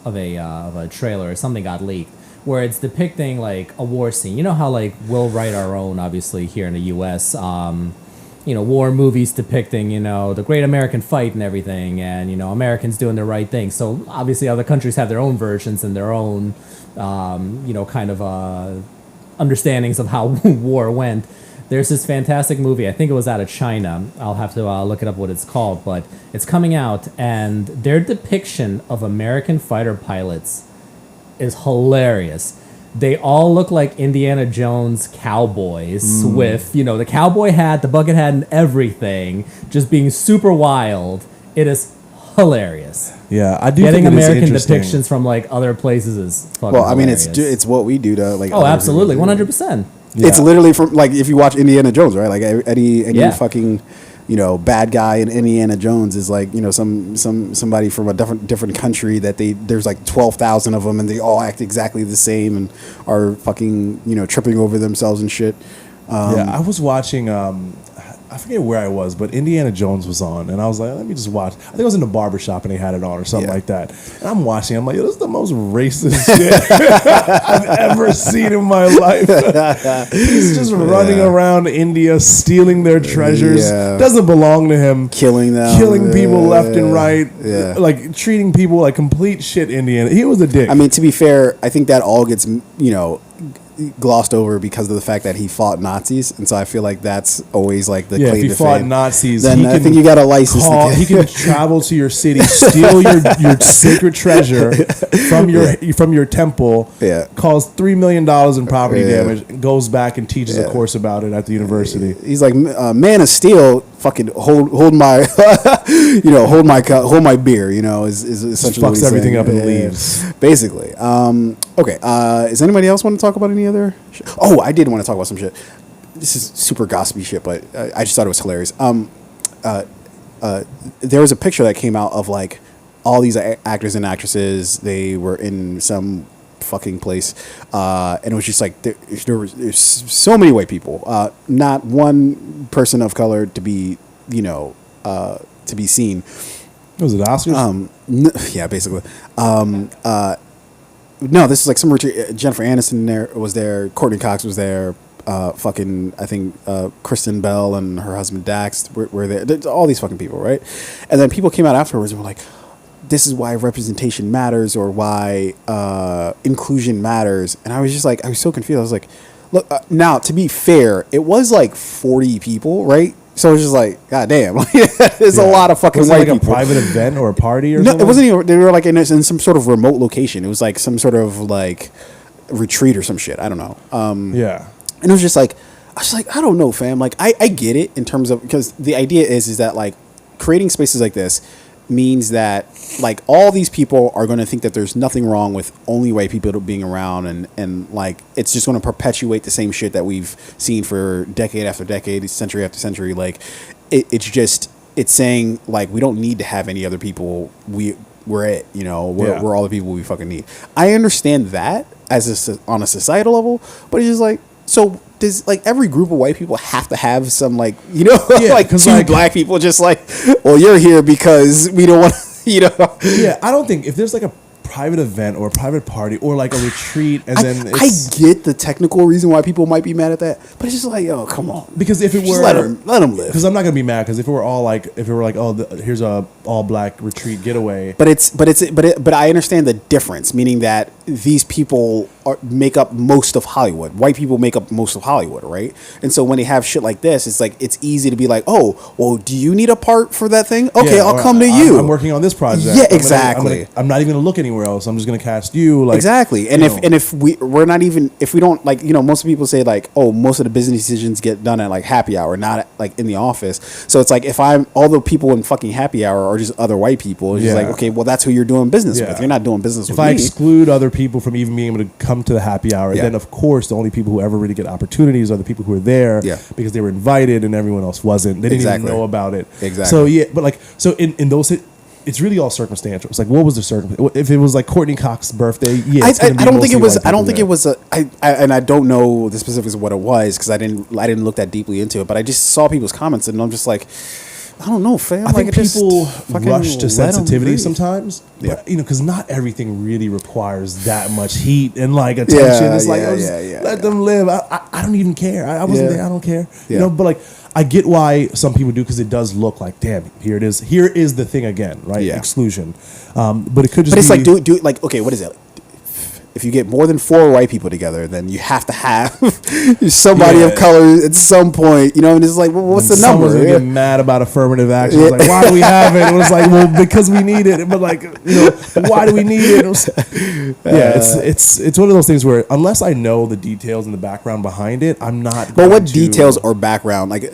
Speaker 3: a trailer or something got leaked, where it's depicting like a war scene. You know how like we'll write our own, obviously here in the U.S. War movies depicting the great American fight and everything, and Americans doing the right thing. So obviously, other countries have their own versions and their own, kind of understandings of how war went. There's this fantastic movie. I think it was out of China. I'll have to look it up what it's called, but it's coming out, and their depiction of American fighter pilots is hilarious. They all look like Indiana Jones cowboys with, the cowboy hat, the bucket hat, and everything, just being super wild. It is hilarious.
Speaker 2: Yeah, I do
Speaker 3: Getting
Speaker 2: think it is
Speaker 3: American
Speaker 2: interesting.
Speaker 3: depictions from like other places is fucking
Speaker 1: Well, I mean,
Speaker 3: hilarious.
Speaker 1: it's what we do to like.
Speaker 3: Oh,
Speaker 1: other
Speaker 3: absolutely,
Speaker 1: people.
Speaker 3: 100%.
Speaker 1: It's
Speaker 2: Yeah.
Speaker 1: literally from like if you watch Indiana Jones, right? Like any
Speaker 3: Yeah.
Speaker 1: fucking bad guy in Indiana Jones is like somebody from a different country that there's like 12,000 of them and they all act exactly the same and are fucking tripping over themselves and shit.
Speaker 2: Yeah, I was watching. I forget where I was, but Indiana Jones was on, and I was like, let me just watch. I think I was in the barbershop and they had it on or something
Speaker 1: Yeah.
Speaker 2: like that. And I'm watching. I'm like, yo, this is the most racist shit I've ever seen in my life. He's just running around India, stealing their treasures.
Speaker 1: Yeah.
Speaker 2: Doesn't belong to him.
Speaker 1: Killing them.
Speaker 2: Killing people left and right.
Speaker 1: Yeah.
Speaker 2: Like treating people like complete shit. Indiana. He was a dick.
Speaker 1: I mean, to be fair, I think that all gets glossed over because of the fact that he fought Nazis, and so I feel like that's always like the
Speaker 2: yeah,
Speaker 1: claim
Speaker 2: if he
Speaker 1: to
Speaker 2: fought
Speaker 1: fame.
Speaker 2: Nazis,
Speaker 1: Then
Speaker 2: he
Speaker 1: I
Speaker 2: can
Speaker 1: think you got a license.
Speaker 2: call, he can travel to your city, steal your sacred treasure from your temple.
Speaker 1: Yeah.
Speaker 2: Calls $3 million in property
Speaker 1: Yeah.
Speaker 2: damage, and goes back and teaches a course about it at the university.
Speaker 1: He's like, man of steel, fucking hold my, hold my beer. Is essentially what
Speaker 2: Fucks
Speaker 1: he's
Speaker 2: everything
Speaker 1: saying.
Speaker 2: up and
Speaker 1: Yeah,
Speaker 2: leaves.
Speaker 1: Basically. Okay. Does anybody else want to talk about any other? Oh, I did want to talk about some shit. This is super gossipy shit, but I just thought it was hilarious. There was a picture that came out of like all these actors and actresses. They were in some fucking place, and it was just like there's so many white people. Not one person of color to be to be seen.
Speaker 2: Was it Oscars?
Speaker 1: Yeah, basically. No, this is like some Jennifer Aniston was there, Courtney Cox was there, fucking I think Kristen Bell and her husband Dax were there. There's all these fucking people, right? And then people came out afterwards and were like, "This is why representation matters, or why inclusion matters." And I was just like, I was so confused. I was like, "Look, now to be fair, it was like 40 people, right?" So it's just like, god damn, there's a lot of fucking
Speaker 2: was
Speaker 1: white
Speaker 2: it like
Speaker 1: people.
Speaker 2: a private event or a party or
Speaker 1: No,
Speaker 2: something?
Speaker 1: it wasn't even. They were like in some sort of remote location. It was like some sort of like retreat or some shit. I don't know.
Speaker 2: Yeah.
Speaker 1: And it was just like, I was like, I don't know, fam. Like, I get it in terms of, because the idea is that like creating spaces like this means that like all these people are going to think that there's nothing wrong with only white people being around, and like it's just going to perpetuate the same shit that we've seen for decade after decade, century after century. Like it's saying like we don't need to have any other people. We're it, you know, we're all the people we fucking need. I understand that on a societal level, but it's just like, so does like every group of white people have to have some like, you know, like two like, black people just like, well, you're here because we don't want to, you know.
Speaker 2: Yeah, I don't think if there's like a private event or a private party or like a retreat and then
Speaker 1: I get the technical reason why people might be mad at that, but it's just like, yo, come on.
Speaker 2: Because if it were,
Speaker 1: let them live.
Speaker 2: Because I'm not gonna be mad. Because if it were like, oh, here's a all black retreat getaway.
Speaker 1: But I understand the difference, meaning that these people make up most of Hollywood. White people make up most of Hollywood, right? And so when they have shit like this, it's like it's easy to be like, oh, well, do you need a part for that thing? Okay, yeah, I'll come to you.
Speaker 2: I'm working on this project.
Speaker 1: Yeah, exactly.
Speaker 2: I'm not even gonna look anywhere else. I'm just gonna cast you. Like,
Speaker 1: exactly. And if we're not even, if we don't, like, you know, most people say like, oh, most of the business decisions get done at like happy hour, not like in the office. So it's like if all the people in fucking happy hour are just other white people, it's just like, okay, well, that's who you're doing business with. You're not doing business with me.
Speaker 2: If I exclude other people from even being able to come to the happy hour, then of course the only people who ever really get opportunities are the people who are there because they were invited and everyone else wasn't. They didn't even know about it.
Speaker 1: Exactly.
Speaker 2: So yeah, but like, so in those, it's really all circumstantial. It's like, what was the circumstance? If it was like Courtney Cox's birthday, I
Speaker 1: don't think it was. I don't think it was and I don't know the specifics of what it was because I didn't look that deeply into it. But I just saw people's comments and I'm just like, I don't know, fam.
Speaker 2: I think people rush to sensitivity
Speaker 1: breathe.
Speaker 2: Sometimes, but, you know, because not everything really requires that much heat and like attention. It's like, let them live. I don't even care. I wasn't there. I don't care. You know, but like, I get why some people do because it does look like, damn, here it is. Here is the thing again, right? Yeah. Exclusion. But it could just. But
Speaker 1: it's like, do like, okay, what is it? If you get more than 4 white people together, then you have to have somebody of color at some point. You know, and it's like, well, what's the number?
Speaker 2: Someone's gonna get mad about affirmative action. It's like, why do we have it? It was like, well, because we need it. But like, you know, why do we need it? It's one of those things where unless I know the details and the background behind it, I'm not.
Speaker 1: But what details or background, like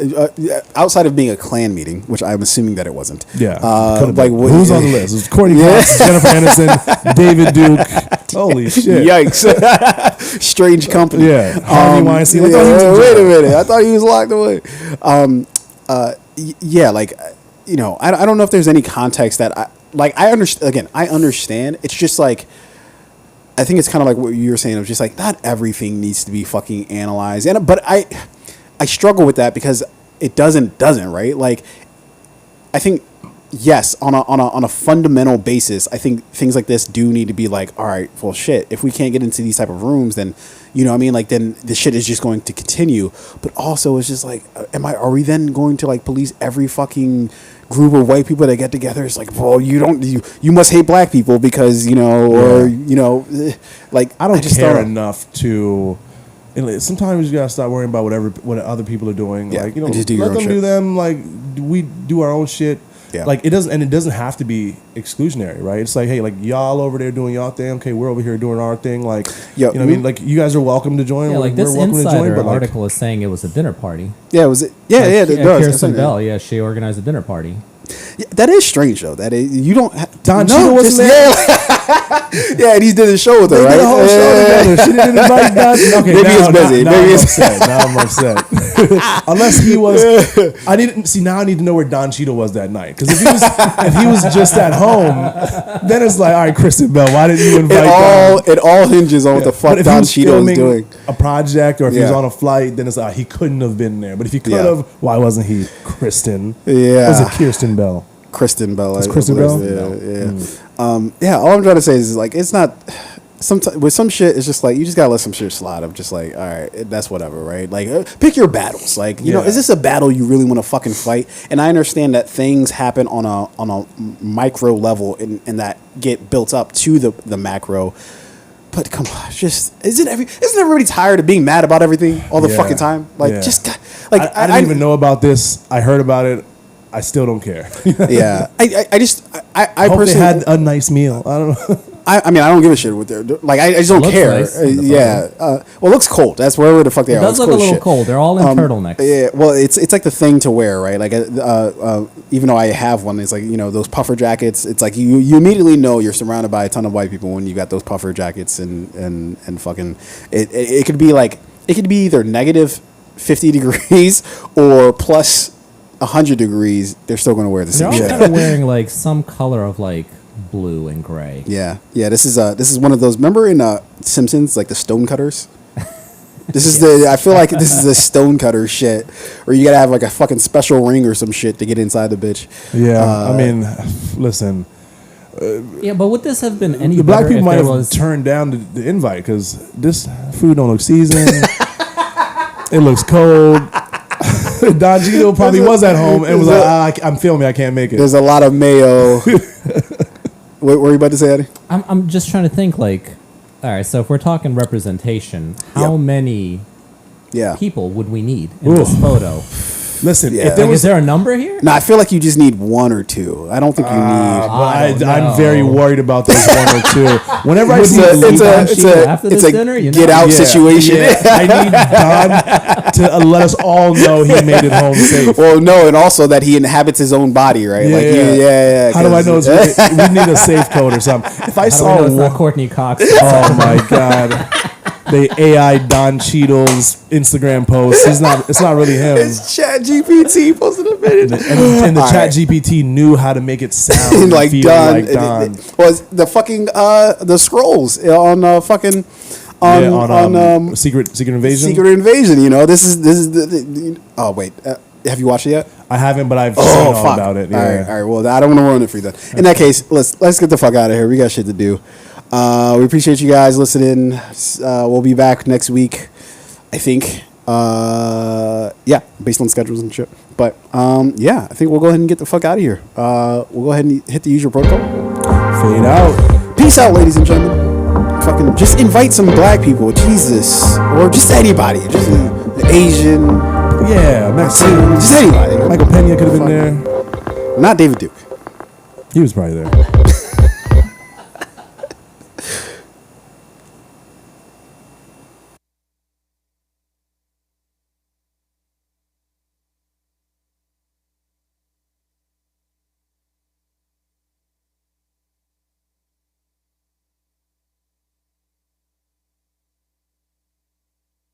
Speaker 1: outside of being a Klan meeting, which I'm assuming that it wasn't.
Speaker 2: Yeah.
Speaker 1: Like
Speaker 2: who's on the list? It was Courtney Cox, Jennifer Aniston, David Duke. Holy shit.
Speaker 1: Yikes. Strange company.
Speaker 2: Yeah. Harvey Weinstein.
Speaker 1: Wait a minute. I thought he was locked away. Like, you know, I don't know if there's any context that I understand. It's just like, I think it's kind of like what you were saying. It was just like, not everything needs to be fucking analyzed. But I struggle with that because it doesn't, right? Like, I think, yes, on a fundamental basis, I think things like this do need to be like, all right, well, shit, if we can't get into these type of rooms, then, you know what I mean? Like, then the shit is just going to continue. But also, it's just like, are we then going to like police every fucking group of white people that get together? It's like, well, you must hate black people because, you know, or, you know, like,
Speaker 2: I don't care enough to. Sometimes you gotta stop worrying about what other people are doing. Yeah, like, you know, let them do them. Like, we do our own shit. Yeah. Like, it doesn't have to be exclusionary, right? It's like, hey, like, y'all over there doing y'all thing. Okay, we're over here doing our thing. Like, you know what I mean? Like, you guys are welcome to join.
Speaker 3: Yeah, like this Insider article is saying it was a dinner party.
Speaker 1: Yeah, was it? Yeah,
Speaker 3: Kirsten Bell, she organized a dinner party.
Speaker 1: Yeah, that is strange though. That is, you don't.
Speaker 2: Don Cheadle wasn't there.
Speaker 1: Yeah, and he did a show with her, right?
Speaker 2: The whole show together. She didn't invite Don. Okay,
Speaker 1: maybe he's busy.
Speaker 2: Maybe he's upset. Now I'm upset. Unless he was. I need to know where Don Cheadle was that night. Because if he was just at home, then it's like, all right, Kristen Bell, why didn't you invite Don?
Speaker 1: It all hinges on what the fuck Don Cheadle is doing.
Speaker 2: A project, or if he was on a flight, then it's like, he couldn't have been there. But if he could have, why wasn't he? Kristen.
Speaker 1: Yeah.
Speaker 2: Was it Kirsten Bell?
Speaker 1: Kristen Bell.
Speaker 2: It's Kristen Bell?
Speaker 1: Yeah. All I'm trying to say is, like, it's not. Sometimes with some shit, it's just like you just gotta let some shit slide. I'm just like, all right, that's whatever, right? Like, pick your battles. Like, you know, is this a battle you really want to fucking fight? And I understand that things happen on a micro level and that get built up to the macro. But come on, isn't everybody tired of being mad about everything all the fucking time? Like, just Like
Speaker 2: I didn't even know about this. I heard about it. I still don't care.
Speaker 1: Yeah, I just I
Speaker 2: hope
Speaker 1: personally
Speaker 2: they had a nice meal. I don't know.
Speaker 1: I mean, I don't give a shit what they're doing. Like, I just don't care.
Speaker 3: Nice in the
Speaker 1: Yeah. Well, it looks cold. That's wherever the fuck they
Speaker 3: It
Speaker 1: are.
Speaker 3: does
Speaker 1: It's
Speaker 3: look a
Speaker 1: cold
Speaker 3: little
Speaker 1: shit.
Speaker 3: cold. They're all in turtlenecks.
Speaker 1: Yeah. Well, it's like the thing to wear, right? Like, even though I have one, it's like, you know, those puffer jackets. It's like you immediately know you're surrounded by a ton of white people when you got those puffer jackets and fucking. It could be like it could be either negative 50 degrees or plus 100 degrees. They're still going to wear the
Speaker 3: They're
Speaker 1: same
Speaker 3: all
Speaker 1: shit.
Speaker 3: kind of wearing like some color of like blue and gray.
Speaker 1: Yeah, yeah. This is one of those. Remember in Simpsons, like the stonecutters. This is the. I feel like this is the stonecutter shit, where you gotta have like a fucking special ring or some shit to get inside the bitch.
Speaker 2: Yeah, I mean, listen.
Speaker 3: Yeah, but would this have been any
Speaker 2: The black
Speaker 3: better
Speaker 2: people
Speaker 3: if
Speaker 2: might
Speaker 3: there
Speaker 2: have
Speaker 3: was
Speaker 2: turned down the invite because this food don't look seasoned. It looks cold. Don Gito probably was at home and was like, I'm filming, I can't make it.
Speaker 1: There's a lot of mayo. What were you about to say, Eddie?
Speaker 3: I'm just trying to think like, all right, so if we're talking representation, how many people would we need in this photo?
Speaker 2: Listen,
Speaker 1: Yeah.
Speaker 2: if there
Speaker 3: Like,
Speaker 2: was
Speaker 3: is there a number here?
Speaker 1: No, I feel like you just need one or two. I don't think you need.
Speaker 3: I don't
Speaker 2: I'm
Speaker 3: know.
Speaker 2: very worried about those one or two. Whenever I see
Speaker 3: after this
Speaker 1: it's a
Speaker 3: dinner, you
Speaker 1: get
Speaker 3: know?
Speaker 1: out situation.
Speaker 2: Yeah, I need Don to let us all know he made it home safe.
Speaker 1: Well, no, and also that he inhabits his own body, right?
Speaker 2: Yeah,
Speaker 1: like,
Speaker 2: yeah. How do I know
Speaker 1: 'cause-
Speaker 2: we need a safe code or something? If I
Speaker 3: How do we
Speaker 2: saw
Speaker 3: know it's
Speaker 2: one,
Speaker 3: not Courtney Cox?
Speaker 2: oh my god, they AI Don Cheadle's Instagram post. It's not really him.
Speaker 1: It's Chat GPT posted a minute.
Speaker 2: And the
Speaker 1: All
Speaker 2: Chat
Speaker 1: right.
Speaker 2: GPT knew how to make it sound and
Speaker 1: like
Speaker 2: feel
Speaker 1: Don.
Speaker 2: like Don.
Speaker 1: Was the fucking the scrolls on fucking on
Speaker 2: Secret Invasion.
Speaker 1: Secret Invasion. You know, this is the oh wait, have you watched it yet?
Speaker 2: I haven't, but I've seen all about it. Yeah.
Speaker 1: All right. Well, I don't want to ruin it for you then. In that case, let's get the fuck out of here. We got shit to do. We appreciate you guys listening. We'll be back next week, I think. Yeah, based on schedules and shit. But yeah, I think we'll go ahead and get the fuck out of here. We'll go ahead and hit the usual protocol.
Speaker 2: Fade out.
Speaker 1: Peace out, ladies and gentlemen. Fucking just invite some black people, Jesus, or just anybody, just Asian,
Speaker 2: Yeah, Mexican.
Speaker 1: just anybody.
Speaker 2: Michael Pena could have been there.
Speaker 1: Not David Duke.
Speaker 2: He was probably there.